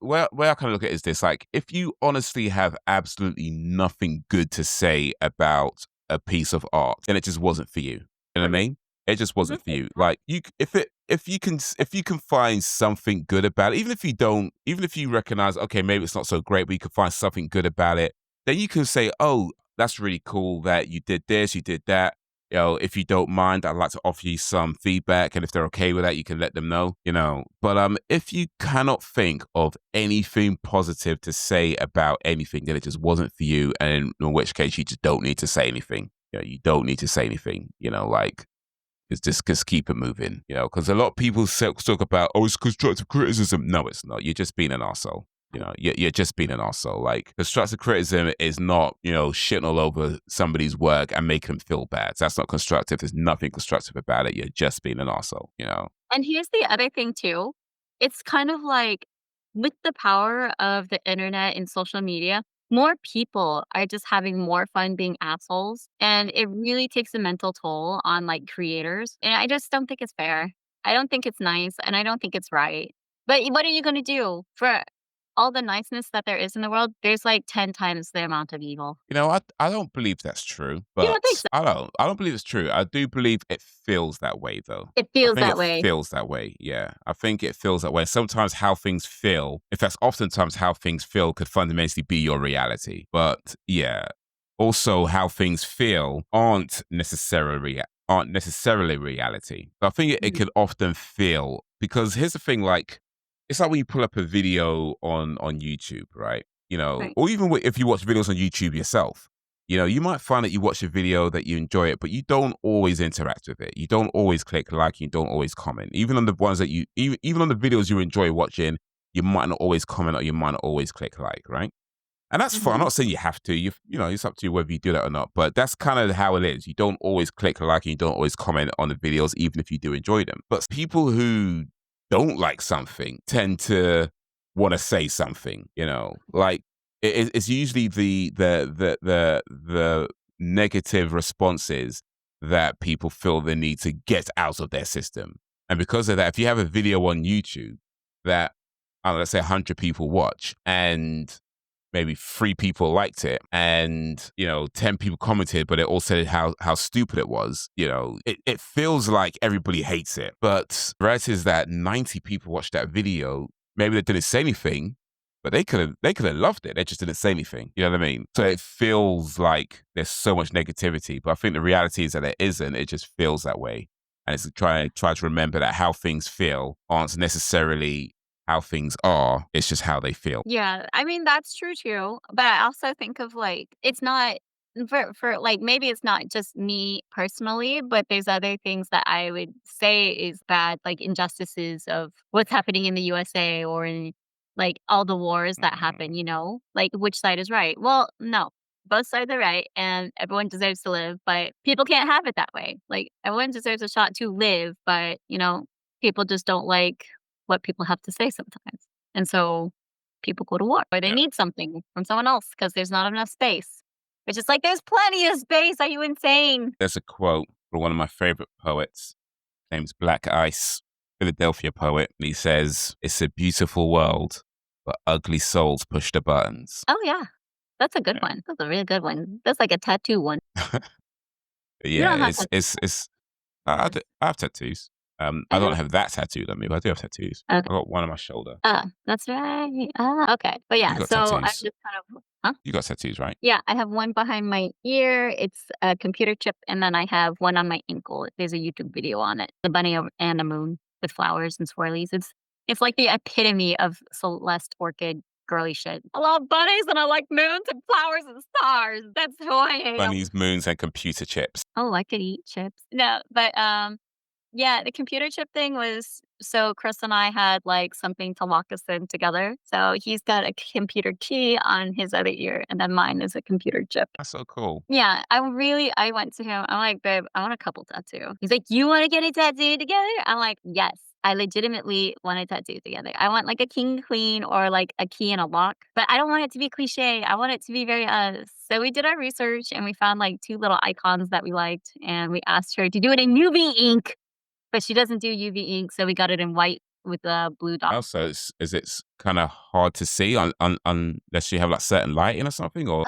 way I kind of look at it is this: like, if you honestly have absolutely nothing good to say about a piece of art, then it just wasn't for you. You know what I Right. mean? It just Mhm. wasn't for you. Like, if you can find something good about it, even if you don't, even if you recognize, okay, maybe it's not so great, but you can find something good about it, then you can say, oh, that's really cool that you did this, you did that. If you don't mind, I'd like to offer you some feedback, and if they're okay with that, you can let them know. But if you cannot think of anything positive to say about anything, then it just wasn't for you, and in which case you just don't need to say anything. You don't need to say anything. Like, it's just keep it moving. Because a lot of people talk about, oh, it's constructive criticism. No, it's not. You're just being an arsehole. You're just being an arsehole. Like, constructive criticism is not, shitting all over somebody's work and making them feel bad. That's not constructive. There's nothing constructive about it. You're just being an arsehole. And here's the other thing too. It's kind of like with the power of the internet and social media, more people are just having more fun being assholes. And it really takes a mental toll on like creators. And I just don't think it's fair. I don't think it's nice and I don't think it's right. But what are you going to do for all the niceness that there is in the world? There's like 10 times the amount of evil. I don't believe that's true, You don't think but so? I don't believe it's true. I do believe it feels that way, though. It I feels think that it way. feels that way. Yeah, I think it feels that way. Sometimes how things feel, in fact, oftentimes how things feel could fundamentally be your reality. But yeah, also how things feel aren't necessarily reality. I think it Mhm. could often feel, because here's the thing, like, it's like when you pull up a video on YouTube, right? Right. Or even if you watch videos on YouTube yourself, you might find that you watch a video that you enjoy it, but you don't always interact with it. You don't always click like, you don't always comment. Even on the ones that even on the videos you enjoy watching, you might not always comment or you might not always click like, right? And that's fine. I'm Mhm. not saying you have to. It's up to you whether you do that or not. But that's kind of how it is. You don't always click like, and you don't always comment on the videos, even if you do enjoy them. But people who don't like something tend to want to say something. Like, it's usually the negative responses that people feel the need to get out of their system. And because of that, if you have a video on YouTube that, let's say 100 people watch, and maybe 3 people liked it, and 10 people commented, but it all said how stupid it was. It feels like everybody hates it, but the reality is that 90 people watched that video. Maybe they didn't say anything, but they could have loved it. They just didn't say anything. You know what I mean? So it feels like there's so much negativity, but I think the reality is that there isn't. It just feels that way. And it's try to remember that how things feel aren't necessarily how things are. It's just how they feel. Yeah, I mean, that's true too, but I also think of, like, it's not for like, maybe it's not just me personally, but there's other things that I would say is bad, like injustices of what's happening in the USA or in, like, all the wars that happen, Mhm. Like, which side is right? Well, no, both sides are right, and everyone deserves to live, but people can't have it that way. Like, everyone deserves a shot to live, but, people just don't like what people have to say sometimes. And so people go to war or they Yeah. need something from someone else because there's not enough space. It's just like, "There's plenty of space. Are you insane?" There's a quote from one of my favorite poets, name's Black Ice, Philadelphia poet. And he says, "It's a beautiful world, but ugly souls push the buttons." Oh, yeah. That's a good Yeah. one. That's a really good one. That's like a tattoo one. You Yeah, don't have it's I have tattoos. I don't tattoos? have that tattooed on me, but I do have tattoos. Okay. I got one on my shoulder. That's right. Okay. But You yeah, got so I'm tattoos. just kind of huh? You got tattoos, right? Yeah, I have one behind my ear. It's a computer chip, and then I have one on my ankle. There's a YouTube video on it. The bunny and a moon with flowers and swirlies. It's like the epitome of Celeste Orchid girly shit. I love bunnies and I like moons and flowers and stars. That's who I am. Bunnies, moons, and computer chips. Oh, I could eat chips. No, but yeah, the computer chip thing was so Chris and I had like something to lock us in together. So he's got a computer key on his other ear, and then mine is a computer chip. That's so cool. Yeah, I went to him. I'm like, "Babe, I want a couple tattoo." He's like, "You wanna get a tattoo together?" I'm like, "Yes." I legitimately want a tattoo together. I want like a king, queen, or like a key and a lock, but I don't want it to be cliche. I want it to be very us. So we did our research and we found like two little icons that we liked, and we asked her to do it in UV ink, but she doesn't do UV ink, so we got it in white with a blue dot. Also, is it kind of hard to see unless you have like certain lighting or something? Or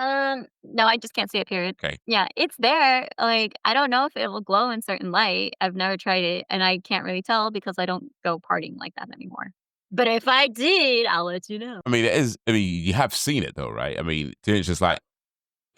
No, I just can't see it, period. okay, Yeah, it's there. Like, I don't know if it will glow in certain light. I've never tried it, and I can't really tell because I don't go partying like that anymore. But if I did, I'll let you know. I mean, it is. I mean, you have seen it though, right? I mean, didn't just like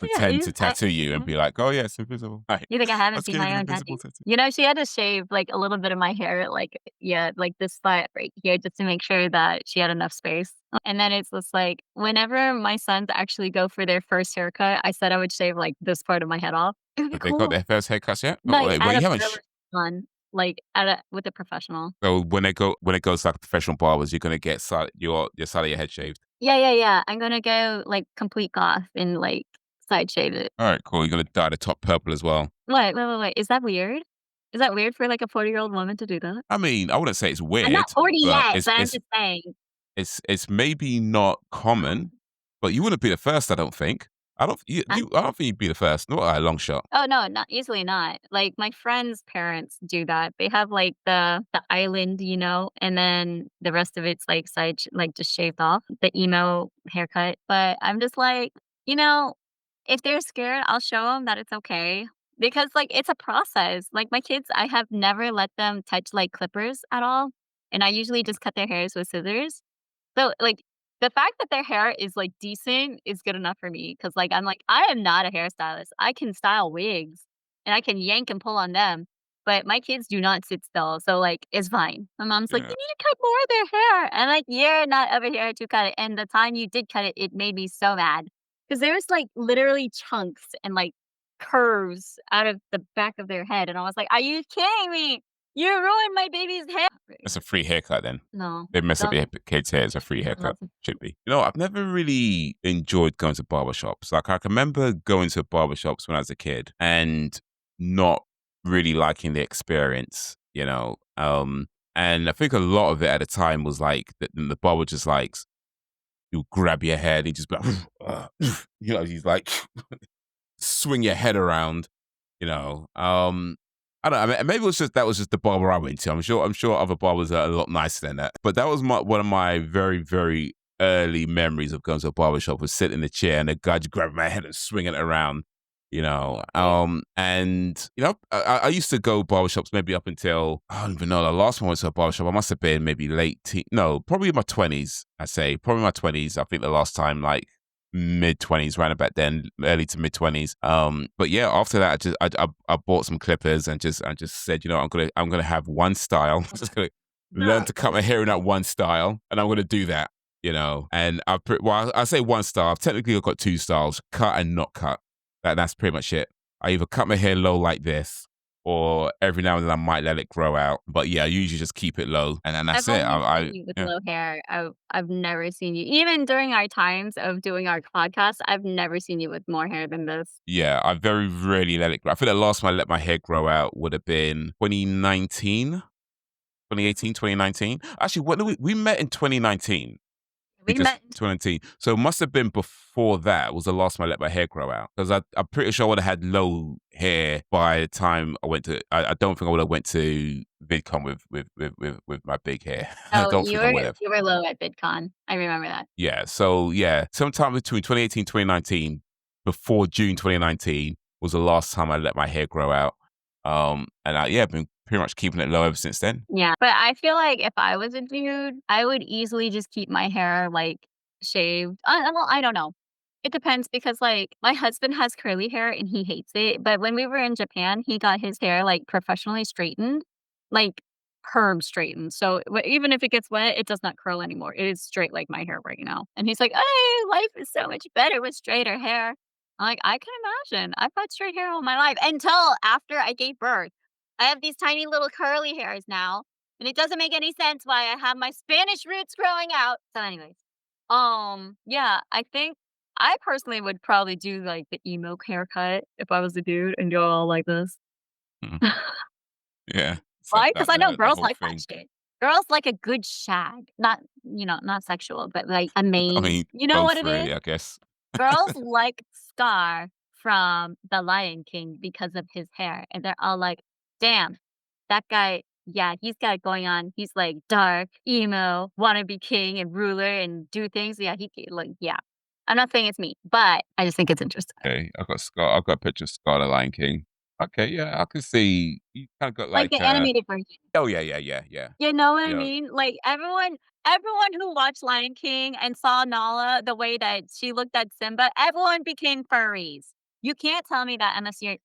Yeah, pretend to tattoo you and be like, "Oh yeah, it's invisible." Right. you think I haven't Let's seen give you my an own invisible tattoo? tattoo. You know, she had to shave, like, a little bit of my hair, like, yeah, like, this spot right here just to make sure that she had enough space. And then it's just like, whenever my sons actually go for their first haircut, I said I would shave, like, this part of my head off. It would be Have they got cool. their first haircuts yet? Oh, Like, wait, well, at you a haven't. barber salon, like, at a with a professional. So when it goes like professional barbers, you're gonna get your side of your head shaved. Yeah, yeah, yeah. I'm gonna go, like, complete goth and, like, side shave it. All right, cool. You're gonna dye the top purple as well. Wait. Is that weird? Is that weird for, like, a 40-year-old woman to do that? I mean, I wouldn't say it's I'm not weird, 40 but yet, but I'm just saying. it's maybe not common, but you wouldn't be the first, I don't think. I don't think you'd be the first, not by a long shot. Oh, no, not easily not. Like, my friends' parents do that. They have, like, the island, you know, and then the rest of it's, like, like, just shaved off, the emo haircut. But I'm just like, you know, if they're scared, I'll show them that it's okay because, like, it's a process. Like, my kids, I have never let them touch, like, clippers at all, and I usually just cut their hairs with scissors. So, like, the fact that their hair is, like, decent is good enough for me because, like, I'm like, I am not a hairstylist. I can style wigs, and I can yank and pull on them, but my kids do not sit still, so, like, it's fine. My mom's like, Yeah. "You need to cut more of their hair." I'm like, "You're not over here to cut it," and the time you did cut it, it made me so mad because there was, like, literally chunks and, like, curves out of the back of their head, and I was like, "Are you kidding me? You ruined my baby's hair." It's a free haircut then. No, They mess up that's your kid's hair, it's a free haircut. that's Should be. You know, I've never really enjoyed going to barbershops. Like, I can remember going to barbershops when I was a kid and not really liking the experience, you know. And I think a lot of it at the time was like the barber just like, he'll grab your head, he just be like, you know, he's like, swing your head around, you know. I don't know. I mean, maybe it was just that was just the barber I went to. I'm sure other barbers are a lot nicer than that. But that was one of my very very early memories of going to a barber shop was sitting in the chair and the guy just grabbing my head and swinging it around. You know, great. and you know, I used to go barbershops maybe up until I don't even know. The last one I went to a barbershop, I must have been maybe no, probably my 20s. I say probably my 20s. I think the last time like mid 20s, right about then, early to mid 20s. But yeah, after that, I bought some clippers and just said, you know, I'm gonna have one style. I'm just gonna learn to cut my hair in that one style, and I'm gonna do that. You know, and I say one style. I've technically got two styles: cut and not cut. That's pretty much it. I either cut my hair low like this, or every now and then I might let it grow out. But yeah, I usually just keep it low, and then I've that's it. only seen you with Yeah. low hair. I've never seen you even during our times of doing our podcast, I've never seen you with more hair than this. Yeah, I very rarely let it grow. I think the last time I let my hair grow out would have been 2019, 2018, 2019. Actually, when we met in 2019. We We just met 2019. So it must have been before that was the last time I let my hair grow out. Because I'm pretty sure I would have had low hair by the time I went to. I don't think I would have went to VidCon with my big hair. I oh, don't think I would have. you were low at VidCon. I remember that. Yeah. So yeah, sometime between 2018 2019, before June 2019 was the last time I let my hair grow out. And yeah, I've been pretty much keeping it low ever since then. Yeah, but I feel like if I was a dude, I would easily just keep my hair, like, shaved. Well, I don't know. It depends because, like, my husband has curly hair and he hates it, but when we were in Japan, he got his hair, like, professionally straightened, like, perm straightened. So, even if it gets wet, it does not curl anymore. It is straight like my hair right now. And he's like, "Hey, life is so much better with straighter hair." I'm like, "I can imagine. I've had straight hair all my life until after I gave birth. I have these tiny little curly hairs now, and it doesn't make any sense why I have my Spanish roots growing out." So anyways, yeah, I think I personally would probably do, like, the emo haircut if I was a dude and go all like this. Mm. Yeah. It's like Why? Because that I know the girls whole like that thing. shit. Girls like a good shag, not, not sexual, but like a I mane. mean, You know what both it is? really, I guess. Girls like Scar from The Lion King because of his hair, and they're all like, "Damn, that guy, yeah, he's got it going on. He's like dark, emo, wanna be king and ruler and do things. Yeah, like, yeah." I'm not saying it's me, but I just think it's interesting. Okay, I've got a picture of Scar the Lion King. Okay, yeah, I can see you kind of got Like like the animated version. oh yeah, yeah, yeah, yeah. You know what I You know, mean? Like, everyone who watched Lion King and saw Nala the way that she looked at Simba, everyone became furries. You can't tell me that unless you're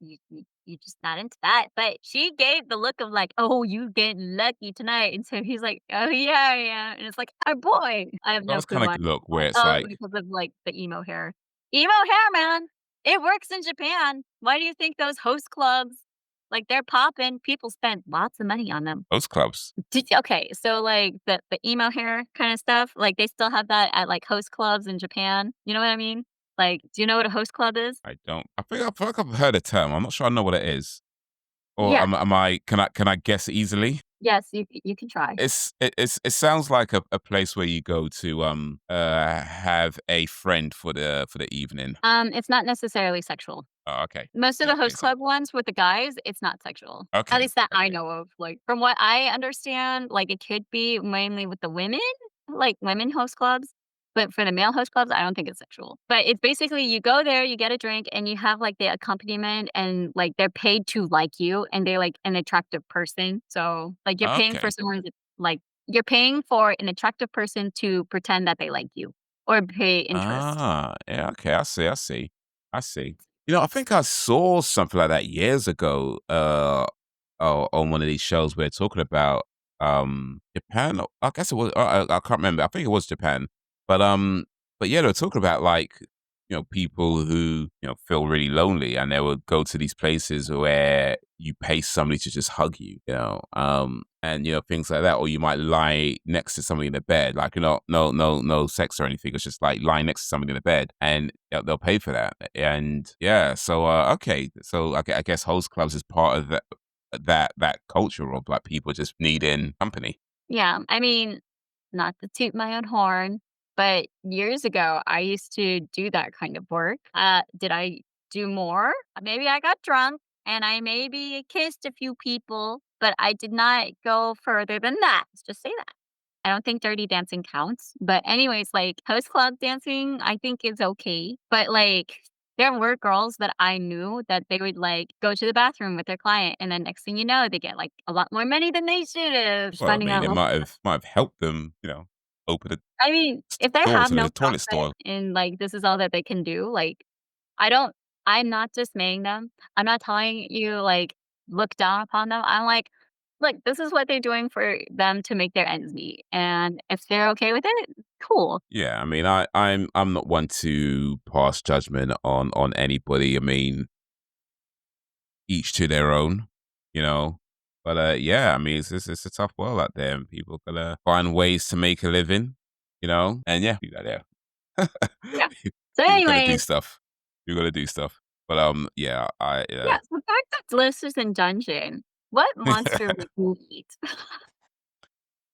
just not into that, but she gave the look of like, "Oh, you getting lucky tonight," and so he's like, "Oh, yeah, yeah," and it's like, "Oh, boy." I have no those clue kind of why. look where it's Oh, like because of, like, the emo hair. Emo hair, man. It works in Japan. Why do you think those host clubs, like, they're popping, people spend lots of money on them. those clubs. Okay, so, like, the emo hair kinda stuff, like, they still have that at, like, host clubs in Japan, you know what I mean? Like, do you know what a host club is? I don't. I feel like I've heard a term. I'm not sure I know what it is. Or Yeah. am I? Can I guess easily? Yes, you can try. It sounds like a place where you go to have a friend for the evening. It's not necessarily sexual. Oh, okay. Most of Yeah, the host okay. So club ones with the guys, it's not sexual, at okay, least that I okay. know of, like, from what I understand, like, it could be mainly with the women, like, women host clubs, but for the male host clubs, I don't think it's sexual. But it's basically you go there, you get a drink, and you have, like, the accompaniment, and, like, they're paid to like you, and they're, like, an attractive person, so, like, you're paying for Okay. someone that like, you're paying for an attractive person to pretend that they like you or pay interest. Ah, yeah, okay. I see. I see. I see. You know, I think I saw something like that years ago. On one of these shows we're talking about Japan. I guess it was. I can't remember. I think it was Japan. But but yeah, they were talking about like people who feel really lonely, and they would go to these places where you pay somebody to just hug you, and things like that, or you might lie next to somebody in the bed, like no sex or anything. It's just like lying next to somebody in the bed, and they'll pay for that. And yeah, so okay, so I guess host clubs is part of that culture of like people just needing company. Yeah, I mean, not to toot my own horn, but years ago, I used to do that kind of work. Did I do more? Maybe I got drunk and I maybe kissed a few people, but I did not go further than that. Let's just say that. I don't think dirty dancing counts. But anyways, like host club dancing, I think is okay. But like there were girls that I knew that they would like go to the bathroom with their client and then next thing you know, they get like a lot more money than they should have. Just Well, I finding mean, out it like might have helped them, open the I mean, if they door have to no the toilet profit store. and like this is all that they can do, like I don't I'm not dismaying them. I'm not telling you like look down upon them. I'm like, look, this is what they're doing for them to make their ends meet. And if they're okay with it, cool. Yeah, I mean, I'm not one to pass judgment on anybody. I mean, each to their own, you know. But yeah, I mean, it's a tough world out there, and people gotta find ways to make a living, And yeah, you got there. Yeah. So People gotta do anyways, stuff. You gotta do stuff. But yeah, I yeah, so back to Blisters in Dungeon. What monster would you eat?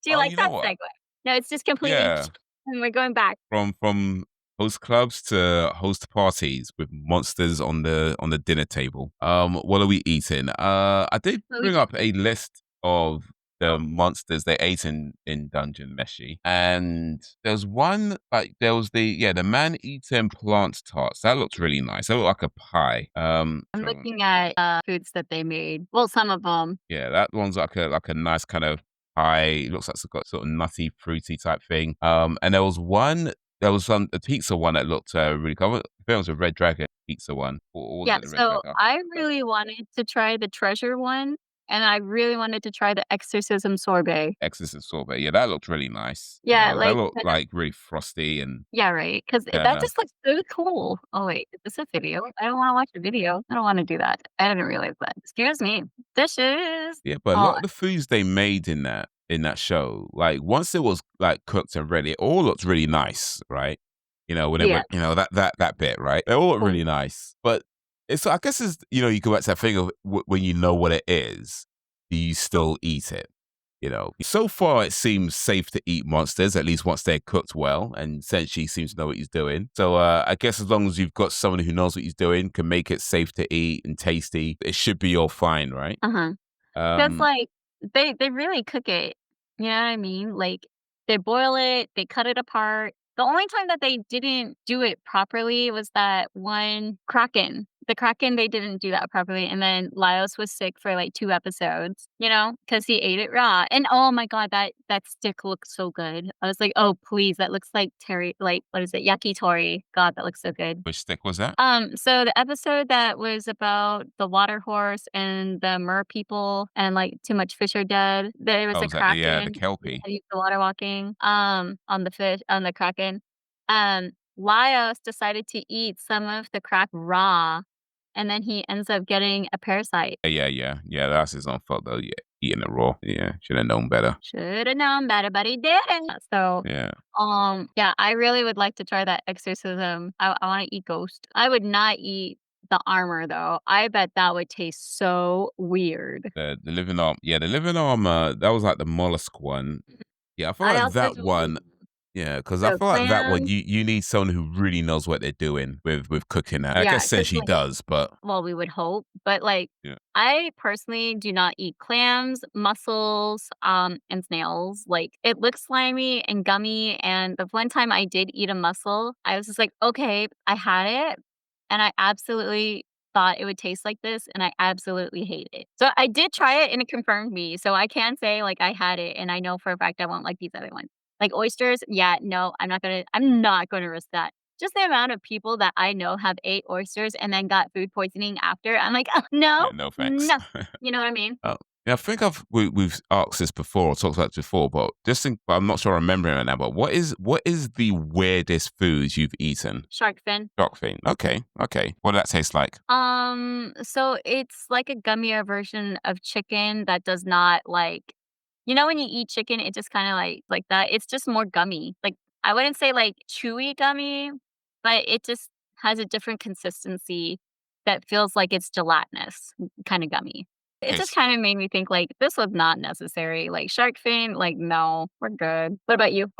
Do you oh, like you know that what? segue? No, it's just completely Yeah, and we're going back. from host clubs to host parties with monsters on the dinner table. What are we eating? I did So we bring can up a list of the monsters they ate in Dungeon Meshi, and there's one like there was the man eating plant tarts that looked really nice. That looked like a pie. I'm looking at, foods that they made. Well, some of them. Yeah, that one's like a nice kind of pie. It looks like it's got sort of nutty, fruity type thing. And there was some a pizza one that looked really cool. I think it was a Red Dragon pizza one, or was Yeah, it the Red so Dragon? I really wanted to try the treasure one, and I really wanted to try the exorcism sorbet. Exorcist sorbet. Yeah, that looked really nice. Yeah, That like, looked kinda like really frosty and yeah, right, 'cause that yeah, just looks so cool. Oh, wait, is this a video? I don't wanna watch the video. I don't wanna do that. I didn't realize that. Excuse me. Dishes. yeah. But a Oh, lot of the foods they made in that show, like once it was like cooked and ready, it all looked really nice, right? When it yeah. went, that bit, right? They all look Oh, really nice, but I guess it's you go back to that thing of when you know what it is, do you still eat it? So far it seems safe to eat monsters, at least once they're cooked well, and Senshi seems to know what he's doing. So I guess as long as you've got someone who knows what he's doing, can make it safe to eat and tasty, it should be all fine, right? Uh-huh. 'Cause, Um, like, they really cook it, you know what I mean? Like, they boil it, they cut it apart. The only time that they didn't do it properly was that one Kraken. The Kraken, they didn't do that properly, and then Laios was sick for, like, 2 episodes, because he ate it raw, and oh my god, that stick looks so good. I was like, "Oh, please, that looks like what is it? Yakitori." God, that looks so good. which stick was that? So the episode that was about the water horse and the mer people and, like, too much fish are dead, there was Oh, a was that the kraken Kelpie? that used the water walking, on the kraken. Laios decided to eat some of the crack raw, and then he ends up getting a parasite. Yeah, that's his own fault though. Yeah, eating it raw. Yeah, should have known better. Shoulda known better, but he didn't. So, Yeah. yeah, I really would like to try that exorcism. I wanna eat ghost. I would not eat the armor, though. I bet that would taste so weird. The living arm, yeah, the living arm, that was like the mollusk one. Yeah, I feel I like also that one. Yeah, because I so feel like that one, clams, you need someone who really knows what they're doing with cooking that. I yeah, guess 'cause, Senshi like does, but well, we would hope, but, like, yeah. I personally do not eat clams, mussels, and snails. Like, it looks slimy and gummy, and the one time I did eat a mussel, I was just like, "Okay." I had it, and I absolutely thought it would taste like this, and I absolutely hate it. So, I did try it, and it confirmed me, so I can say, like, I had it, and I know for a fact I won't like these other ones. Like, oysters, yeah, no, I'm not gonna risk that. Just the amount of people that I know have ate oysters and then got food poisoning after, I'm like, no, Yeah, no thanks. no." You know what I mean? Oh, yeah, I think we've asked this before or talked about this before, but but I'm not sure I'm remembering it now. But what is the weirdest foods you've eaten? Shark fin. Shark fin. Okay, okay. What did that taste like? So it's like a gummier version of chicken that does not when you eat chicken, it just kinda like that. It's just more gummy. Like, I wouldn't say, like, chewy gummy, but it just has a different consistency that feels like it's gelatinous kinda gummy. It Okay. just kinda made me think, like, this was not necessary. Like, shark fin, like, no, we're good. What about you?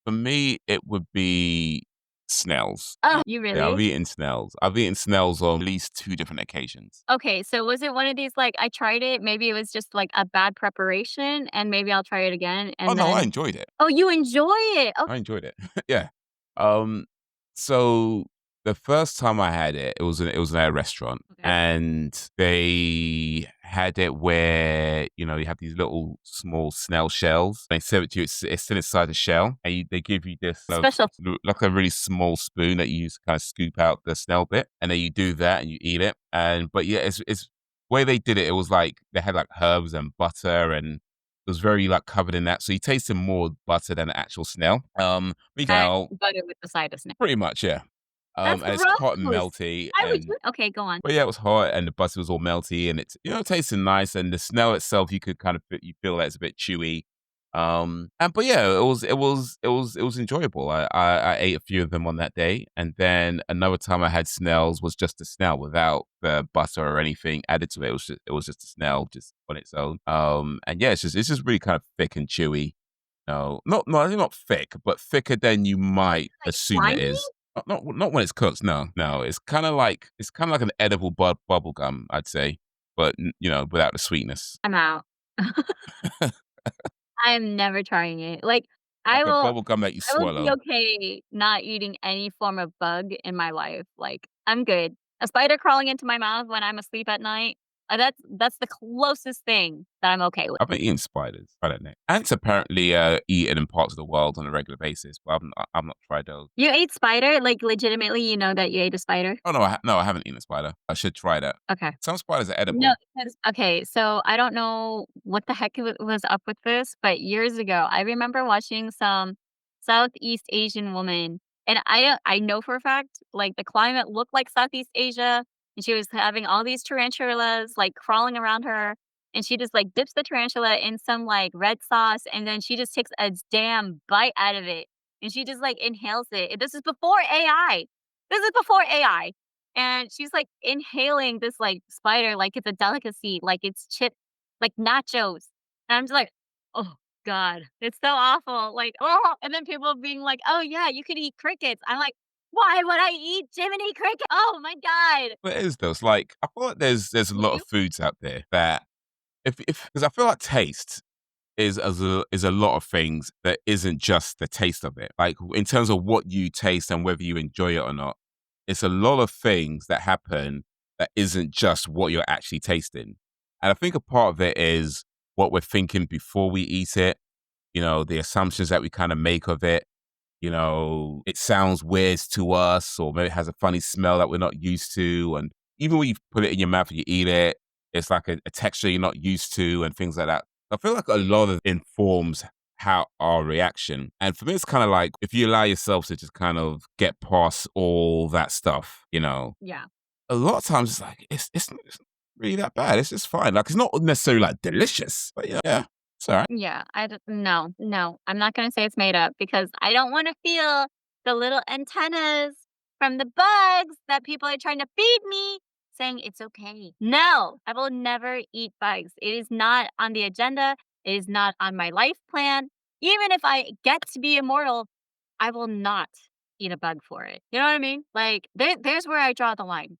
For me, it would be snails. Oh, you Yeah, I've really? eaten snails. I've eaten snails on at least two different occasions. Okay, so was it one of these, like, I tried it, maybe it was just, like, a bad preparation, and maybe I'll try it again, Oh and no, I then enjoyed it. oh, you enjoy it? I enjoyed it. Yeah. Um, so the first time I had it, it was at a restaurant, Okay. and they had it where you have these little small snail shells. They serve it to you. It's still inside the shell, and they give you this Special like a really small spoon that you use to kind of scoop out the snail bit, and then you do that and you eat it. And but yeah, it's the way they did it. It was like they had like herbs and butter and it was very like covered in that. So you tasted more butter than the actual snail. But you can and tell butter with the side of snail. pretty much, yeah. That's And it's hot and gross. melty Why would and you okay, go on. but yeah, it was hot and the butter was all melty and it's it tasted nice and the snail itself you could kind of you feel that it's a bit chewy. And but yeah, it was enjoyable. I ate a few of them on that day, and then another time I had snails was just a snail without the butter or anything added to it. It was just a snail just on its own. And yeah, it's just really kind of thick and chewy. No, not thick, but thicker than you might Like, assume it slimy? is. Not when it's cooked. No, no, it's kind of like an edible bubble gum, I'd say, but without the sweetness. I'm out. I am never trying it. Like, Like I a will bubble gum that you I will be swallow. okay not eating any form of bug in my life, like, I'm good. A spider crawling into my mouth when I'm asleep at night, that's the closest thing that I'm okay with. I've been eating spiders. I don't know. Ants apparently eaten in parts of the world on a regular basis, but I've not tried those. You ate spider? Like, legitimately, you know that you ate a spider? Oh no, no, I haven't eaten a spider. I should try that. Okay. Some spiders are No, edible. because okay, so I don't know what the heck was up with this, but years ago, I remember watching some Southeast Asian woman, and I know for a fact, like, the climate looked like Southeast Asia, and she was having all these tarantulas, like, crawling around her, and she just, like, dips the tarantula in some, like, red sauce, and then she just takes a damn bite out of it, and she just, like, inhales it. This is before AI. This is before AI. And she's, like, inhaling this, like, spider like it's a delicacy, like it's chip like nachos. And I'm just like, Oh god, it's so awful, like, oh, and then people being like, "Oh, yeah, you could eat crickets." I'm like, "Why would I eat Jiminy Cricket? Oh my god." But it is though. It's like I feel like there's a Would lot of you? foods out there that if because I feel like taste is a lot of things that isn't just the taste of it. Like in terms of what you taste and whether you enjoy it or not, it's a lot of things that happen that isn't just what you're actually tasting. And I think a part of it is what we're thinking before we eat it, the assumptions that we kind of make of it. It sounds weird to us, or maybe it has a funny smell that we're not used to. And even when you put it in your mouth and you eat it, it's like a texture you're not used to and things like that. I feel like a lot of it informs how our reaction. And for me, it's kind of like if you allow yourself to just kind of get past all that stuff, Yeah. a lot of times it's like, it's not really that bad. It's just fine. Like, it's not necessarily like delicious, but yeah, it's all right. Yeah, I d no, no, I'm not gonna say it's made up because I don't wanna feel the little antennas from the bugs that people are trying to feed me saying it's okay. No, I will never eat bugs. It is not on the agenda. It is not on my life plan. Even if I get to be immortal, I will not eat a bug for it. You know what I mean? Like, there's where I draw the line.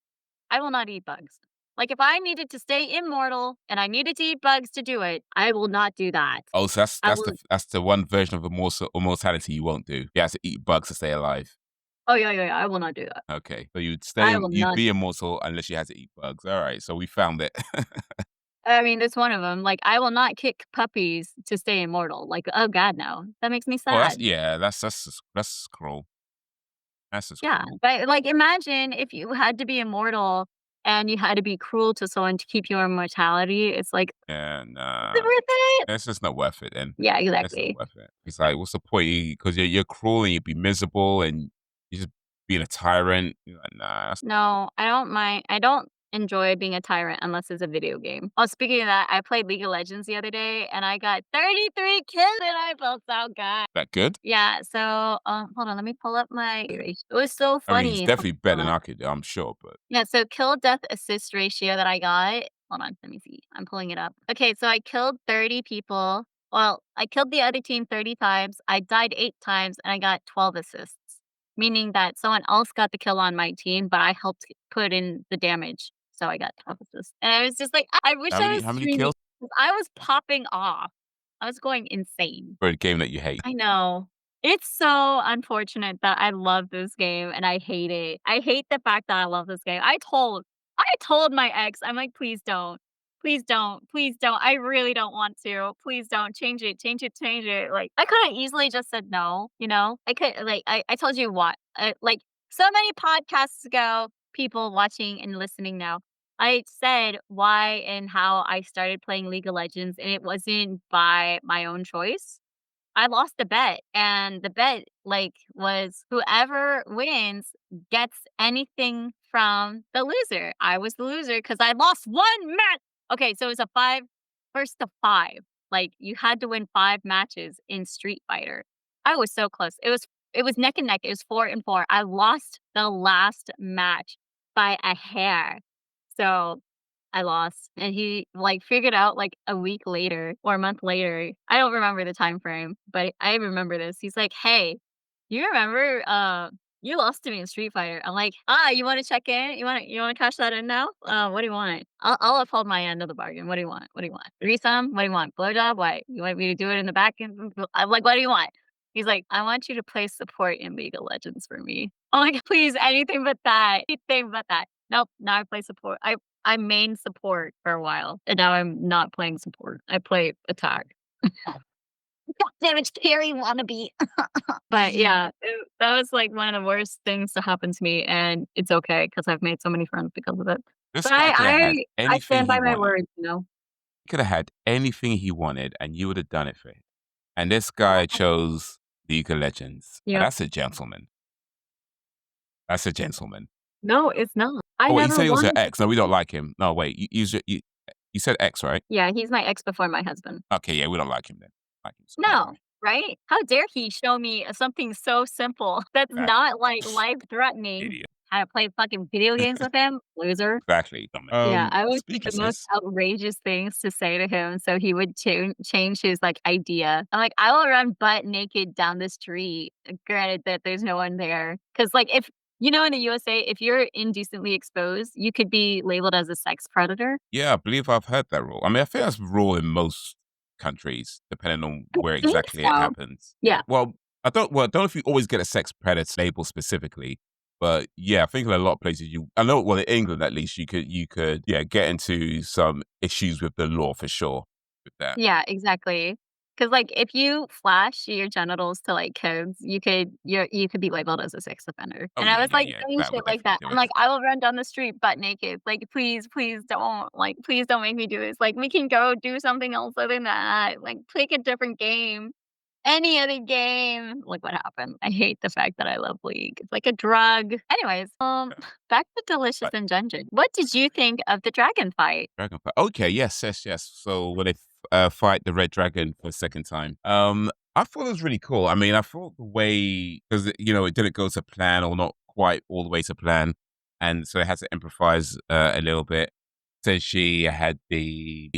I will not eat bugs. Like, if I needed to stay immortal and I needed to eat bugs to do it, I will not do that. Oh, so that's I that's the will that's the one version of immortality you won't do. You have to eat bugs to stay alive. Oh, yeah, yeah, yeah, I will not do that. Okay, so I will you'd not be do immortal unless you had to eat bugs. All right, so we found it. I mean, that's one of them. Like, I will not kick puppies to stay immortal. Like, oh god, no. That makes me Oh, sad. that's cruel. That's just Yeah, cruel. but, like, imagine if you had to be immortal and you had to be cruel to someone to keep your immortality. It's like, Yeah, is it nah, worth it? it's just not worth it. Then Yeah, it's not exactly. worth it. It's like, what's the point? Because you're cruel and you'd be miserable and you're just being a tyrant. You're like, nah, No, I don't mind. I don't enjoy being a tyrant unless it's a video game. Oh, speaking of that, I played League of Legends the other day and I got 33 kills and I felt so good. that good. Yeah, so hold on, let me pull up my it was so I mean, it's funny. definitely better Hold than on. I could do, I'm sure, but Yeah, so kill death assist ratio that I got. Hold on, let me see. I'm pulling it up. Okay, so I killed 30 people. Well, I killed the other team 30 times. I died 8 times and I got 12 assists. Meaning that someone else got the kill on my team, but I helped put in the damage. So I got 12 assists. And I was just like, I wish I was how many streaming. kills 'Cause I was popping off. I was going insane. for a game that you hate? I know. It's so unfortunate that I love this game and I hate it. I hate the fact that I love this game. I told my ex, I'm like, "Please don't. Please don't. Please don't. I really don't want to. Please don't. Change it. Change it. Change it." Like, I could have easily just said no, you know? I could like, I told you what, like, so many podcasts ago, people watching and listening now, I said why and how I started playing League of Legends, and it wasn't by my own choice. I lost a bet, and the bet, like, was whoever wins gets anything from the loser. I was the loser because I lost 1 match. Okay, so it was a 5 first to 5. Like, you had to win 5 matches in Street Fighter. I was so close. It was neck and neck. It was 4 and 4. I lost the last match by a hair. So I lost, and he, like, figured out, like, a week later or a month later. I don't remember the time frame, but I remember this. He's like, "Hey, you remember, you lost to me in Street Fighter." I'm like, "Ah, you wanna check in? You wanna cash that in now? What do you want? I'll uphold my end of the bargain. What do you want? What do you want? Threesome? What do you want? Blowjob? What? You want me to do it in the back end?" I'm like, "What do you want?" He's like, "I want you to play support in League of Legends for me." I'm like, "Please, anything but that. Anything but that." Nope, now I play support. I main support for a while, and now I'm not playing support. I play attack. God damn it, Carrie wannabe. But yeah, that was like one of the worst things to happen to me, and it's okay because I've made so many friends because of it. This But guy could have had I anything stand he by my wanted. word, you know? He could have had anything he wanted, and you would have done it for him. And this guy chose League of Legends. Now, Yep. that's a gentleman. That's a gentleman. No, it's not. I Oh, wait, you never said he was your wanted to ex. No, we don't play. like him. No, wait, you said ex, right? Yeah, he's my ex before my husband. Okay, yeah, we don't like him then. Like him, so never No, mind. right? How dare he show me something so simple that's That not, like, life-threatening. idiot. how to play fucking video games with him, loser. Exactly. Yeah, I would think Speaking the of most this, outrageous things to say to him so he would change his, like, idea. I'm like, "I will run butt naked down the street," granted that there's no one there. Because like, if in the USA, if you're indecently exposed, you could be labeled as a sex predator. yeah, I believe I've heard that rule. I mean, I think that's rule in most countries, depending on I where think exactly it so. happens. Yeah. Well, I don't know if you always get a sex predator label specifically, but yeah, I think in a lot of places I know, well, in England at least, yeah, get into some issues with the law for sure with that. Yeah, exactly. Because like, if you flash your genitals to, like, kids, you could be labeled as a sex offender, Oh and I yeah, was, yeah, like, yeah. saying That shit would like definitely that. do I'm it. like, "I will run down the street butt naked, like, please don't, like, please don't make me do this, like, we can go do something else other than that, like, pick a different game, any other game." Like, what happened? I hate the fact that I love League. It's like a drug. Anyways, Yeah. back to Delicious But and Dungeon. What did you think of the dragon fight? Dragonfly. Okay, yes, yes, yes. So when they fight the red dragon for the second time, I thought it was really cool. I mean, I thought the way because it didn't go to plan or not quite all the way to plan, and so it had to improvise a little bit. Senshi had the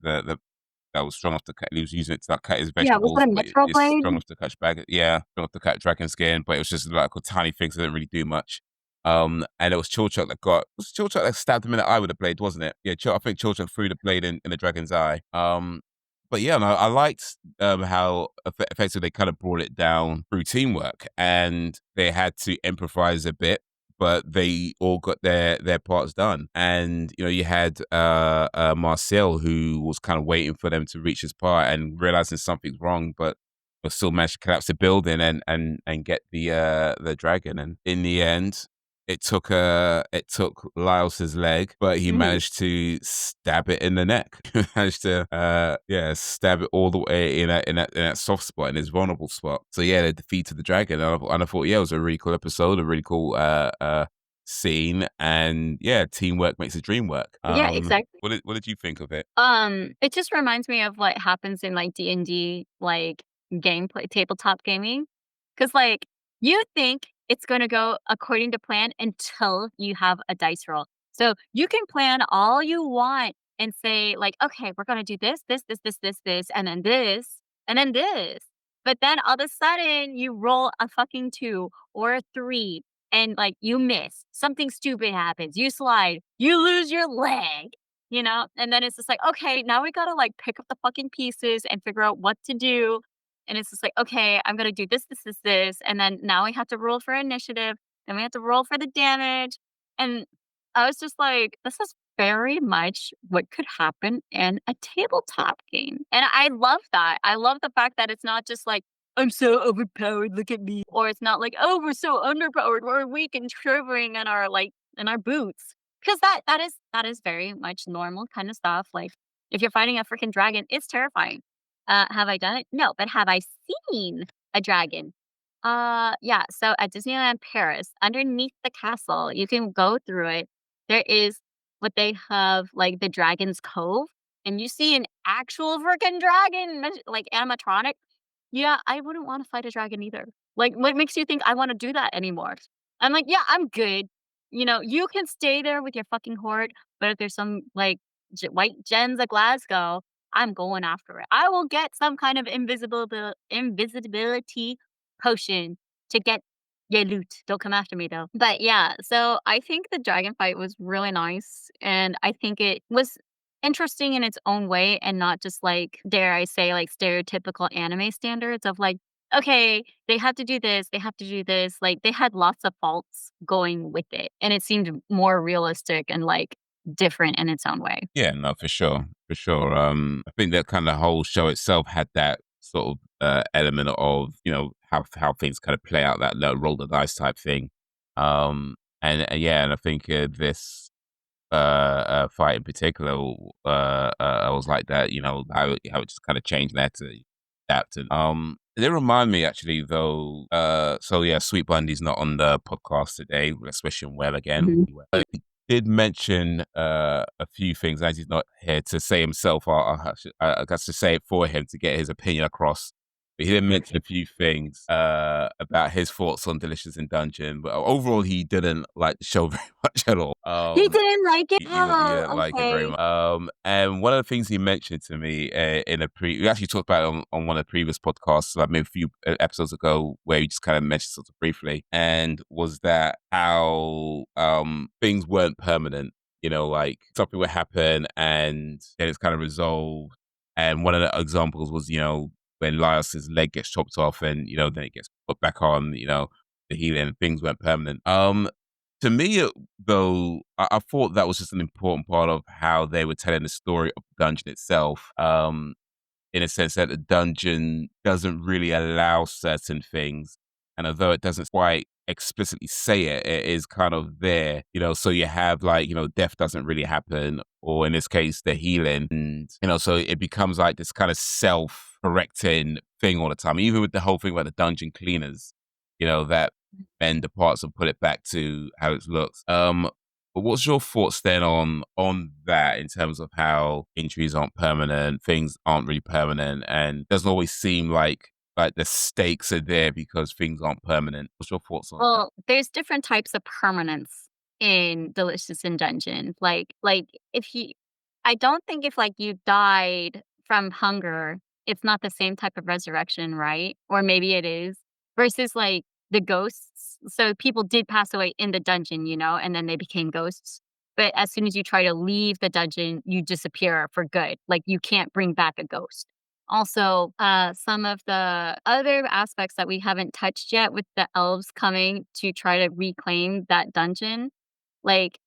that was strong enough to cut. He was using it to like, cut his Yeah, was it vegetables, a but Metro it's Blade? strong enough to cut back. Yeah, strong enough to cut dragon skin, but it was just like a tiny thing, so it didn't really do much. And it was Chilchuck that was Chilchuck that stabbed him in the eye with the blade, wasn't it? Yeah, I think Chilchuck threw the blade in the dragon's eye. But yeah, no, I liked how effectively they kind of brought it down through teamwork, and they had to improvise a bit, but they all got their parts done. And you had Marcille who was kind of waiting for them to reach his part and realizing something's wrong, but still managed to collapse the building and get the dragon. And in the end, it took Laios's leg, but he Mhm. managed to stab it in the neck. He managed to stab it all the way in that soft spot, in his vulnerable spot. So yeah, they defeated the dragon, and I thought yeah, it was a really cool episode, a really cool scene, and yeah, teamwork makes the dream work. Yeah, exactly. What did you think of it? It just reminds me of what happens in, like, D&D, like, gameplay tabletop gaming. Cause like, you think it's gonna go according to plan until you have a dice roll. So, you can plan all you want and say, like, "Okay, we're gonna do this, and then this." But then all of a sudden, you roll a fucking 2 or a 3, and, like, you miss. Something stupid happens. You slide. You lose your leg. And then it's just like, "Okay, now we gotta, like, pick up the fucking pieces and figure out what to do." And it's just like, "Okay, I'm gonna do this, and then now we have to roll for initiative, then we have to roll for the damage." And I was just like, "This is very much what could happen in a tabletop game." And I love that. I love the fact that it's not just like, "I'm so overpowered, look at me." Or it's not like, "Oh, we're so underpowered, we're weak and shivering in our boots." 'Cause that is very much normal kinda stuff, like, if you're fighting a freaking dragon, it's terrifying. Have I done it? No, but have I seen a dragon? Yeah, so at Disneyland Paris, underneath the castle, you can go through it. There is what they have, like, the Dragon's Cove, and you see an actual freaking dragon, like, animatronic. Yeah, I wouldn't wanna fight a dragon either. Like, what makes you think I wanna do that anymore? I'm like, "Yeah, I'm good." You can stay there with your fucking horde, but if there's some, like, white gems of Glasgow, I'm going after it. I will get some kind of invisibility potion to get your loot. Don't come after me, though. But, yeah, so I think the dragon fight was really nice, and I think it was interesting in its own way and not just, like, dare I say, like, stereotypical anime standards of, like, okay, they have to do this, they have to do this. Like, they had lots of faults going with it, and it seemed more realistic and, like, different in its own way. Yeah, no, for sure, for sure. I think that kind of whole show itself had that sort of element of how things kind of play out, that little roll the dice type thing. And I think this fight in particular was like that. How it just kind of changed that to adapt. And it did remind me actually though. So yeah, Sweet Bundy's not on the podcast today. Let's wish him well again. Mhm. He did mention a few things, as he's not here to say himself. I got to say it for him to get his opinion across. But he did mention a few things about his thoughts on Delicious in Dungeon, but overall he didn't like the show very much at all. He didn't like it? He didn't Oh, like it very okay. much. And one of the things he mentioned to me in we actually talked about it on one of the previous podcasts, like maybe a few episodes ago, where he just kind of mentioned sort of briefly, and was that how things weren't permanent. You know, like something would happen and then it's kind of resolved. And one of the examples was, when Laios' leg gets chopped off and, then it gets put back on, the healing, things weren't permanent. To me, though, I thought that was just an important part of how they were telling the story of the dungeon itself. In a sense that the dungeon doesn't really allow certain things. And although it doesn't quite explicitly say it, it is kind of there, so you have like, death doesn't really happen, or in this case, the healing. And, so it becomes like this kind of self correcting thing all the time. Even with the whole thing about the dungeon cleaners, that bend the parts and put it back to how it looks. But what's your thoughts then on that in terms of how injuries aren't permanent, things aren't really permanent, and doesn't always seem like the stakes are there because things aren't permanent. What's your thoughts on that? Well, there's different types of permanence in Delicious in Dungeon. Like if you I don't think if like you died from hunger, it's not the same type of resurrection, right? Or maybe it is. Versus like the ghosts. So people did pass away in the dungeon, and then they became ghosts. But as soon as you try to leave the dungeon, you disappear for good. Like you can't bring back a ghost. Also, some of the other aspects that we haven't touched yet with the elves coming to try to reclaim that dungeon, like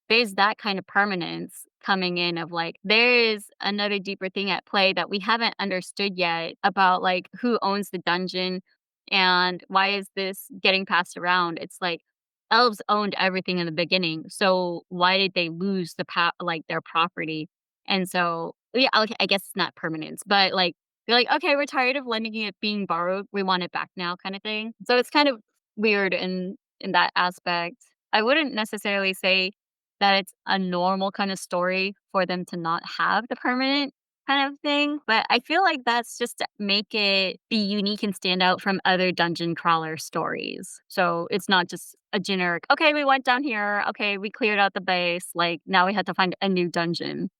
there's that kind of permanence coming in of like there is another deeper thing at play that we haven't understood yet about like who owns the dungeon and why is this getting passed around. It's like elves owned everything in the beginning, so why did they lose like their property? And so yeah, okay, I guess it's not permanence, but like they're like, okay, we're tired of letting it being borrowed, we want it back now, kind of thing. So it's kind of weird in that aspect. I wouldn't necessarily say that it's a normal kind of story for them to not have the permanent kind of thing, but I feel like that's just to make it be unique and stand out from other dungeon crawler stories. So it's not just a generic, okay, we went down here, okay, we cleared out the base, like now we have to find a new dungeon.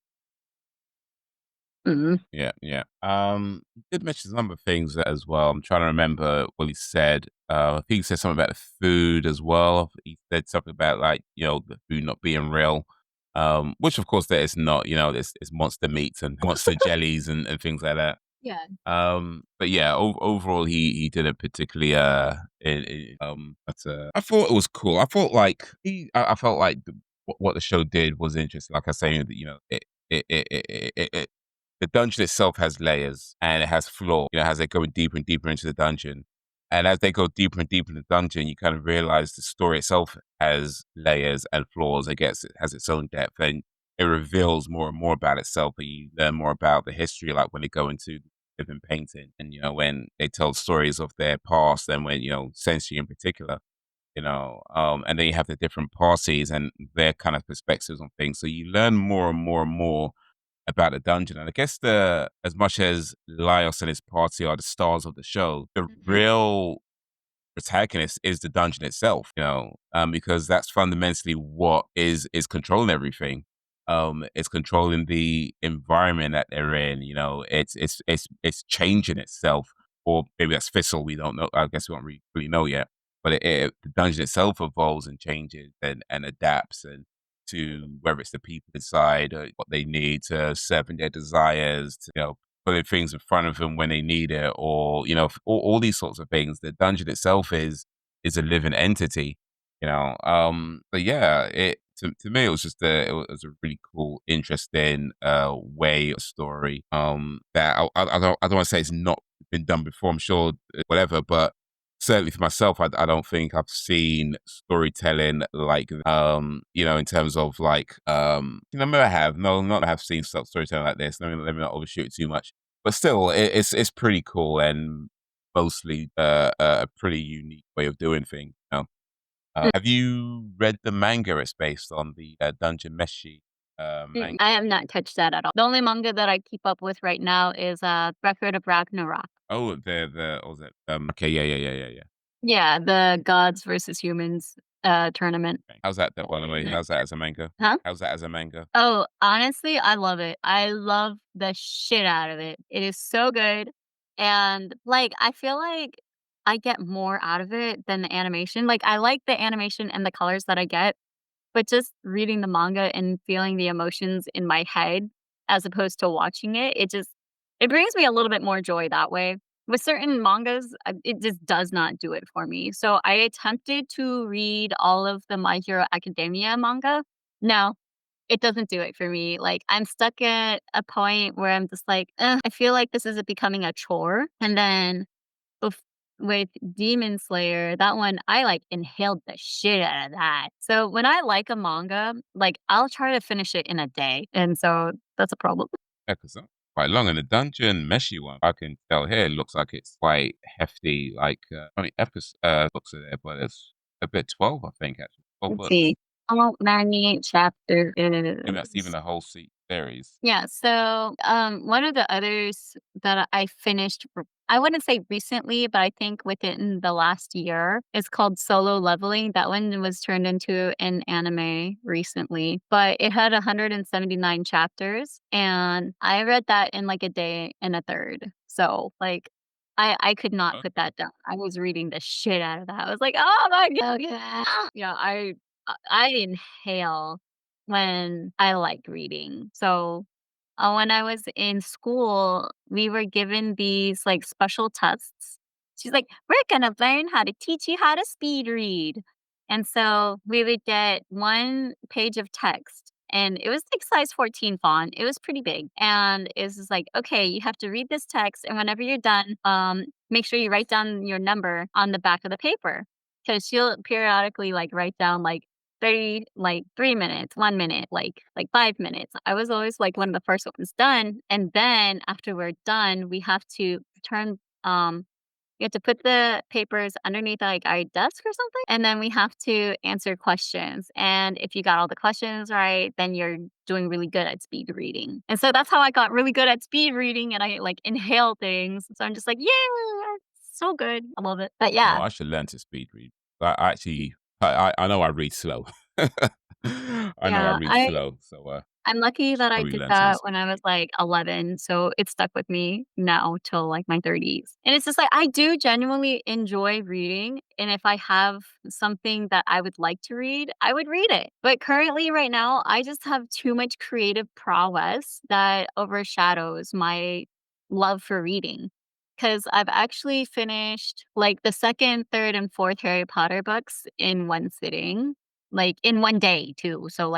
Mhm. Yeah, yeah. He did mention some of things as well. I'm trying to remember what he said. I think he said something about the food as well. He said something about like, the food not being real. Which of course there is not, it's monster meats and monster jellies and things like that. Yeah. But yeah, overall, he didn't particularly but I thought it was cool. I thought like I felt like what the show did was interesting. Like I say, it the dungeon itself has layers and it has floor. As they go deeper and deeper into the dungeon, and as they go deeper and deeper in the dungeon, you kind of realize the story itself has layers and floors. It has its own depth, and it reveals more and more about itself. And you learn more about the history, like when they go into living painting, and when they tell stories of their past, and when Senshi in particular. And then you have the different parties and their kind of perspectives on things. So you learn more and more and more about the dungeon. And I guess as much as Laios and his party are the stars of the show, the Mhm. real protagonist is the dungeon itself, because that's fundamentally what is controlling everything. It's controlling the environment that they're in. It's changing itself, or maybe that's Fissile. We don't know. I guess we don't really know yet. But the dungeon itself evolves and changes and adapts and to whether it's the people inside or what they need to serving their desires, to, putting things in front of them when they need it, or all these sorts of things. The dungeon itself is a living entity, But yeah, it to me it was just it was a really cool, interesting way of story. That I don't want to say it's not been done before. I'm sure whatever, but certainly for myself, I don't think I've seen storytelling like in terms of like maybe I have no, not I have seen storytelling like this. Let me not overshoot it too much, but still, it's pretty cool and mostly a pretty unique way of doing things. Have you read the manga it's based on, the Dungeon Meshi manga? I have not touched that at all. The only manga that I keep up with right now is Record of Ragnarok. Oh, the what was it? Okay, yeah, yeah, yeah, yeah, yeah. Yeah, the gods versus humans, tournament. Okay. How's that, by the way? How's that as a manga? Huh? How's that as a manga? Oh, honestly, I love it. I love the shit out of it. It is so good, and, like, I feel like I get more out of it than the animation. Like, I like the animation and the colors that I get, but just reading the manga and feeling the emotions in my head as opposed to watching it, it brings me a little bit more joy that way. With certain mangas, it just does not do it for me. So I attempted to read all of the My Hero Academia manga. No, it doesn't do it for me. Like, I'm stuck at a point where I'm just like, "Ugh, I feel like this is becoming a chore." And then Bef with Demon Slayer, that one, I, like, inhaled the shit out of that. So, when I like a manga, like, I'll try to finish it in a day, and so that's a problem. Yeah, 'cause quite long. And the dungeon Meshi one, I can tell here, it looks like it's quite hefty. Like, how many books are there? But it's a bit 12, I think, actually. 12 Let's books. see. How many chapter Maybe that's even is the whole series. Yeah, so, one of the others that I finished I wouldn't say recently, but I think within the last year is called Solo Leveling. That one was turned into an anime recently, but it had 179 chapters, and I read that in, like, a day and a third. So, like, I could not put Okay. that down. I was reading the shit out of that. I was like, "Oh my god." Yeah, I inhale when I like reading. So, when I was in school, we were given these, like, special tests. She's like, "We're gonna learn how to teach you how to speed read." And so we would get 1 page of text, and it was, like, size 14 font. It was pretty big, and it's just like, "Okay, you have to read this text, and whenever you're done, make sure you write down your number on the back of the paper." Because 'Cause she'll periodically, like, write down, like, 30 like, 3 minutes, 1 minute, like 5 minutes. I was always, like, one of the first ones done, and then after we're done, we have to put the papers underneath, like, our desk or something, and then we have to answer questions, and if you got all the questions right, then you're doing really good at speed reading. And so that's how I got really good at speed reading, and I, like, inhale things, so I'm just like, "Yeah, so good." I love it. But Oh, yeah. I should learn to speed read. I actually, I know I read slow. I know I Yeah, read slow, so I'm lucky should that I probably did learn some that when speed I was, read. like, 11, so it stuck with me now till, like, my 30s. And it's just, like, I do genuinely enjoy reading, and if I have something that I would like to read, I would read it. But currently, right now, I just have too much creative prowess that overshadows my love for reading. Because 'Cause I've actually finished, like, the 2nd, 3rd, and 4th Harry Potter books in one sitting, like, in one day too. So,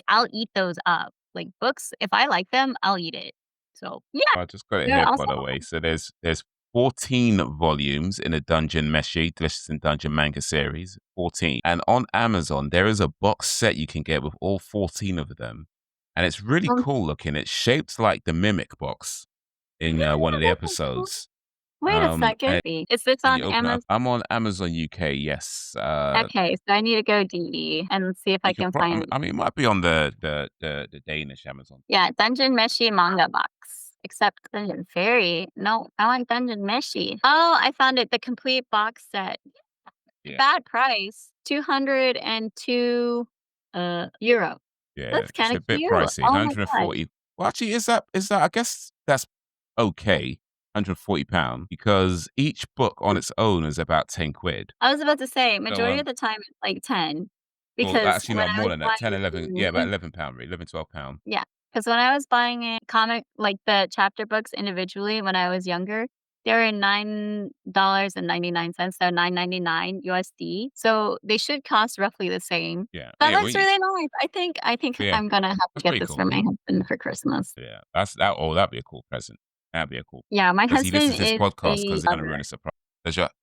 I'll eat those up. Like, books, if I like them, I'll eat it. So, yeah, I just got it they're here, by also the way. So there's 14 volumes in the Dungeon Meshi, Delicious in Dungeon manga series. 14. And on Amazon, there is a box set you can get with all 14 of them. And it's really um, cool looking. It's shaped like the Mimic box in one of the episodes. wait a second. And Is this so you on open it up. Amazon? I'm on Amazon UK, yes. Okay, so I need to go DE and see if I You could can pro find I mean, it might be on the Danish Amazon. yeah, Dungeon Meshi manga box. Except Dungeon Fairy. No, I want Dungeon Meshi. Oh, I found it, the complete box set. Yeah. Bad price, 202, euro. Yeah, That's it's kinda a bit cute. pricey, Oh my god. 140. Well, actually, is that I guess that's okay, £140 because each book on its own is about 10 quid. I was about to say, So, majority of the time it's like 10, well, because actually, when no, I more was than that, 10, buying 11, yeah, about £11 really, 11, £12. yeah, because when I was buying a comic like, the chapter books individually when I was younger, they were $9.99, so 9.99 USD, so they should cost roughly the same. Yeah, That yeah, well, looks really nice. I think yeah, I'm gonna have to that's get pretty this cool. for my husband for Christmas. Yeah, that'd be a cool present. That'd be a cool Yeah, my Does he listen husband to this is podcast? a Because it's gonna lover. ruin a surprise.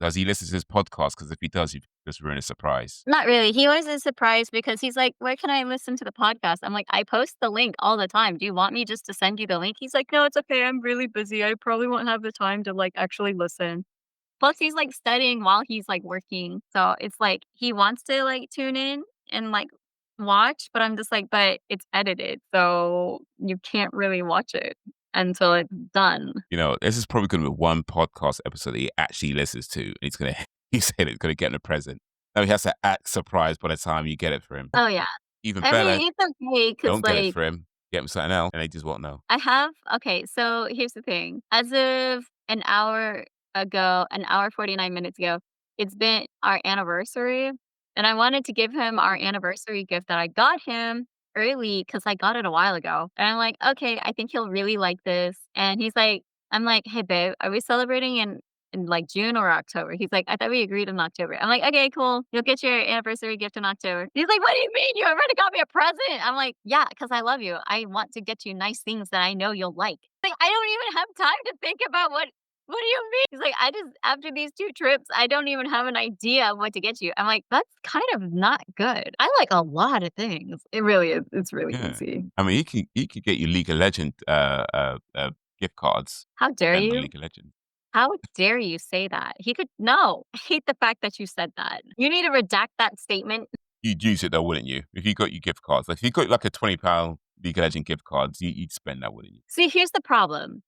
Does he listen to this podcast? Because if he does, you just ruin a surprise. Not really. He was a surprise because he's like, "Where can I listen to the podcast?" I'm like, "I post the link all the time. Do you want me just to send you the link?" He's like, "No, it's okay. I'm really busy. I probably won't have the time to, like, actually listen." Plus, he's, like, studying while he's, like, working. So it's like he wants to, like, tune in and, like, watch, but I'm just like, "But it's edited, so you can't really watch it." until it's done. This is probably going to be one podcast episode that he actually listens to, and he's gonna he said it's gonna get him a present. Now he has to act surprised by the time you get it for him. Oh, yeah. Even I better, mean, it's okay because don't get it like, for him. Get him something else, and they just won't know. I have okay, so here's the thing. As of an hour ago, an hour 49 minutes ago, it's been our anniversary, and I wanted to give him our anniversary gift that I got him early because I got it a while ago. And I'm like, "Okay, I think he'll really like this." And he's like I'm like, "Hey, babe, are we celebrating in like June or October?" He's like, "I thought we agreed in October." I'm like, "Okay, cool. You'll get your anniversary gift in October." He's like, "What do you mean? You already got me a present?" I'm like, "Yeah, because I love you. I want to get you nice things that I know you'll like." Like, I don't even have time to think about what do you mean? He's like, "I just after these 2 trips, I don't even have an idea of what to get you." I'm like, "That's kind of not good." I like a lot of things. It really is. It's really Yeah, easy. I mean, he could get you League of Legend gift cards. How dare And the you? League of Legends. How dare you say that? He could no. I hate the fact that you said that. You need to redact that statement. You'd use it though, wouldn't you? If you got your gift cards, like if you got like a £20 League of Legend gift cards, you'd spend that, wouldn't you? See, here's the problem.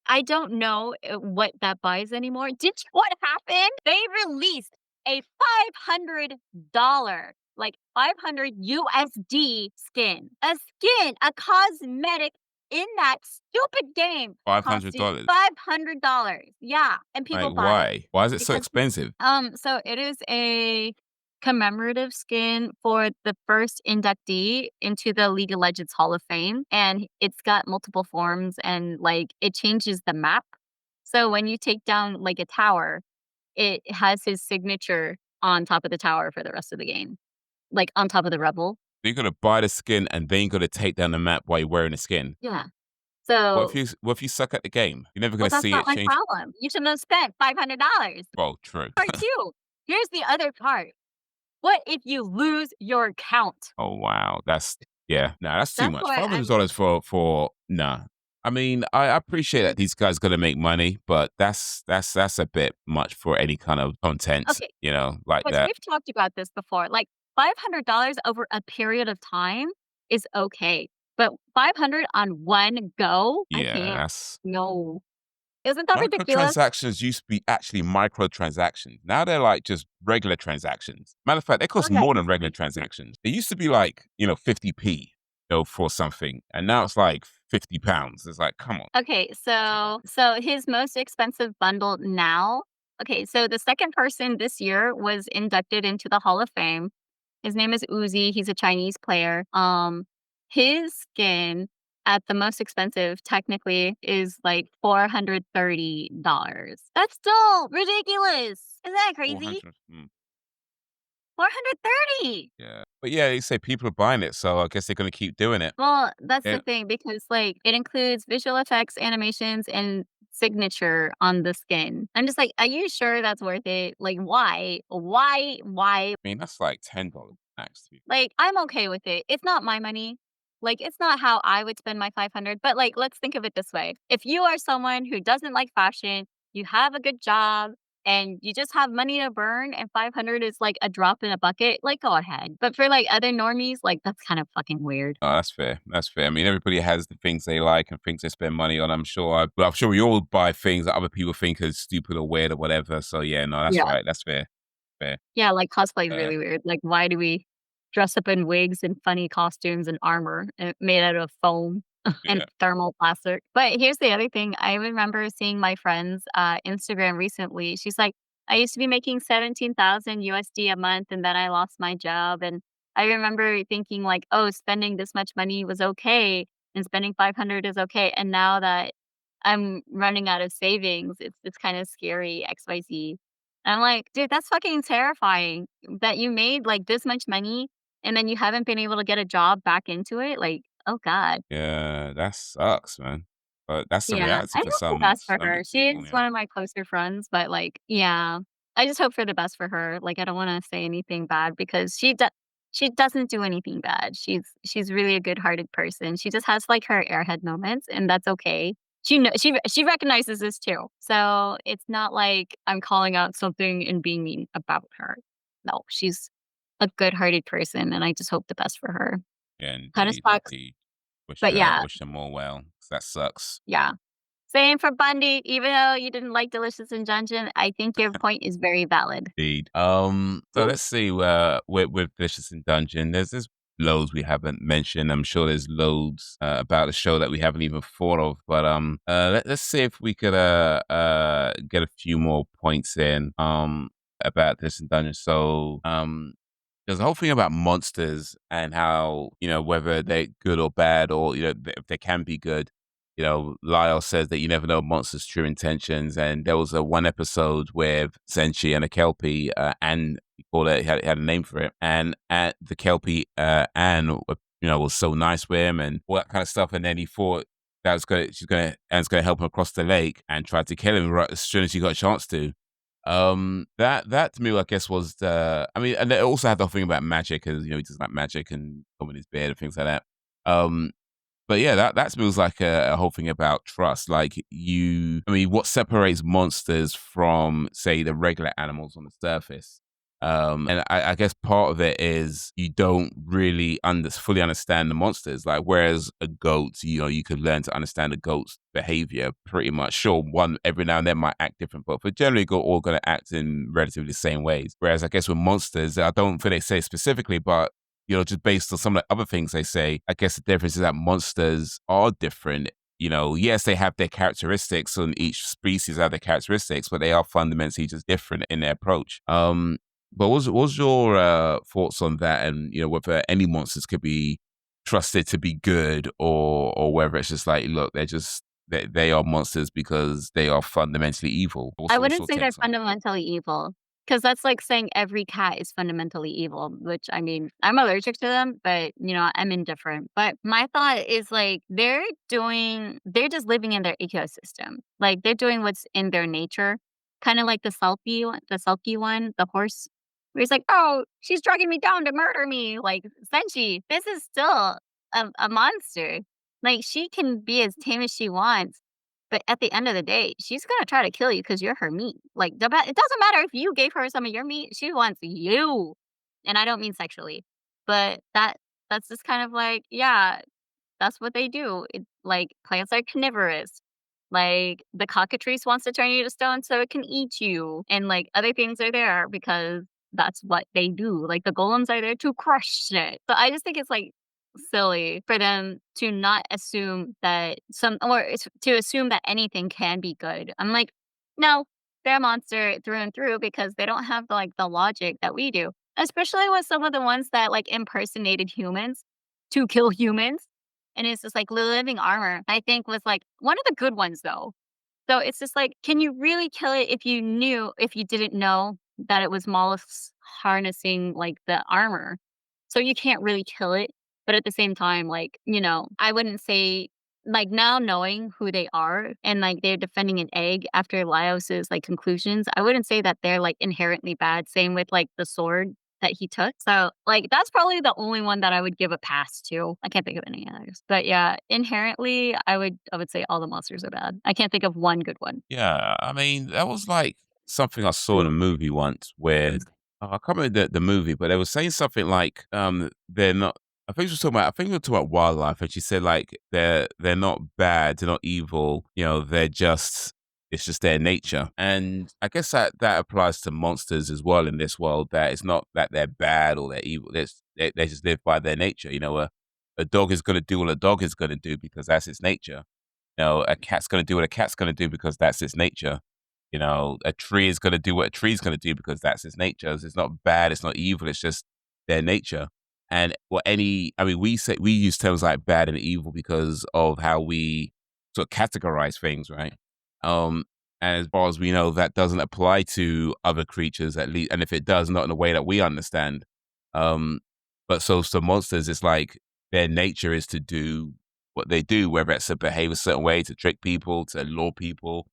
I don't know, what that buys anymore. Did you what happened? They released a $500, like 500 USD skin. A skin, a cosmetic in that stupid game Five costs hundred you dollars. $500. Yeah, and Like people buy it why? Why is it so because expensive? so it is a commemorative skin for the first inductee into the League of Legends Hall of Fame, and it's got multiple forms and, like, it changes the map. So when you take down, like, a tower, it has his signature on top of the tower for the rest of the game, like, on top of the rubble. You got to buy the skin and then you got to take down the map while you're wearing the skin. Yeah. What if So you suck at the game? You're never well, going to that's see not it my change. problem. You shouldn't have spent $500. Well, true. Part 2, here's the other part. What if you lose your count? Oh wow, yeah, nah, that's too That's much. why Five hundred I'm dollars for nah. I mean, I appreciate that these guys got to make money, but that's a bit much for any kind of content, okay, like but that. we've talked about this before, like, $500 over a period of time is okay, but 500 on one go? I Yeah, can't. that's No. Isn't that ridiculous? microtransactions used to be actually microtransactions. Now they're like just regular transactions. Matter of fact, they cost Okay. more than regular transactions. It used to be like 50p, for something, and now it's like £50. It's like, come on. Okay, so his most expensive bundle now okay, so the 2nd person this year was inducted into the Hall of Fame. His name is Uzi, he's a Chinese player. His skin at the most expensive technically is like $430. That's still ridiculous. Isn't that crazy? 400. 430. Yeah. But yeah, they say people are buying it, so I guess they're gonna keep doing it. Well, that's the Yeah. thing because like it includes visual effects, animations, and signature on the skin. I'm just like, are you sure that's worth it? Like, why? Why? I mean, that's like $10 max to be. Like, I'm okay with it. It's not my money. Like, it's not how I would spend my 500, but like, let's think of it this way. If you are someone who doesn't like fashion, you have a good job, and you just have money to burn, and 500 is like a drop in a bucket, like, go ahead. But for like other normies, like, that's kind of fucking weird. Oh, that's fair. That's fair. I mean, everybody has the things they like and things they spend money on. But I'm sure we all buy things that other people think is stupid or weird or whatever. So yeah, no, that's Yeah. right. That's fair. Fair. Yeah, like, cosplay is Uh, really weird. Like, why do we dress up in wigs and funny costumes and armor, made out of foam and yeah. thermal plastic? But here's the other thing, I remember seeing my friend's, Instagram recently. She's like, "I used to be making 17,000 USD a month, and then I lost my job," and I remember thinking like, "Oh, spending this much money was okay, and spending 500 is okay," and now that I'm running out of savings, it's kinda scary, XYZ. I'm like, "Dude, that's fucking terrifying that you made, like, this much money, and then you haven't been able to get a job back into it." Like, oh god. Yeah, that sucks, man. But that's the Yeah, reality I for hope the best for some her. She people, is one of my closer friends, but, like, yeah, I just hope for the best for her. Like, I don't wanna say anything bad because she doesn't do anything bad. She's really a good-hearted person. She just has, like, her airhead moments, and that's okay. She recognizes this too. So, it's not like I'm calling out something and being mean about her. No, she's a good-hearted person, and I just hope the best for her. Yeah, Kinda indeed, sucks indeed. Wish But yeah, wish them all well. 'Cause that sucks. yeah. Same for Bundy, even though you didn't like Delicious in Dungeon, I think your point is very valid. Indeed. So let's see. With Vicious in Dungeon, there's loads we haven't mentioned. I'm sure there's loads about the show that we haven't even thought of. But let's see if we could get a few more points in about this in Dungeon. So there's a whole thing about monsters and how, whether they're good or bad, or, if they can be good. Lyle says that you never know monsters' true intentions. And there was a one episode with Senshi and a Kelpie, and he called it, he had a name for it. And the Kelpie, Anne, was so nice with him and all that kind of stuff. And then he thought Anne's gonna help him across the lake and tried to kill him right as soon as she got a chance to. That to me, I guess, was and it also had the whole thing about magic, because he doesn't like magic and coming his beard and things like that. Um, but yeah, that to me was like a whole thing about trust. Like what separates monsters from, say, the regular animals on the surface? And I guess part of it is you don't really fully understand the monsters. Like, whereas a goat, you could learn to understand a goat's behavior pretty much. Sure, one every now and then might act different, but for generally, all going to act in relatively the same ways. Whereas I guess with monsters, I don't think they say specifically, but just based on some of the other things they say, I guess the difference is that monsters are different. Yes, they have their characteristics, and each species have their characteristics, but they are fundamentally just different in their approach. But what was your thoughts on that, and whether any monsters could be trusted to be good, or whether it's just like, look, they are monsters because they are fundamentally evil. I What's wouldn't your say they're takes on it? fundamentally evil, because that's like saying every cat is fundamentally evil, which, I mean, I'm allergic to them, but, I'm indifferent. But my thought is, like, they're just living in their ecosystem. Like, they're doing what's in their nature, kinda like the sulky one, the horse, where he's like, "Oh, she's dragging me down to murder me." Like, Senshi, this is still a monster. Like, she can be as tame as she wants, but at the end of the day, she's gonna try to kill you because 'cause you're her meat. Like, it doesn't matter if you gave her some of your meat, she wants you. And I don't mean sexually, but that's just kind of like, yeah, that's what they do. Like, plants are carnivorous. Like, the cockatrice wants to turn you to stone so it can eat you, and, like, other things are there because that's what they do. Like, the golems are there to crush it. So I just think it's, like, silly for them to not assume that to assume that anything can be good. I'm like, "No, they're a monster through and through because they don't have, like, the logic that we do." Especially with some of the ones that, like, impersonated humans to kill humans. And it's just like living armor, I think, was like one of the good ones though. So it's just like, can you really kill it if you didn't know that it was mollusks harnessing like the armor? So you can't really kill it. But at the same time, like, I wouldn't say, like, now knowing who they are and like they're defending an egg after Laios's like conclusions, I wouldn't say that they're like inherently bad. Same with like the sword that he took. So like that's probably the only one that I would give a pass to. I can't think of any others. But yeah, inherently I would say all the monsters are bad. I can't think of one good one. Yeah, I mean, that was like something I saw in a movie once where I can't remember the movie, but they were saying something like, they're not. I think we were talking about wildlife, and she said like they're not bad, they're not evil. It's just their nature. And I guess that applies to monsters as well in this world. That it's not that they're bad or they're evil. They just live by their nature. A dog is going to do what a dog is going to do because that's its nature. A cat's going to do what a cat's going to do because that's its nature. A tree is going to do what a tree's going to do because that's its nature. It's not bad. It's not evil. It's just their nature. And we use terms like bad and evil because of how we sort of categorize things, right? Um, and as far as we know, that doesn't apply to other creatures, at least. And if it does, not in a way that we understand. Um, but so monsters, it's like their nature is to do what they do, whether it's to behave a certain way, to trick people, to lure people,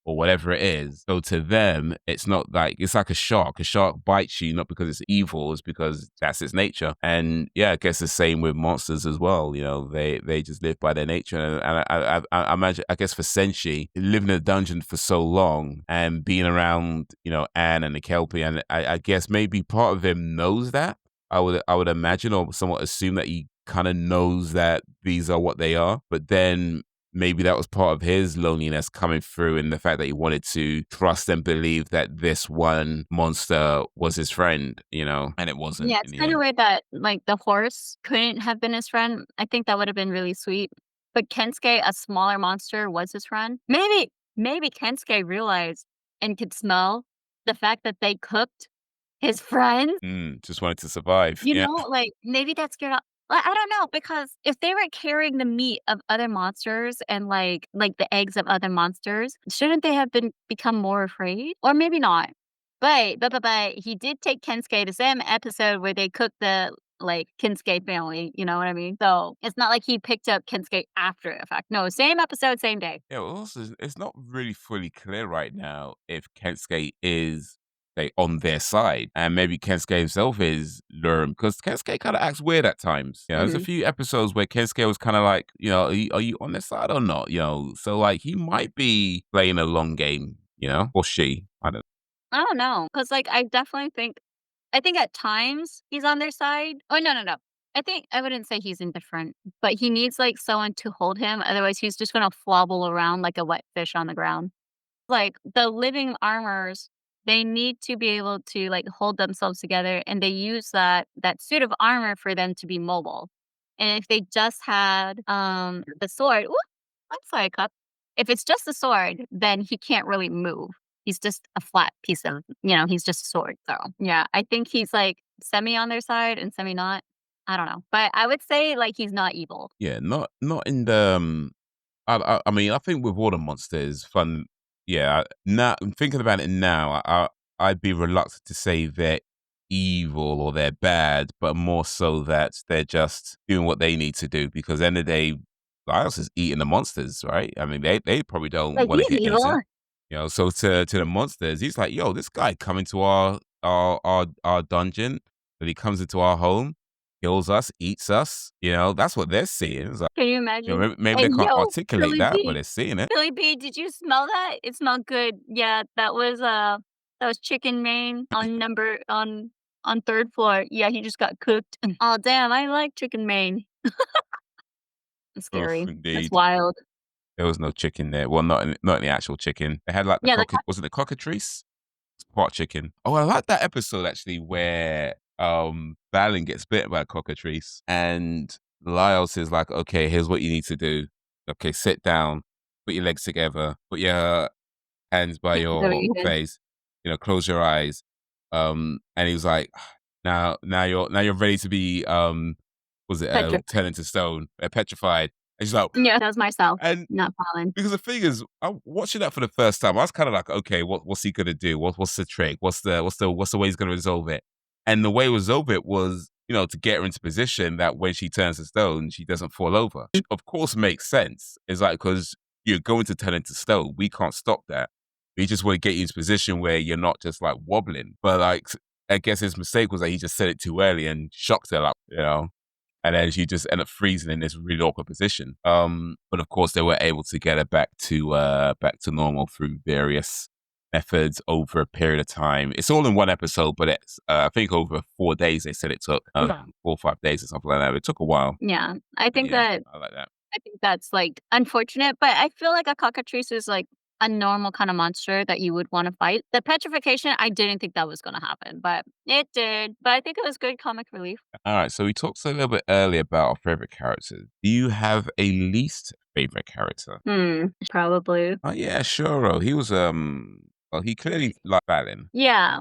or whatever it is. So to them, it's like a shark. A shark bites you not because it's evil, it's because that's its nature. And yeah, I guess the same with monsters as well. They just live by their nature. And I imagine, I guess for Senshi, living in a dungeon for so long and being around, Anne and the Kelpie, and I guess maybe part of him knows that. I would imagine, or somewhat assume that he kind of knows that these are what they are. But then maybe that was part of his loneliness coming through in the fact that he wanted to trust and believe that this one monster was his friend, and it wasn't Yeah, in it's the kinda end. weird that, like, the horse couldn't have been his friend. I think that would've been really sweet. But Kensuke, a smaller monster, was his friend. Maybe Kensuke realized and could smell the fact that they cooked his friends, Just wanted to survive. Yeah. like, maybe that scared off I don't know, because if they were carrying the meat of other monsters and, like, the eggs of other monsters, shouldn't they have become more afraid? Or maybe not. But he did take Kensuke the same episode where they cooked the, like, Kensuke family, you know what I mean? So, it's not like he picked up Kensuke after the fact. No, same episode, same day. Yeah, well, also, it's not really fully clear right now if Kensuke is on their side, and maybe Kensuke himself is Lerm, because Kensuke kind of acts weird at times. There's a Mhm. few episodes where Kensuke was kind of like, are you on their side or not? So like he might be playing a long game, or she. I don't. I don't know, cause like, I think at times he's on their side. Oh, no, no, no. I wouldn't say he's indifferent, but he needs, like, someone to hold him, otherwise he's just gonna flobble around like a wet fish on the ground. Like, the living armors, they need to be able to, like, hold themselves together, and they use that suit of armor for them to be mobile. And if they just had, the sword ooh, I'm sorry, cup. If it's just the sword, then he can't really move. He's just a flat piece of he's just a sword, so, yeah, I think he's, like, semi on their side and semi not. I don't know, but I would say, like, he's not evil. Yeah, not in the. I mean, I think with all the monsters, fun. Yeah, now I'm thinking about it now. I'd be reluctant to say they're evil or they're bad, but more so that they're just doing what they need to do. Because at the end of the day, Laios is eating the monsters, right? I mean, they probably don't Like, want to he's get evil. eaten. So to the monsters, he's like, yo, this guy coming to our dungeon, but he comes into our home, kills us, eats us. That's what they're seeing. It's like, Can you imagine? maybe they And can't yo, articulate that, but they're seeing it. Billy B, did you smell that? It smelled good. Yeah, that was chicken main on 3rd floor. Yeah, he just got cooked. Oh, damn, I like chicken main. It's Oof, scary. That's indeed. wild. There was no chicken there. Well, not in the actual chicken. They had like the Yeah, the was it the cockatrice? It's part chicken. Oh, I like that episode actually where Balin gets bitten by a cockatrice and Laios is like, okay, here's what you need to do. Okay, sit down, put your legs together, put your hands by your face, close your eyes. And he was like, now you're ready to be was it petrified. turned into stone, petrified. And she's like, Yeah, that was myself, and not Pollen. because the thing is, I'm watching that for the first time. I was kind of like, okay, what's he gonna do? What's the trick? What's the way he's gonna resolve it? And the way to resolve it was, to get her into position that when she turns to stone, she doesn't fall over. Which of course makes sense. It's like because you're going to turn into stone, we can't stop that. We just want to get you into position where you're not just like wobbling. But like, I guess his mistake was that he just said it too early and shocked her, like. And then she just ended up freezing in this really awkward position. But of course, they were able to get her back to normal through various methods over a period of time. It's all in one episode, but it's I think over 4 days they said it took 4 or 5 days or something like that. It took a while, Yeah, but yeah, I like that. I think that's, like, unfortunate, but I feel like a cockatrice is, like, a normal kinda monster that you would wanna fight. The petrification, I didn't think that was gonna happen, but it did. But I think it was good comic relief. All right, so we talked a little bit earlier about our favorite characters. Do you have a least favorite character? Probably. Oh yeah, sure. He was well, he clearly liked Balin. Yeah,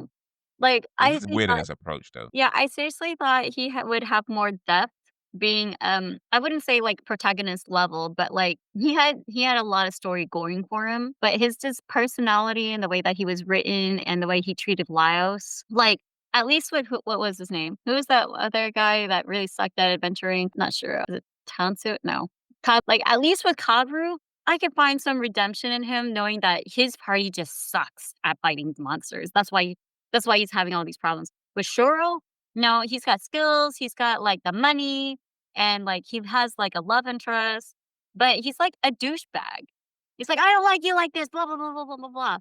like, It I was actually weird in thought his approach, though. yeah, I seriously thought he would have more depth being, I wouldn't say, like, protagonist level, but, like, he had a lot of story going for him, but his just personality and the way that he was written and the way he treated Laios, like, at least with what was his name? Who was that other guy that really sucked at adventuring? Not sure. Was it Tansu? No. Like, at least with Kadru, I could find some redemption in him knowing that his party just sucks at fighting monsters. That's why he's having all these problems. With Shoro, no, he's got skills, he's got, like, the money, and, like, he has, like, a love interest, but he's like a douchebag. He's like, "I don't like you like this, blah, blah, blah, blah, blah, blah, blah."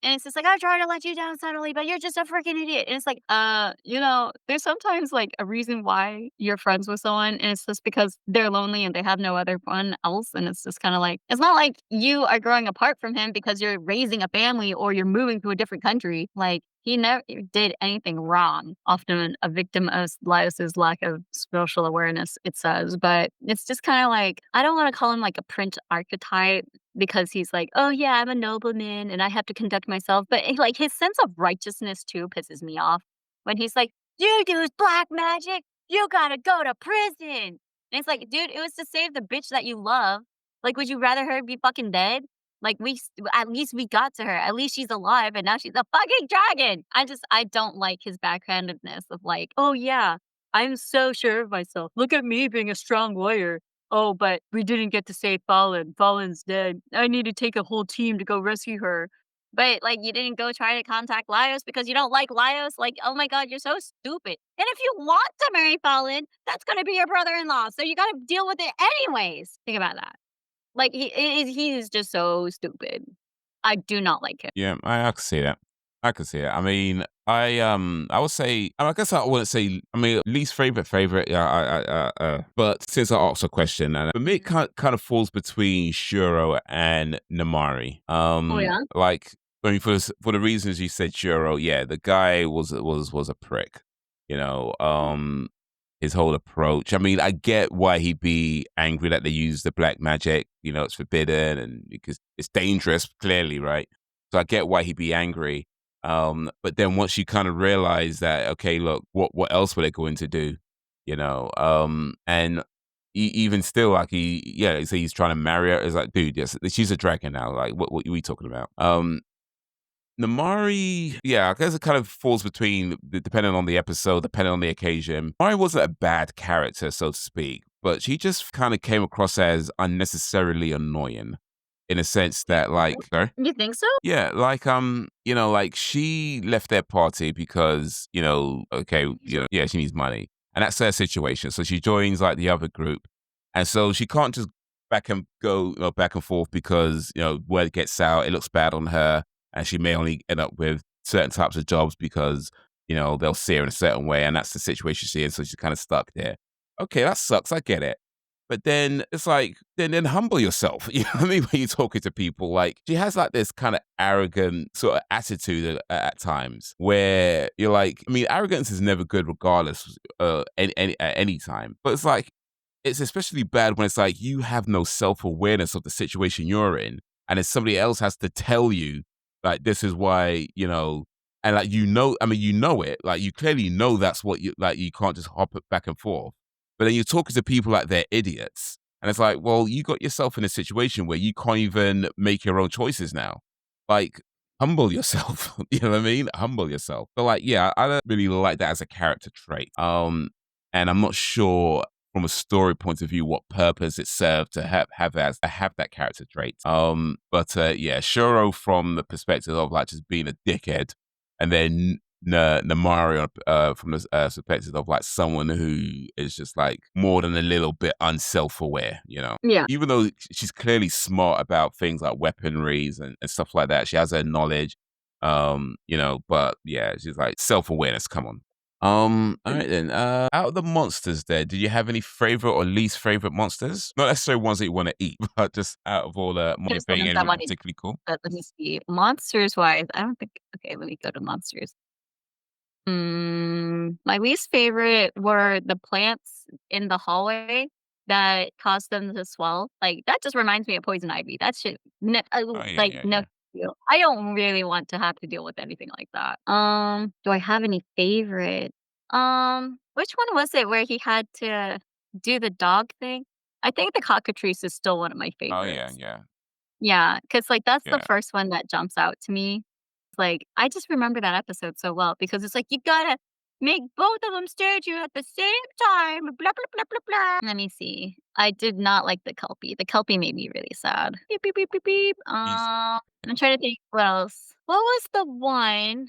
And it's just like, "I try to let you down subtly, but you're just a freaking idiot." And it's like, there's sometimes, like, a reason why you're friends with someone, and it's just because they're lonely and they have no other one else, and it's just kinda like it's not like you are growing apart from him because you're raising a family or you're moving to a different country. Like, he never did anything wrong. Often a victim of Laios's lack of social awareness, it says, but it's just kinda like, I don't wanna call him, like, a prince archetype because he's like, "Oh, yeah, I'm a nobleman and I have to conduct myself," but, like, his sense of righteousness too pisses me off when he's like, "You use black magic, you gotta go to prison." And it's like, "Dude, it was to save the bitch that you love. Like, would you rather her be fucking dead? Like, at least we got to her. At least she's alive, and now she's a fucking dragon." I don't like his backhandedness of like, "Oh, yeah, I'm so sure of myself. Look at me being a strong warrior. Oh, but we didn't get to save Fallen. Fallen's dead. I need to take a whole team to go rescue her." But, like, you didn't go try to contact Laios because you don't like Laios? Like, oh my god, you're so stupid. And if you want to marry Fallen, that's gonna be your brother-in-law, so you gotta deal with it anyways. Think about that. Like, he is just so stupid. I do not like him. Yeah, I can see that. I can see it. I mean, I would say, I guess I wouldn't say, I mean, least favorite, yeah, but since I asked a question, and for me, it kind of falls between Shuro and Namari. Oh, yeah? Like, I mean, for the reasons you said, Shuro, yeah, the guy was a prick, you know. His whole approach. I mean, I get why he'd be angry that they use the black magic. You know, it's forbidden and because it's dangerous, clearly, right? So I get why he'd be angry. But then once you kind of realize that, okay, look, what else were they going to do? You know, and even still, like yeah, so he's trying to marry her. It's like, dude, yes, she's a dragon now. Like, what are we talking about? Namari, yeah, I guess it kind of falls between, depending on the episode, depending on the occasion. Namari wasn't a bad character, so to speak, but she just kind of came across as unnecessarily annoying in a sense that, like, sorry? You think so? Yeah, like, like she left their party because, okay, yeah, she needs money. And that's her situation. So she joins like the other group. And so she can't just back and forth because, word gets out, it looks bad on her and she may only end up with certain types of jobs because they'll see her in a certain way, and that's the situation she's in. So she's kind of stuck there. Okay, that sucks. I get it. But then it's like, then humble yourself. You know what I mean? When you're talking to people, like she has like this kind of arrogant sort of attitude at times where you're like, I mean, arrogance is never good regardless, at any time. But it's like, it's especially bad when it's like you have no self-awareness of the situation you're in, and then somebody else has to tell you like this is why, and like I mean, it, like you clearly know that's what you like. You can't just hop it back and forth. But then you're talking to people like they're idiots, and it's like, well, you got yourself in a situation where you can't even make your own choices now. Like, humble yourself. You know what I mean? Humble yourself. But like, yeah, I don't really like that as a character trait. And I'm not sure from a story point of view what purpose it served to have that character trait. But yeah, Shuro from the perspective of like just being a dickhead, and then Namari from the perspective of like someone who is just like more than a little bit unself-aware, Yeah. even though she's clearly smart about things like weaponries and stuff like that. She has her knowledge, but yeah, she's like self-awareness. Come on. All right then. Out of the monsters there, did you have any favorite or least favorite monsters? Not necessarily ones that you want to eat, but just out of all the There's monsters, ones that anything want to particularly cool? but let me see. Monsters-wise, I don't think okay, let me go to monsters. My least favorite were the plants in the hallway that caused them to swell. Like, that just reminds me of poison ivy. That shit, Oh yeah, like, yeah, no yeah. deal. I don't really want to have to deal with anything like that. Do I have any favorite? Which one was it where he had to do the dog thing? I think the cockatrice is still one of my Oh yeah, favorites. yeah, Yeah, cause like, that's the yeah. first one that jumps out to me. Like, I just remember that episode so well because it's like, "You gotta make both of them stare at you at the same time, blah, blah, blah, blah, blah." Let me see. I did not like the Kelpie. The Kelpie made me really sad. Beep, beep, beep, beep, beep. He's I'm trying to think what else. What was the one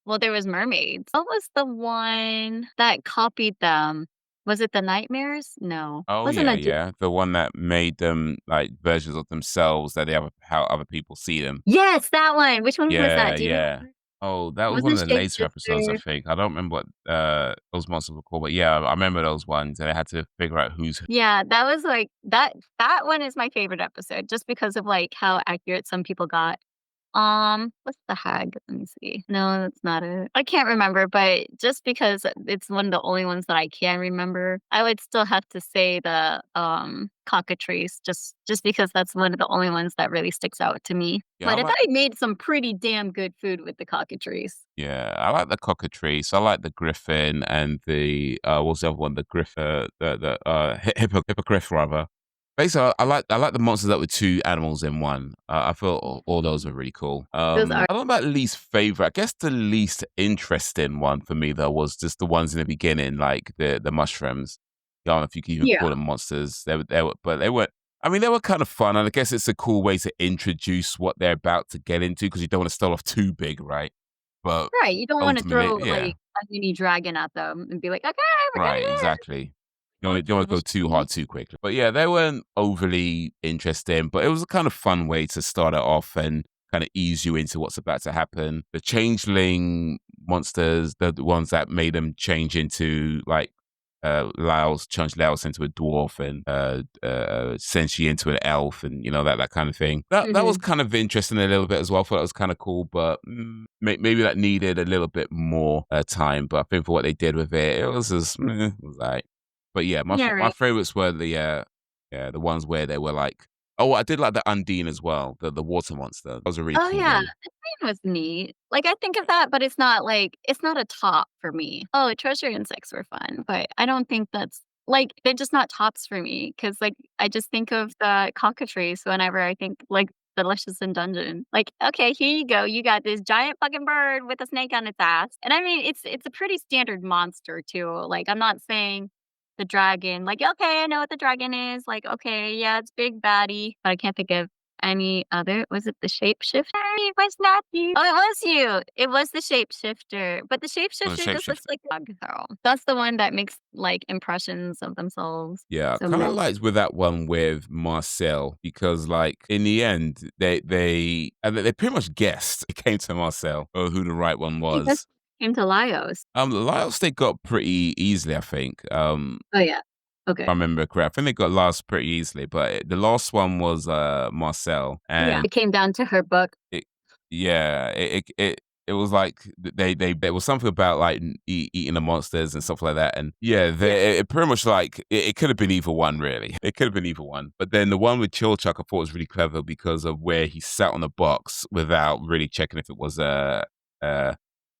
well, there was mermaids. What was the one that copied them? Was it the nightmares? No. Oh Wasn't yeah, a yeah. The one that made them like versions of themselves that they have how other people see them. Yes, that one. Which one was that? Yeah, Do you yeah. remember? Oh, that was Was one it of the later episodes, I Shapeshifter? think. I don't remember what those monsters were called, but yeah, I remember those ones, and I had to figure out who's who. Yeah, that was like that one is my favorite episode just because of, like, how accurate some people got. What's the hag? Let me see. No, that's not it. I can't remember, but just because it's one of the only ones that I can remember, I would still have to say the cockatrice just because that's one of the only ones that really sticks out to me. Yeah, I But I like thought I made some pretty damn good food with the cockatrice. yeah, I like the cockatrice. I like the griffin and the what's the other one? The griff the hippogriff rather. Basically, I like the monsters that were two animals in one. I feel all those are really cool. Those are I don't know about least favorite. I guess the least interesting one for me though was just the ones in the beginning, like the mushrooms. I don't know if you can even yeah, call them monsters. They were, but they were. I mean, they were kind of fun, and I guess it's a cool way to introduce what they're about to get into because you don't want to start off too big, right? But right. You don't want to ultimately, throw yeah. like a mini dragon at them and be like, okay, we're Right, gonna exactly. You don't wanna go too do hard too quickly. But yeah, they weren't overly interesting, but it was a kind of fun way to start it off and kinda ease you into what's about to happen. The changeling monsters, the ones that made them change into, like, Laios changed Laios into a dwarf and, Senshi into an elf and, that kind of thing. That was Mhm. kind of interesting a little bit as well. I thought that was kinda cool, but, maybe that needed a little bit more, time, but I think for what they did with it, it was just, it was like but yeah, Yeah, my right. favorites were the ones where they were like oh, I did like the Undine as well, the water monster. That was a really Oh, cool yeah, one. the train was neat. Like, I think of that, but it's not like it's not a top for me. Oh, treasure insects were fun, but I don't think that's like, they're just not tops for me. Cause like, I just think of the cockatrice whenever I think, like, Delicious in Dungeon. Like, "Okay, here you go. You got this giant fucking bird with a snake on its ass." And I mean, it's a pretty standard monster too. Like, I'm not saying the dragon, like, "Okay, I know what the dragon is." Like, "Okay, yeah, it's big baddie," but I can't think of any other was it the shapeshifter? It was not you. Oh, it was you. It was the shapeshifter, but the Was a shapeshifter just looks shapeshifter. like a dog girl. That's the one that makes, like, impressions of themselves. Yeah, So kind mad. of liked with that one with Marcel because, like, in the end, they pretty much guessed it came to Marcel or who the right one He just was. came to Laios. Laios they got pretty easily, I think. Oh, yeah. If I Okay. remember correct, I think they got last pretty easily, but the last one was Marcel, Yeah. and It came down to her book. it, yeah, it was like they there was something about like eating the monsters and stuff like that, and yeah, Yeah. it pretty much like it could have been either one really. It could have been either one, but then the one with Chilchuck I thought was really clever because of where he sat on the box without really checking if it was a, a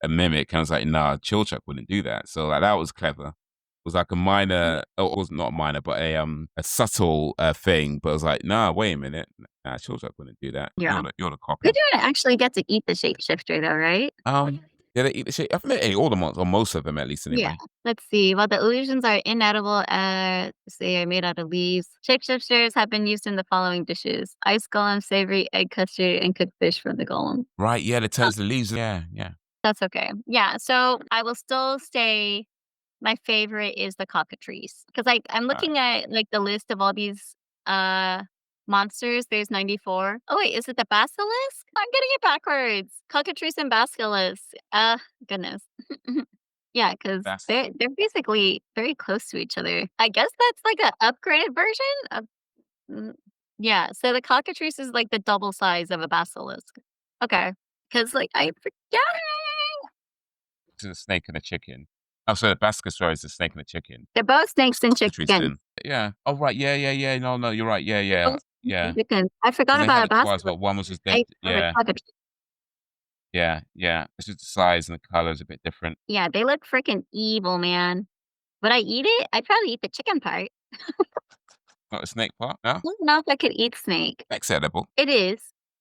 mimic. And I was like, nah, Chilchuck wouldn't do that. So like that was clever. It was like a minor, oh, it was not minor, but a subtle thing. But I was like, nah, wait a minute, nah, Chilchuck wouldn't do that. Yeah. You're the We copy. didn't actually get to eat the shapeshifter though, right? Yeah, they eat the shit. I think they ate all the monsters, or most of them at least, Yeah. anyway. Let's see. While the illusions are inedible, say are made out of leaves, shapeshifters have been used in the following dishes: ice golem, savory egg custard, and cooked fish from the golem. Right? Yeah, they Oh, turns the leaves. Yeah, yeah. that's okay. Yeah. So I will still say my favorite is the cockatrice because like I'm All right. looking at like the list of all these uh monsters. There's 94. Oh wait, is it the basilisk? I'm getting it backwards. Cockatrice and basilisk. Goodness. Yeah, because That's they're basically very close to each other. I guess that's like an upgraded version of mm, yeah, so the cockatrice is like the double size of a basilisk. Okay, because like, I forget to the snake and the chicken. Oh, so the basket story is the snake and the chicken. they're both What's snakes the and cockatrice chickens. then? Yeah. Oh, right. Yeah, yeah, yeah. No, no, you're right. Yeah, yeah, Both snakes yeah. and chickens. I Because forgot they about had a it twice, basilisk. but one was just dead. I for the Yeah, cockatrice. yeah, yeah. It's just the size and the color is a bit different. Yeah, they look freaking evil, man. Would I eat it? I'd probably eat the chicken part. Not a snake part, no? I don't know if I could eat snake. Acceptable. It is.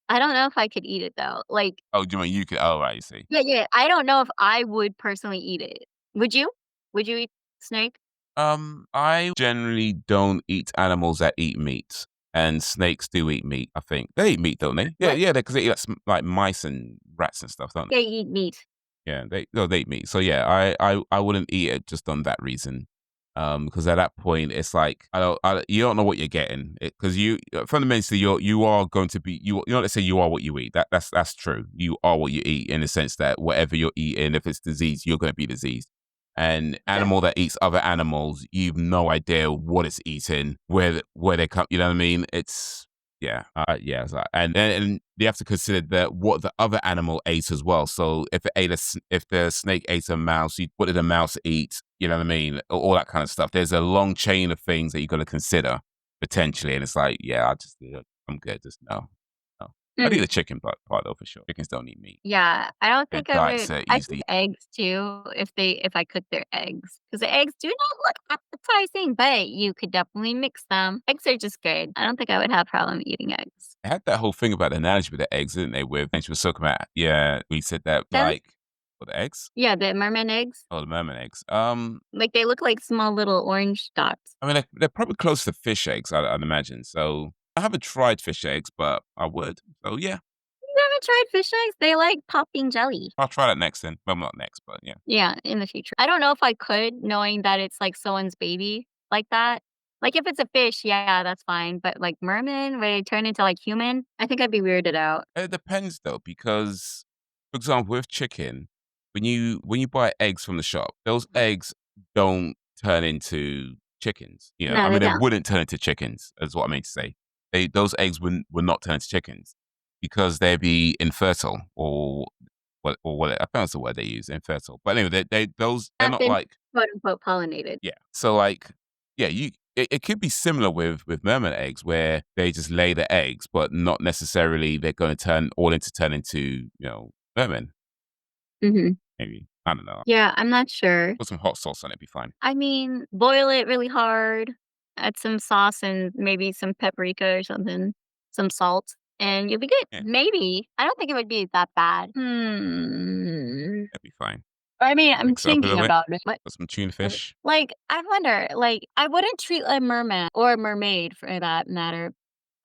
I don't know if I could eat it though. Like Oh, do you mean you could? Oh, right, you see. yeah, yeah. I don't know if I would personally eat it. Would you? Would you eat snake? I generally don't eat animals that eat meat, and snakes do eat meat. I think they eat meat, don't they? Yeah, What? yeah, because they eat like, like mice and rats and stuff, don't they? They eat meat. Yeah, they no, they eat meat. So yeah, I wouldn't eat it just on that reason. Because at that point, it's like you don't know what you're getting because you fundamentally you are going to be let's say you are what you eat. That's true. You are what you eat in the sense that whatever you're eating, if it's disease, you're going to be diseased. An animal Exactly. that eats other animals, you've no idea what it's eating, where they come. You know what I mean? It's yeah. And you have to consider that what the other animal ate as well. So if the snake ate a mouse, what did the mouse eat? You know what I mean? All that kind of stuff. There's a long chain of things that you got to consider potentially, and it's like, I'm good. Just no, no. I'd eat Mhm. the chicken part though for sure. Chickens don't eat meat. Yeah, I don't Their think I diet's would I think easily. eggs too, if I cook their eggs, because the eggs do not look appetizing, but you could definitely mix them. Eggs are just good. I don't think I would have problem eating eggs. They had that whole thing about the analogy with the eggs, didn't they? With and she was talking about we said that Them? like for the eggs. Yeah, the merman eggs, Oh, the merman eggs. like, they look like small little orange dots. I mean, they're probably close to fish eggs, I'd imagine. So I haven't tried fish eggs, but I would. So yeah, You haven't tried fish eggs? They like popping jelly. I'll try that next then. Well, not next, but yeah. Yeah, in the future. I don't know if I could knowing that it's, like, someone's baby like that. Like, if it's a fish, yeah, that's fine, but, like, merman, where they turn into, like, human, I think I'd be weirded out. It depends though, because for example, with chicken, when you buy eggs from the shop, those Mhm. eggs don't turn into chickens. No, I they mean, they don't. wouldn't turn into chickens, is what I mean to say. Those eggs would not turn into chickens because they'd be infertile or what I found the word they use, infertile. But anyway, they're Have not been like quote unquote "pollinated." yeah. So like yeah, it could be similar with mermaid eggs where they just lay the eggs, but not necessarily they're going to turn into mermen. Mhm. Maybe I don't know. Yeah, I'm not sure. Put some hot sauce on it, be fine. I mean, boil it really hard, add some sauce and maybe some paprika or something, some salt, and you'll be good. Yeah, Maybe. I don't think it would be that bad. Hmm. that'd be fine. I mean, I'm Mix it up a thinking little bit. about it. Put some tuna fish. Like, I wonder, like, I wouldn't treat a merman or a mermaid for that matter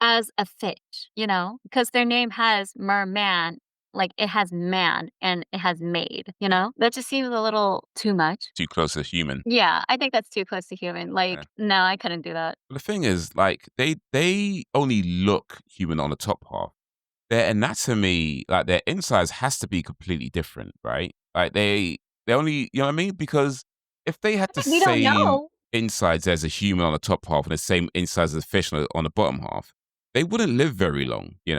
as a fish, because their name has merman, like it has man and it has maid, you know? That just seems a little too much. Too close to human. Yeah, I think that's too close to human. Yeah. Like, no, I couldn't do that. But the thing is, like they only look human on the top half. Their anatomy, like their insides, has to be completely different, right? Like they only, you know what I mean? Because if they had the We don't same know. insides as a human on the top half and the same insides as a fish on the bottom half, they wouldn't live very long. They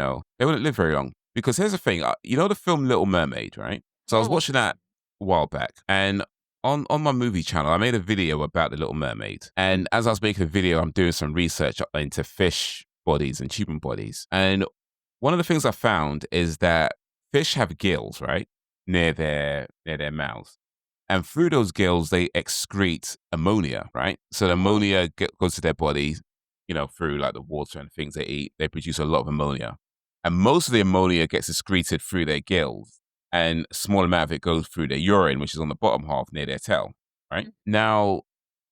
wouldn't live very long. Because here's the thing, the film Little Mermaid, right? So I was Mm, watching that a while back, and on my movie channel, I made a video about the Little Mermaid. mm, And as I was making the video, I'm doing some research into fish bodies and human bodies, and one of the things I found is that fish have gills, right? Near their mouths. And through those gills, they excrete ammonia, right? So the oh, ammonia goes to their body, through like the water and things they eat. They produce a lot of ammonia. And most of the ammonia gets excreted through their gills. And a small amount of it goes through their urine, which is on the bottom half near their tail, right? mm, Now,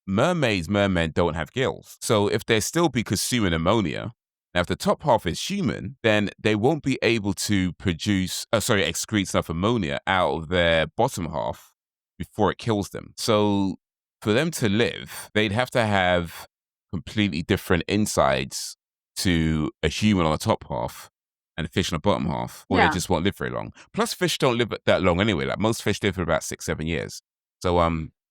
mermen don't have gills. So if they still be consuming ammonia, now if the top half is human, then they won't be able to excrete enough ammonia out of their bottom half before it kills them. So for them to live, they'd have to have completely different insides to a human on the top half and a fish on the bottom half, or they yeah. just won't live very long. Plus, fish don't live that long anyway. Like most fish live for about 6, 7 years. So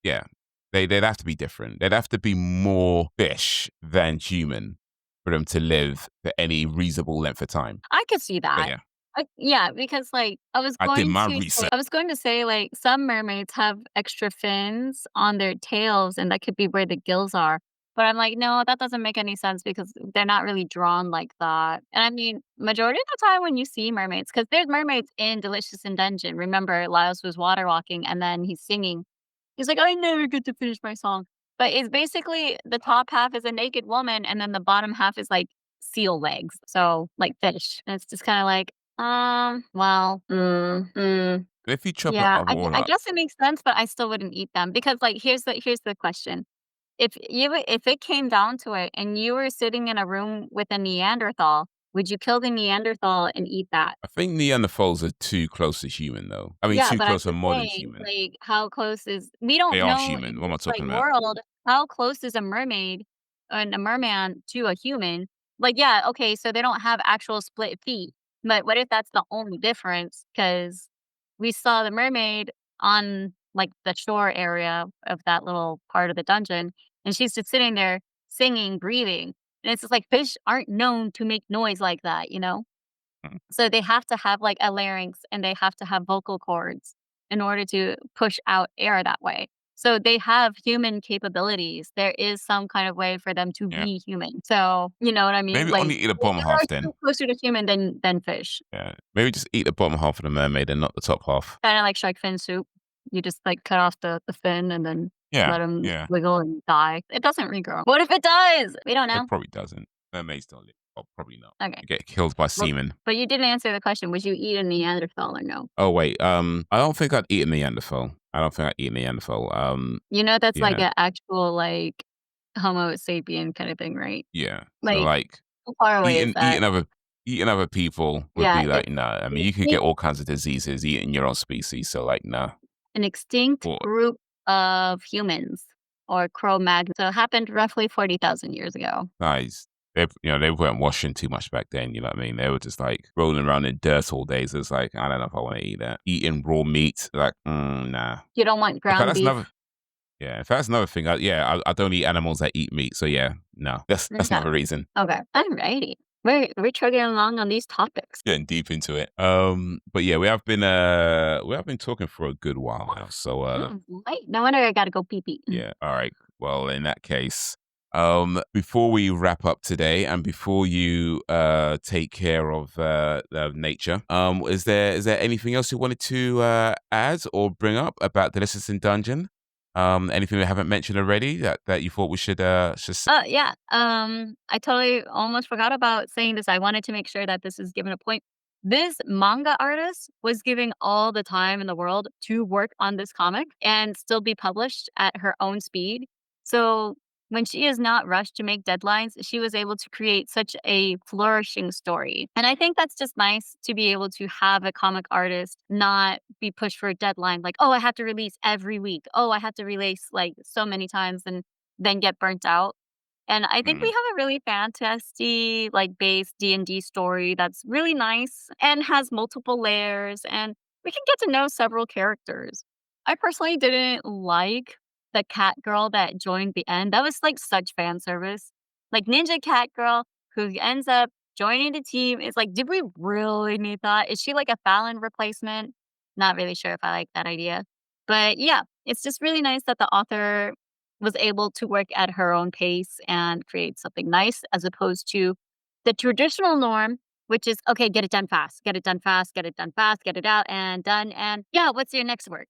yeah, they'd have to be different. They'd have to be more fish than human for them to live for any reasonable length of time. I could see But that. yeah, Yeah, because, like, I did my research. I was going to say, like, some mermaids have extra fins on their tails, and that could be where the gills are. But I'm like, "No, that doesn't make any sense because they're not really drawn like that." And I mean, majority of the time when you see mermaids, because there's mermaids in Delicious in Dungeon. Remember, Laios was water walking, and then he's singing. He's like, "I never get to finish my song." But it's basically the top half is a naked woman, and then the bottom half is, like, seal legs, so, like fish. And it's just kinda like, well, If you chop it yeah, all I up, guess it makes sense, but I still wouldn't eat them because, like, here's the question. If it came down to it and you were sitting in a room with a Neanderthal, Would you kill the Neanderthal and eat that? I think Neanderthals are too close to human, though. I mean, Yeah, too but I'm close to just modern saying, human. like, how close is we They don't are know human. in What am I this, like, talking about? world, how close is a mermaid and a merman to a human? Like, yeah, okay, so they don't have actual split feet, but what if that's the only difference? Because we saw the mermaid on, like, the shore area of that little part of the dungeon, and she's just sitting there singing, breathing, and it's just like fish aren't known to make noise like that, you know? Mm, So they have to have like a larynx and they have to have vocal cords in order to push out air that way. So they have human capabilities. There is some kind of way for them to yeah. be human. So, you know what I mean? Maybe Like only eat the they bottom are half then. still closer to human than fish. Yeah. Maybe just eat the bottom half of the mermaid and not the top half. Kind of like shark fin soup. You just like cut off the fin and then Yeah. let them Yeah. wiggle and die. It doesn't regrow. What if it does? We don't It know. probably doesn't. Mermaids don't live. Oh, probably not. Okay. They get killed by Well, seamen. but you didn't answer the question. Would you eat a Neanderthal or no? Oh wait. I don't think I'd eat a Neanderthal. I don't think I'd eat a Neanderthal. You know, that's like Yeah. an actual, like, Homo sapien kinda thing, right? Yeah. So Like, like how far away is eating that? eating other eating other people would Yeah, be like, it's no. I an mean, you could get extinct all kinds of diseases eating your own species. So like, no. an extinct Or group of humans or Cro-Magnon. So it happened roughly 40,000 years ago. guys, they weren't washing too much back then. You know what I mean? They were just like rolling around in dirt all day. So it's like, I don't know if I want to eat that. Eating raw meat, like, nah. You don't want In fact, ground that's beef? another. Yeah, in fact, that's another thing. I don't eat animals that eat meat. So yeah, no, that's Okay. another reason. Okay. Alrighty. We're chugging along on these topics. Getting deep into it. But yeah, we have been talking for a good while now. So Right. No wonder I gotta go pee pee. yeah, all right. Well, in that case, before we wrap up today, and before you take care of nature, is there anything else you wanted to add or bring up about the Delicious in Dungeon? Anything we haven't mentioned already that you thought we should say? Yeah. I totally almost forgot about saying this. I wanted to make sure that this is given a point. This manga artist was giving all the time in the world to work on this comic and still be published at her own speed. So when she is not rushed to make deadlines, she was able to create such a flourishing story. And I think that's just nice to be able to have a comic artist not be pushed for a deadline like, oh, I have to release every week. Oh, I have to release like so many times and then get burnt out. And I think we Mm, have a really fantasy, like, based D&D story that's really nice and has multiple layers, and we can get to know several characters. I personally didn't like the cat girl that joined the end. That was, like, such fan service. Like, Ninja Cat Girl who ends up joining the team is like, did we really need that? Is she like a Fallon replacement? Not really sure if I like that idea. But yeah, it's just really nice that the author was able to work at her own pace and create something nice as opposed to the traditional norm, which is okay, get it done fast, get it done fast, get it done fast, get it out and done. And yeah, what's your next work?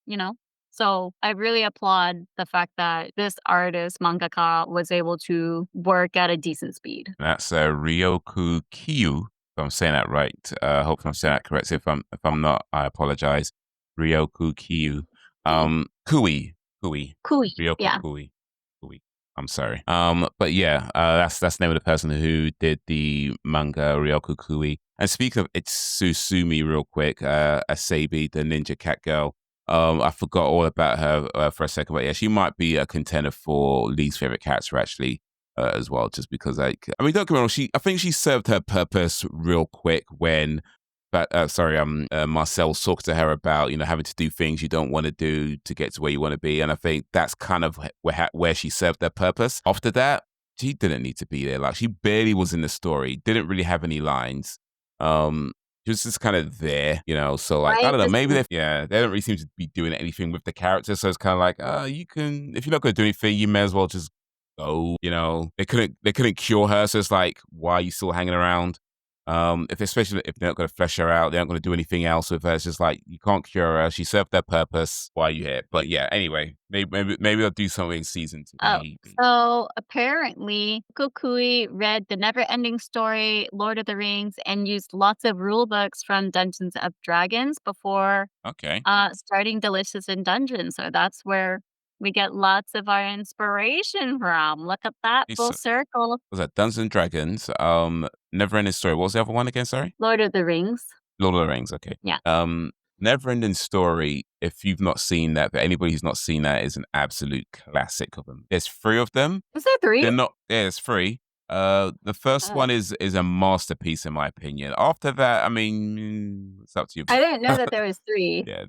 You know? So I really applaud the fact that this artist, mangaka, was able to work at a decent speed. that's Ryoku Kiyu. If I'm saying that right. Hopefully I'm saying that correct. If I'm not, I apologize. Ryoku Kiyu. Hey, Kui. cool. Ryoku Yeah. Kui. I'm sorry. But yeah, that's the name of the person who did the manga Ryoku Kui. And speaking of Itsusumi, real quick, Asabi, the ninja cat girl. I forgot all about her for a second, but yeah, she might be a contender for least favorite character actually as well, just because like I mean, don't get me wrong, I think she served her purpose real quick when. But Marcel's talking to her about having to do things you don't want to do to get to where you want to be, and I think that's kind of where she served her purpose. After that, she didn't need to be there. Like she barely was in the story, didn't really have any lines. Um, she was just kind of there. So like I Right? don't know, Just maybe they don't really seem to be doing anything with the character. So it's kind of like, you can if you're not going to do anything, you may as well just go. They couldn't cure her, so it's like, why are you still hanging around? If especially if they're not going to flesh her out, they're not going to do anything else with her. It's just like you can't cure her. She served their purpose. Why are you here? But yeah, anyway, maybe they'll do something in season two. oh, Maybe. so apparently Kukui read the Never-Ending Story, Lord of the Rings, and used lots of rule books from Dungeons of Dragons before Okay. starting Delicious in Dungeons. So that's where we get lots of our inspiration from. Look at that It's full circle. was that Dungeons and Dragons? Neverending Story. What was the other one again? Sorry, Lord of the Rings. Lord of the Rings. Okay. Yeah. Neverending Story. If you've not seen that, but anybody who's not seen that is an absolute classic of them. There's three of them. Is there They're 3? not. Yeah, it's free. The first Oh. one is a masterpiece in my opinion. After that, I mean, it's up to you. I didn't know that there was 3. Yeah,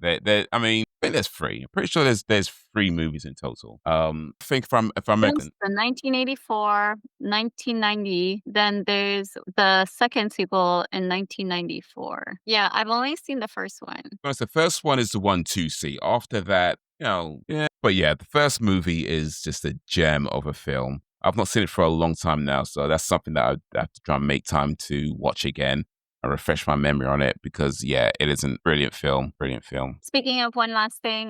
I mean, I think there's three. I'm pretty sure there's three movies in total. I think if I'm There's American, the 1984, 1990, then there's the second sequel in 1994. Yeah, I've only seen the first one. the first one is the one to see. After that, yeah. But yeah, the first movie is just a gem of a film. I've not seen it for a long time now, so that's something that I have to try and make time to watch again and refresh my memory on it because yeah, it is a brilliant film. Brilliant film. Speaking of one last thing,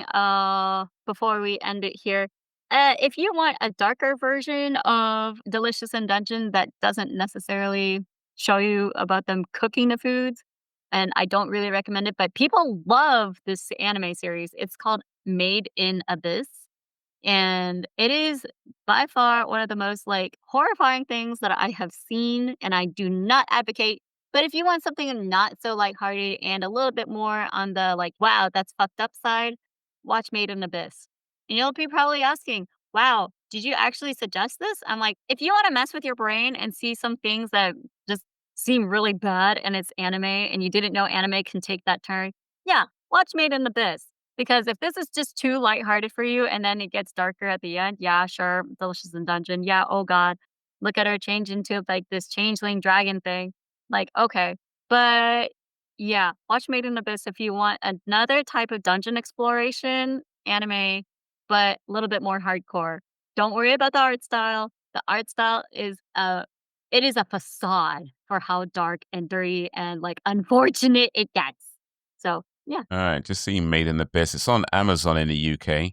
before we end it here, if you want a darker version of Delicious in Dungeon that doesn't necessarily show you about them cooking the foods, and I don't really recommend it, but people love this anime series. It's called Made in Abyss. And it is by far one of the most, like, horrifying things that I have seen, and I do not advocate. But if you want something not so lighthearted and a little bit more on the, like, "Wow, that's fucked up" side, watch Made in Abyss. And you'll be probably asking, "Wow, did you actually suggest this?" I'm like, if you wanna mess with your brain and see some things that just seem really bad and it's anime and you didn't know anime can take that turn, yeah, watch Made in Abyss. Because if this is just too lighthearted for you and then it gets darker at the end, yeah, sure, Delicious in Dungeon. Yeah, oh god, look at her change into like this changeling dragon thing. Like, okay. But yeah, watch Made in Abyss if you want another type of dungeon exploration anime, but a little bit more hardcore. Don't worry about the art style. The art style is a facade for how dark and dirty and like unfortunate it gets. So yeah. All right, just seeing Made in Abyss. It's on Amazon in the UK.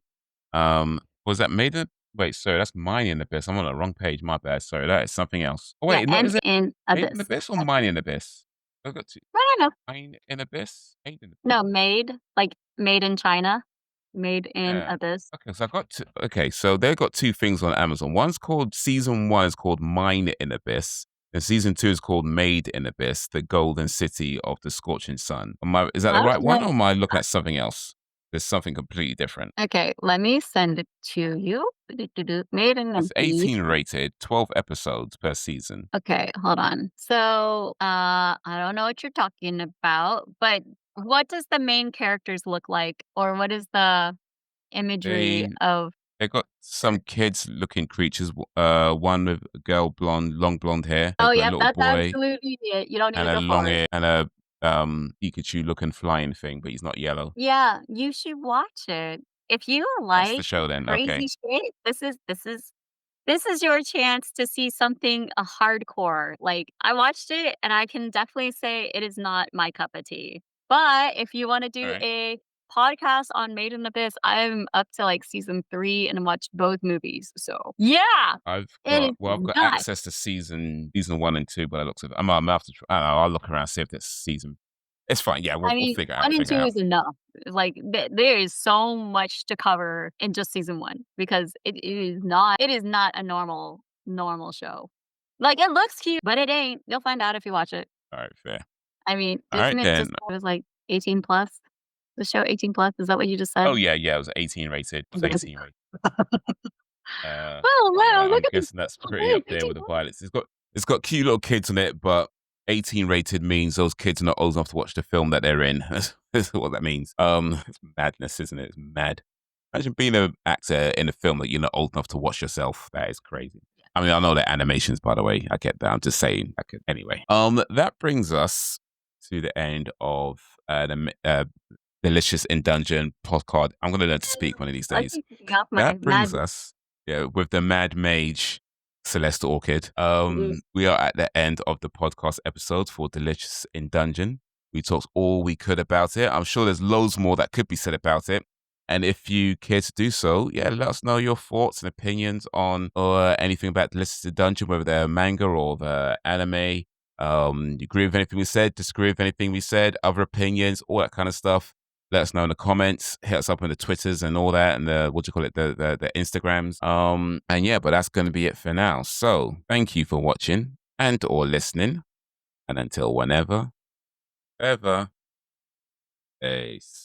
Was that Made in? Wait, sorry, that's Mine in Abyss. I'm on the wrong page. My bad. Sorry, that is something else. Oh Yeah, wait, no, and is it in Made in Abyss. Abyss or Mine in Abyss? I've got two. I don't know. Mine in Abyss. Made in No, made, like, made in China, made in Yeah. Abyss. Okay, so I got two. Okay, so they've got two things on Amazon. One's called season one is called Mine in Abyss, and season two is called Made in Abyss, the golden city of the scorching sun. Is that the right one, or Okay. am I looking at something else? There's something completely different. Okay, let me send it to you. Do-do-do-do. Made in It's Abyss. 18 rated, 12 episodes per season. Okay, hold on. So, I don't know what you're talking about, but what does the main characters look like? Or what is the imagery They of they got some kids looking creatures. One with a girl blonde, long blonde hair. They've Oh, got a yep, little that's boy absolutely it. You don't need and to a go long forward. ear and a Pikachu looking flying thing, but he's not yellow. Yeah, you should watch it. If you That's the like show then. crazy Okay. shit, this is your chance to see something, hardcore. Like, I watched it, and I can definitely say it is not my cup of tea. But if you wanna All do right. a podcast on Made in Abyss, I'm up to, like, season 3 and watched both movies. So, yeah, it is I've got nuts. access to season one and two, but I looks at I'm gonna have to I don't know, I'll look around see if this season. It's fine. Yeah, I we'll mean, figure it 1 out. and Figure it 2 out. is enough. Like, there is so much to cover in just season 1 because it is not a normal show. Like, it looks cute, but it ain't. You'll find out if you watch it. All right, fair. I mean, All right isn't it then. just it was, like, 18 plus? The show 18 plus, is that what you just said? Oh yeah, yeah. It was 18 rated. It was Yes. 18 rated. Oh, wow, look I'm at this. guessing that's pretty Okay, up there 18 with the plus. violence. It's got cute little kids on it, but 18 rated means those kids are not old enough to watch the film that they're in. That's what that means. It's madness, isn't it? It's mad. Imagine being an actor in a film that you're not old enough to watch yourself. That is crazy. I mean, I know they're animations, by the way. I get that. I'm just saying. Anyway. That brings us to the end of Delicious in Dungeon podcast. I'm going to learn to speak one of these I days. keep picking up my That brings mad us, yeah, with the Mad Mage, Celeste Orchid. news. We are at the end of the podcast episode for Delicious in Dungeon. We talked all we could about it. I'm sure there's loads more that could be said about it. And if you care to do so, yeah, let us know your thoughts and opinions on or anything about Delicious in Dungeon, whether they're manga or the anime. You agree with anything we said, disagree with anything we said, other opinions, all that kind of stuff. let us know in the comments. Hit us up on the Twitters and all that, and the what do you call it, the Instagrams. And yeah, but that's going to be it for now. So thank you for watching and or listening, and until whenever, ever, peace.